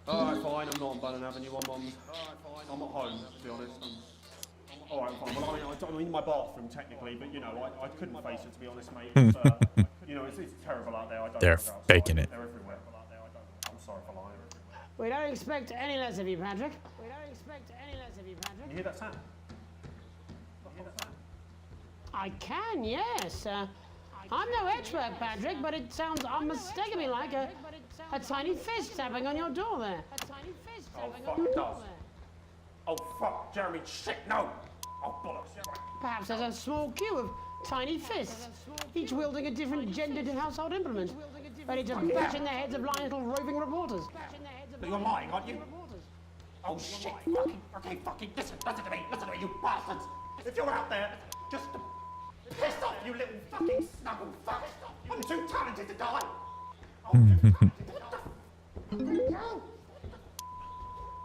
Alright, fine. I'm not on Bannon Avenue. I'm at home, to be honest. Alright, fine. Well, I'm in my bathroom technically, but you know, I couldn't face it, to be honest, mate. It's, you know, it's terrible out there. They're faking it. They're everywhere. I'm sorry for lying. We don't expect any less of you, Patrick. We don't expect any less of you, Patrick. You hear that sound? I can, yes. I'm no expert, Patrick, but it sounds unmistakably like a tiny fist tapping on your door there. Oh, fuck, it does. Oh, fuck, Jeremy, shit, no! Oh, bollocks. Perhaps there's a small queue of tiny fists, each wielding a different gendered household implement, ready to bash in the heads of lying little roving reporters. But you're lying, aren't you? Oh, shit, fucking, listen to me, you bastards! If you're out there, just piss off, you little fucking snuggle fuck! I'm too talented to die!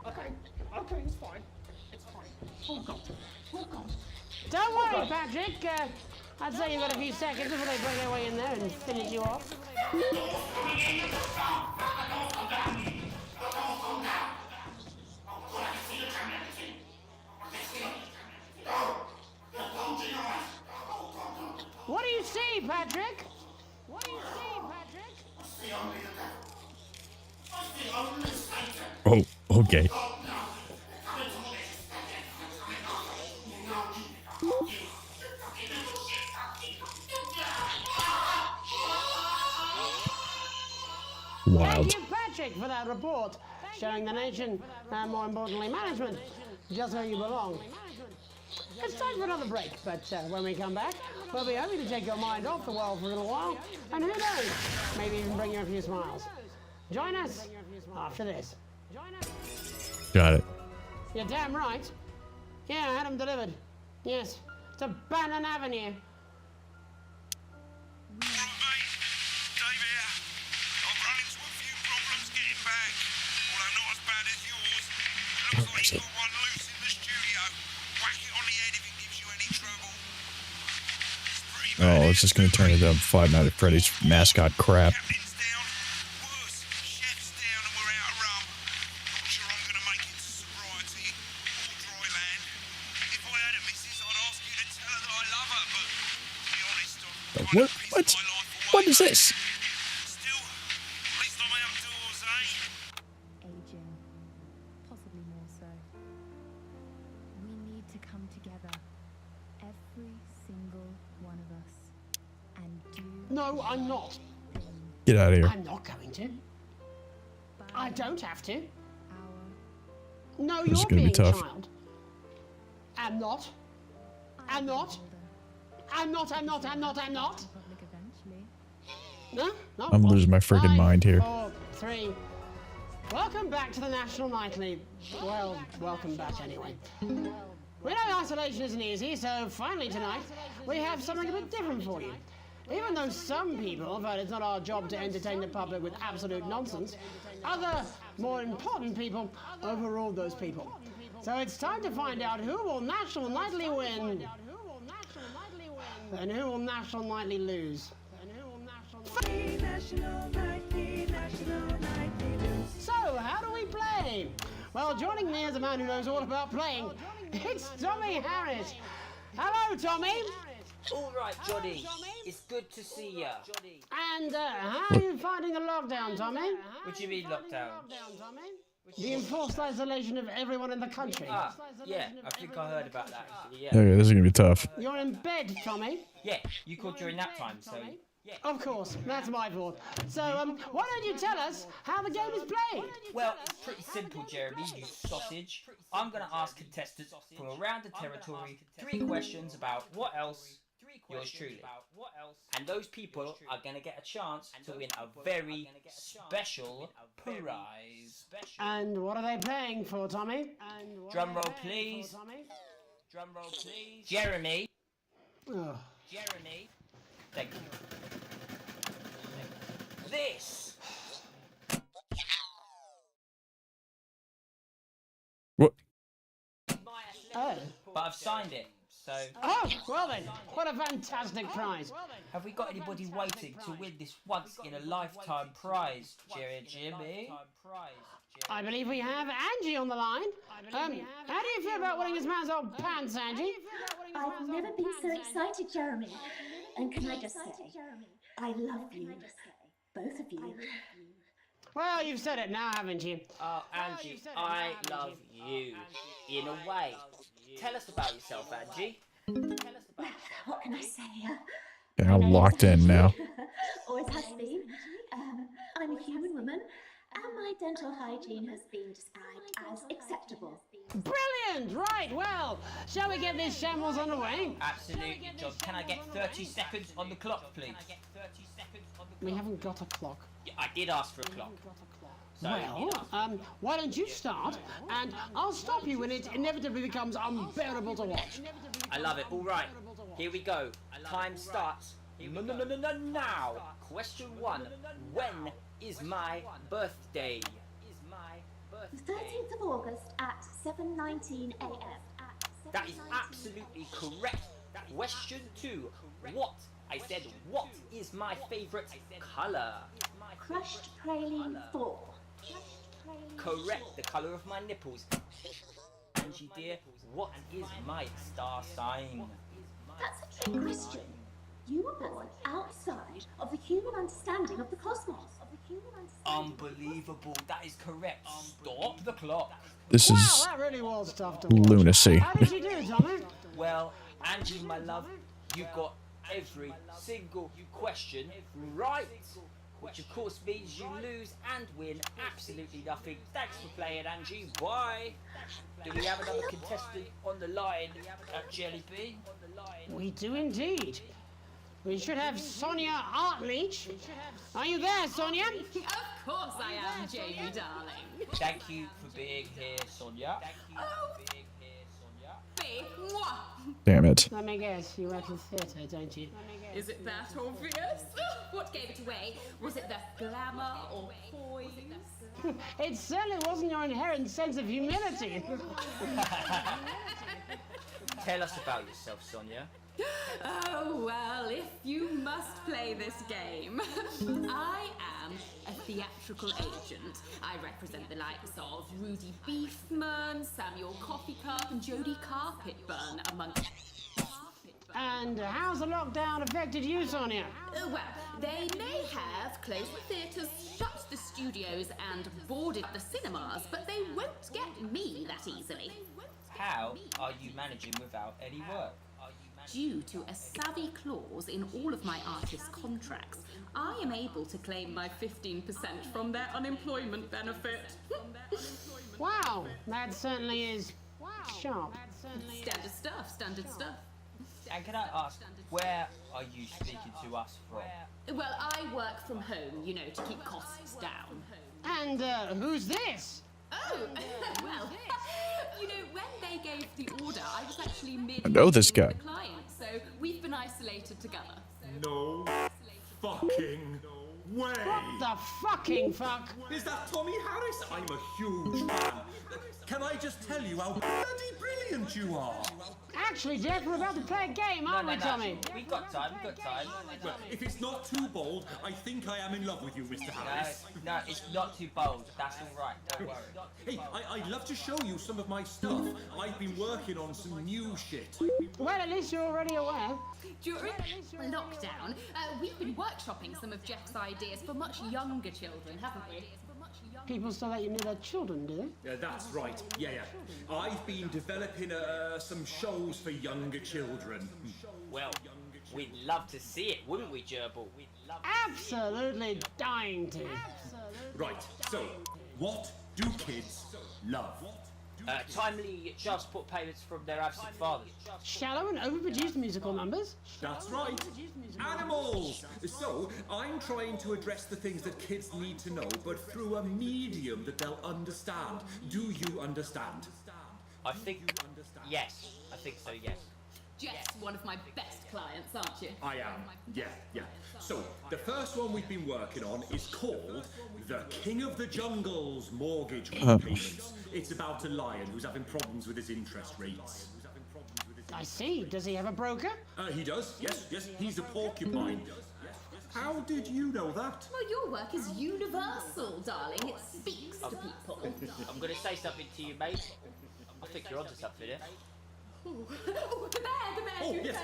Okay, it's fine. Oh, God. Don't worry, Patrick. I'd say you've got a few seconds before they break their way in there and finish you off. What do you see, Patrick? What do you see, Patrick? Oh, okay. Wild. Thank you, Patrick, for that report, showing the nation, and more importantly, management, just where you belong. It's time for another break, but when we come back, we'll be hoping to take your mind off the world for a little while, and who knows, maybe even bring you a few smiles. Join us after this. Got it. You're damn right. Yeah, I had them delivered. Yes, to Bannon Avenue. Oh, it's just gonna turn into Five Nights at Freddy's mascot crap. What? What? What is this? Aging, possibly more so. We need to come together, every single one of us, and do. No, I'm not. Get out of here. I'm not going to. I don't have to. No, This is you're gonna be being tough. child. I'm not. I'm not. I'm not. I'm not. I'm not. I'm not. No, no. I'm losing my freaking mind here. 4, 3. Welcome back to the National Nightly. Well, welcome back anyway. We know isolation isn't easy, so finally tonight we have something a bit different for you. Even though some people felt it's not our job to entertain the public with absolute nonsense, other, more important people overruled those people. So it's time to find out who will National Nightly win and who will National Nightly lose. So, how do we play? Well, joining me is a man who knows all about playing. It's Tommy Harris. Hello, Tommy. All right, Johnny. It's good to see you. And how are you finding the lockdown, Tommy? What do you mean lockdown? The enforced isolation of everyone in the country. Ah, yeah. I think I heard about that. Actually, yeah. Okay, this is gonna be tough. You're in bed, Tommy. Yeah, you called during nap time, so. Of course, that's my fault. So, why don't you tell us how the game is played? Well, it's pretty simple, Jeremy, you sausage. I'm going to ask contestants from around the territory 3 questions about what else, yours truly. And those people are going to get a chance to win a very special prize. And what are they playing for, Tommy? Drum roll, please. Drum roll, please. Jeremy. Oh. Jeremy. Thank you. This. What? Oh. But I've signed it, so. Oh, well then, what a fantastic prize. Have we got anybody waiting to win this once in a lifetime prize, Jimmy? I believe we have Angie on the line. How do you feel about winning this man's old pants, Angie? I've never been so excited, Jeremy. And can I just say, I love you, both of you. Well, you've said it now, haven't you? Oh, Angie, I love you. In a way. Tell us about yourself, Angie. Well, what can I say? Yeah, I'm locked in now. Always has been. I'm a human woman, and my dental hygiene has been described as acceptable. Brilliant! Right, well, shall we get this shambles underway? Absolutely, John. Can I get 30 seconds on the clock, please? We haven't got a clock. Yeah, I did ask for a clock. So, well, why don't you start, and I'll stop you when it inevitably becomes unbearable to watch. I love it. All right, here we go. Time starts now. Question 1. When is my birthday? The 13th of August at 7:19 a.m. That is absolutely correct. Question 2. What? I said, what is my favourite colour? Crushed praline 4. Correct, the colour of my nipples. Angie dear, what is my star sign? That's a trick question. You were born outside of the human understanding of the cosmos. Unbelievable, that is correct. Stop the clock. This Wow, is that really was tough to watch. lunacy. How did you do, Tommy? Well, Angie, my love, you got every single question right. Which of course means you lose and win absolutely nothing. Thanks for playing, Angie. Bye. Do we have another contestant on the line at Jelly Bean? We do indeed. We should have Sonia Artleach. Are you there, Sonia? Of course I am, Jamie, darling. Thank you for being here, Sonia. Damn it. Let me guess, you work in theatre, don't you? Is it that obvious? What gave it away? Was it the glamour or poise? It certainly wasn't your inherent sense of humility. Tell us about yourself, Sonia. Oh, well, if you must play this game. I am a theatrical agent. I represent the likes of Rudy Beefman, Samuel Coffeecup, and Jodie Carpetburn, among... And how's the lockdown affected you, Sonia? Well, they may have closed the theatres, shut the studios, and boarded the cinemas, but they won't get me that easily. How are you managing without any work? Due to a savvy clause in all of my artist contracts, I am able to claim my 15% from their unemployment benefit. Wow, that certainly is sharp. Standard stuff, standard stuff. And can I ask, where are you speaking to us from? Well, I work from home, you know, to keep costs down. And who's this? Oh, well, you know, when they gave the order, I was actually I know this guy. the client, so we've been isolated together. No fucking way! What the fucking fuck? Is that Tommy Harris? I'm a huge fan. Can I just tell you how bloody brilliant you are? Actually, Jeff, we're about to play a game, aren't we, Tommy? We've got time, Well, if it's not too bold, I think I am in love with you, Mr. Harris. No, it's not too bold. That's all right. Don't worry. Hey, I'd love to show you some of my stuff. I've been working on some new shit. Well, at least you're already aware. During lockdown, we've been workshopping some of Jeff's ideas for much younger children, haven't we? People still let you near their children, do they? Yeah, that's right. Yeah. I've been developing some shows for younger children. Well, we'd love to see it, wouldn't we, Gerbil? Absolutely dying to. Right, so, what do kids love? Timely child support payments from their absent fathers. Shallow and overproduced musical numbers? That's right. Animals! So, I'm trying to address the things that kids need to know, but through a medium that they'll understand. Do you understand? I think, yes. I think so, yes. Jeff's one of my best clients, aren't you? I am, yeah. So, the first one we've been working on is called The King of the Jungle's Mortgage Repayments. It's about a lion who's having problems with his interest rates. I see. Does he have a broker? He does, yes. He's a porcupine. How did you know that? Well, your work is universal, darling. It speaks to people. I'm going to say something to you, mate. I think you're onto something here. The bear, Oh, yes,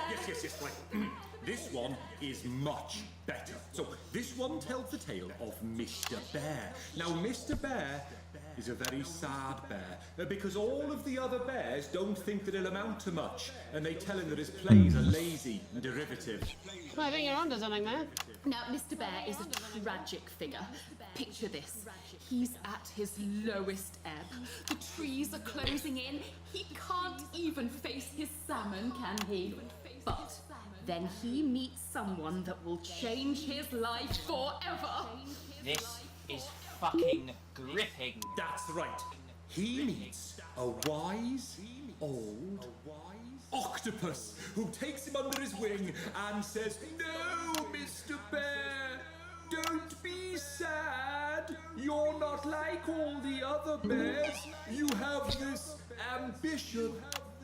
right. This one is much better. So, this one tells the tale of Mr. Bear. Now, Mr. Bear is a very sad bear, because all of the other bears don't think that he'll amount to much, and they tell him that his plays are lazy and derivative. I think you're onto something there. Now, Mr. Bear is a tragic figure. Picture this. He's at his lowest ebb. The trees are closing in. He can't even face his salmon, can he? But then he meets someone that will change his life forever. This is fucking gripping. That's right. He meets a wise, old octopus who takes him under his wing and says, "No, Mr. Bear, don't be sad. You're not like all the other bears. You have this ambition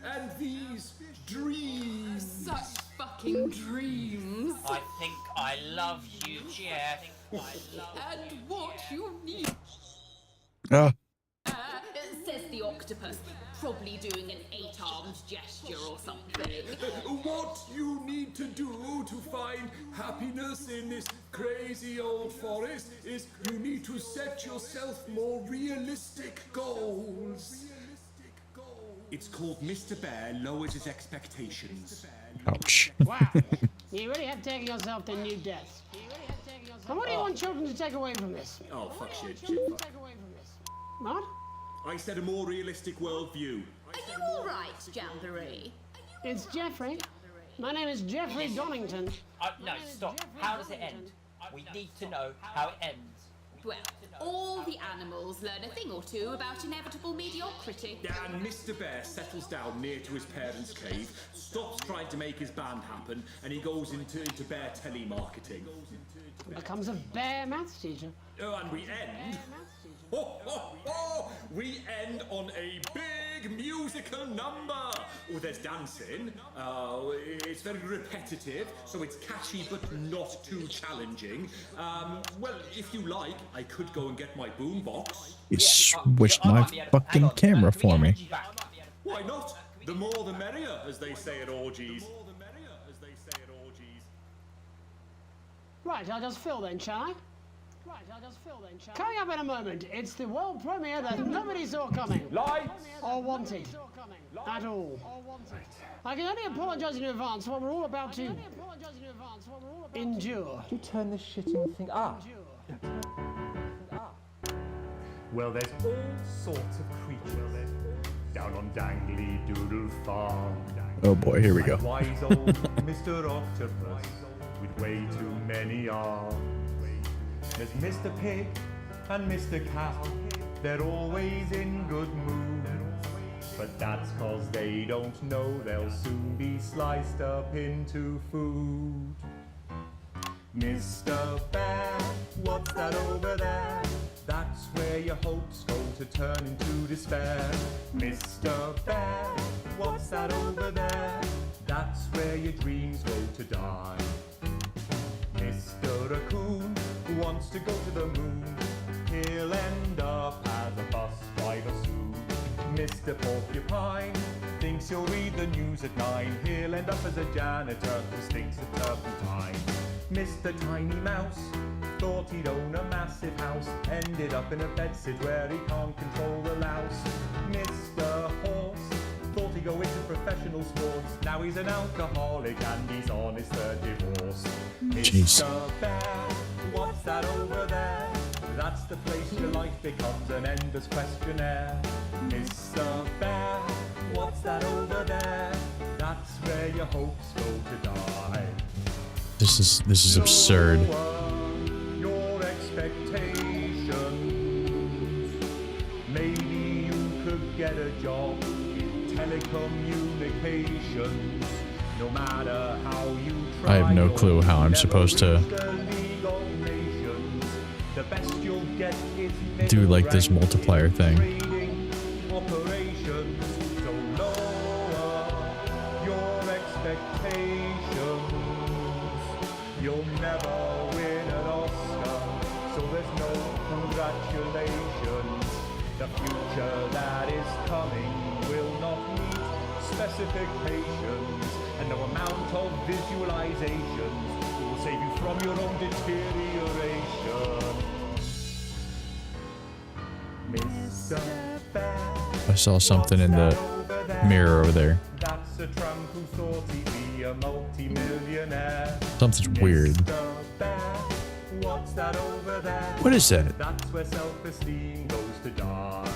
and these dreams." Such fucking dreams. I think I love you, Jeff. And what you need. Says the octopus, probably doing an 8-armed gesture or something. What you need to do to find happiness in this crazy old forest is you need to set yourself more realistic goals. It's called Mr. Bear Lowers His Expectations. Ouch. Wow. You really have taken yourself to new depths. And what do you want children to take away from this? Oh, fuck shit. What? I said a more realistic worldview. Are you alright, Jamboree? It's Jeffrey. My name is Jeffrey Donington. No, stop. How does it end? We need to know how it ends. Well, all the animals learn a thing or two about inevitable mediocrity. And Mr. Bear settles down near to his parents' cave, stops trying to make his band happen, and he goes into bear telemarketing. Becomes a bear maths teacher. Oh, and we end... We end on a big musical number. Oh, there's dancing. It's very repetitive, so it's catchy but not too challenging. Well, if you like, I could go and get my boombox. You switched my fucking camera for me. Why not? The more the merrier, as they say at orgies. Right, I'll just fill then, shall I? Coming up in a moment, it's the world premiere that nobody saw coming. Lights! Or wanted. At all. I can only apologise in advance for what we're all about to endure. You turn this shitting thing up. Well, there's all sorts of creatures down on Dangly Doodle Farm. Oh boy, here we go. Wise old Mr. Octopus with way too many arms. There's Mr. Pig and Mr. Cat. They're always in good mood. But that's 'cause they don't know they'll soon be sliced up into food. Mr. Bear, what's that over there? That's where your hopes go to turn into despair. Mr. Bear, what's that over there? That's where your dreams go to die. Mr. Raccoon wants to go to the moon. He'll end up as a bus driver soon. Mr. Porcupine thinks he'll read the news at 9. He'll end up as a janitor who stinks of turpentine. Mr. Tiny Mouse thought he'd own a massive house. Ended up in a bedsit where he can't control the louse. Mr. Horse thought he'd go into professional sports. Now he's an alcoholic and he's on his third divorce. Jeez. Mr. Bear, what's that over there? That's the place your life becomes an endless questionnaire. Mr. Bear, what's that over there? That's where your hopes go to die. This is absurd. Your expectations. Maybe you could get a job in telecommunications. No matter how you try. I have no clue how I'm supposed to the best you'll get is do like this multiplier thing. operations. So lower your expectations. You'll never win an Oscar, so there's no congratulations. The future that is coming will not meet specifications, and no amount of visualizations will save you from your own deterioration. Mr. Bear, I saw something in the mirror over there. that's a tramp who thought he'd be a multi-millionaire. Something's weird. Mr. Bear, what's that over there? What is that? That's where self-esteem goes to die.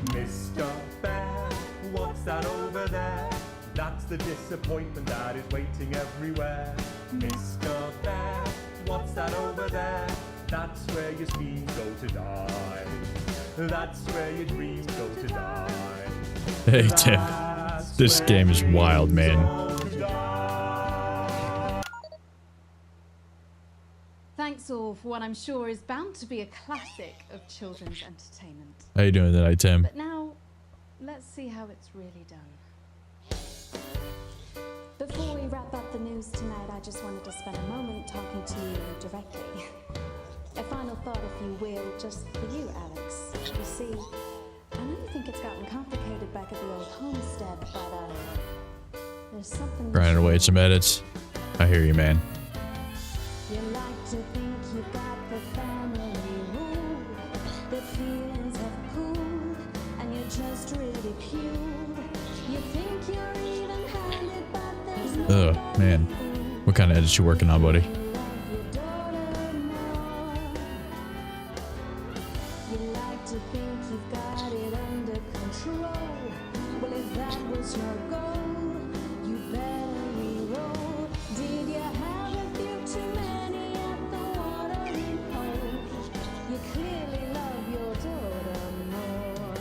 Mr. Bear, what's that over there? That's the disappointment that is waiting everywhere. Mr. Bear, what's that over there? That's where your schemes go to die. That's where your dreams go to die. Hey Tim, this game is wild, man. Thanks all for what I'm sure is bound to be a classic of children's entertainment. How you doing tonight, Tim? But now, let's see how it's really done. Before we wrap up the news tonight, I just wanted to spend a moment talking to you directly. A final thought, if you will, just for you, Alex. You see, I know you think it's gotten complicated back at the old homestead, but there's something... Grinding away at some edits. I hear you, man. You like to think you've got the family rule, the feelings have cooled, and you're just ridiculed. You think you're even-handed, but there's no... Ugh, man. What kind of edits you working on, buddy? You like to think you've got it under control. Well, if that was your goal, you better re-roll. Did you have a few too many at the watering hole? You clearly love your daughter more.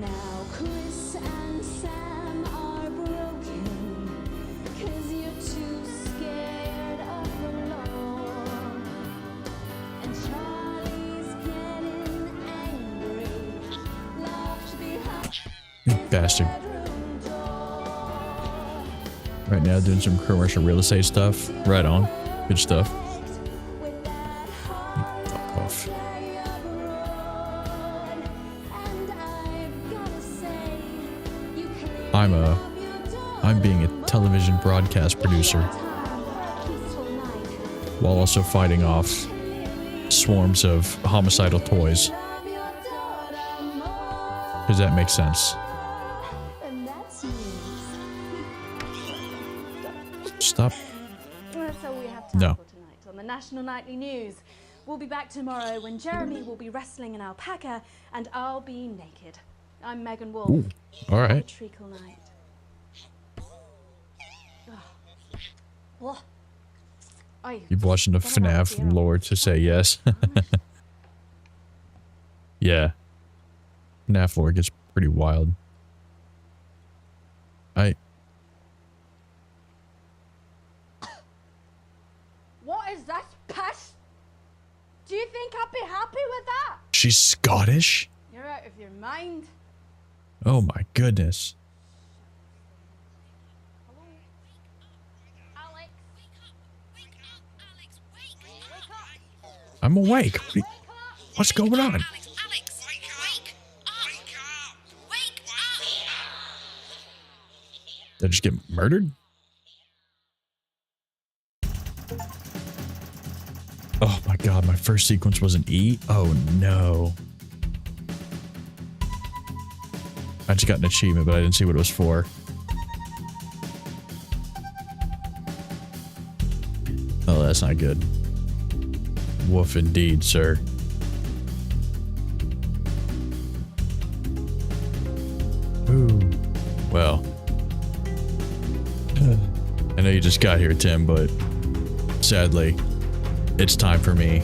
Now Chris and Sam are broken, 'cause you're too scared of the law. And Charlie's getting angry, locked behind You bastard. Right now, doing some commercial real estate stuff. Right on. Good stuff. Fuck off. I'm being a television broadcast producer. while also fighting off swarms of homicidal toys. Because that makes sense. Stop. That's all we have time No. for tonight on the National Nightly News. We'll be back tomorrow when Jeremy will be wrestling an alpaca and I'll be naked. I'm Megan Wolf. Ooh, all right. Have a treacle night. What? You've watched enough FNAF lore to say yes. Yeah. FNAF lore gets pretty wild. What is this piss? Do you think I'd be happy with that? She's Scottish? You're out of your mind. Oh my goodness. I'm awake. What's going on? Did I just get murdered? Oh my god, my first sequence was an E? Oh no. I just got an achievement, but I didn't see what it was for. Oh, that's not good. Woof indeed, sir. Ooh. Well. I know you just got here, Tim, but sadly, it's time for me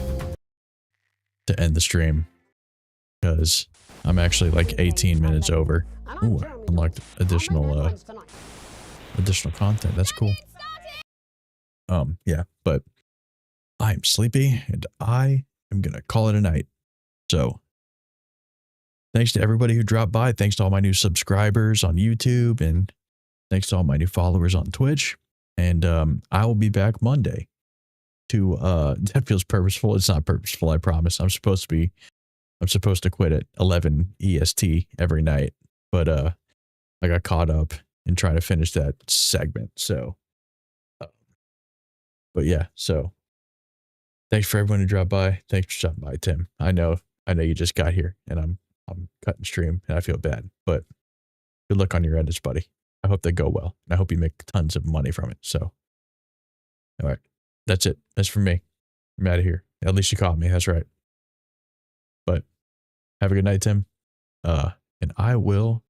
to end the stream because I'm actually like 18 minutes over. Ooh, I unlocked additional content. That's cool. Yeah, but I'm sleepy and I am gonna call it a night. So thanks to everybody who dropped by. Thanks to all my new subscribers on YouTube and thanks to all my new followers on Twitch. And I will be back Monday to that feels purposeful. It's not purposeful, I promise. I'm supposed to quit at 11 EST every night, but I got caught up in trying to finish that segment. So but yeah, so thanks for everyone who dropped by. Thanks for stopping by, Tim. I know you just got here and I'm cutting stream and I feel bad, but good luck on your edits, buddy. I hope they go well. And I hope you make tons of money from it. So, all right, that's it. That's for me. I'm out of here. At least you caught me. That's right. But have a good night, Tim. And I will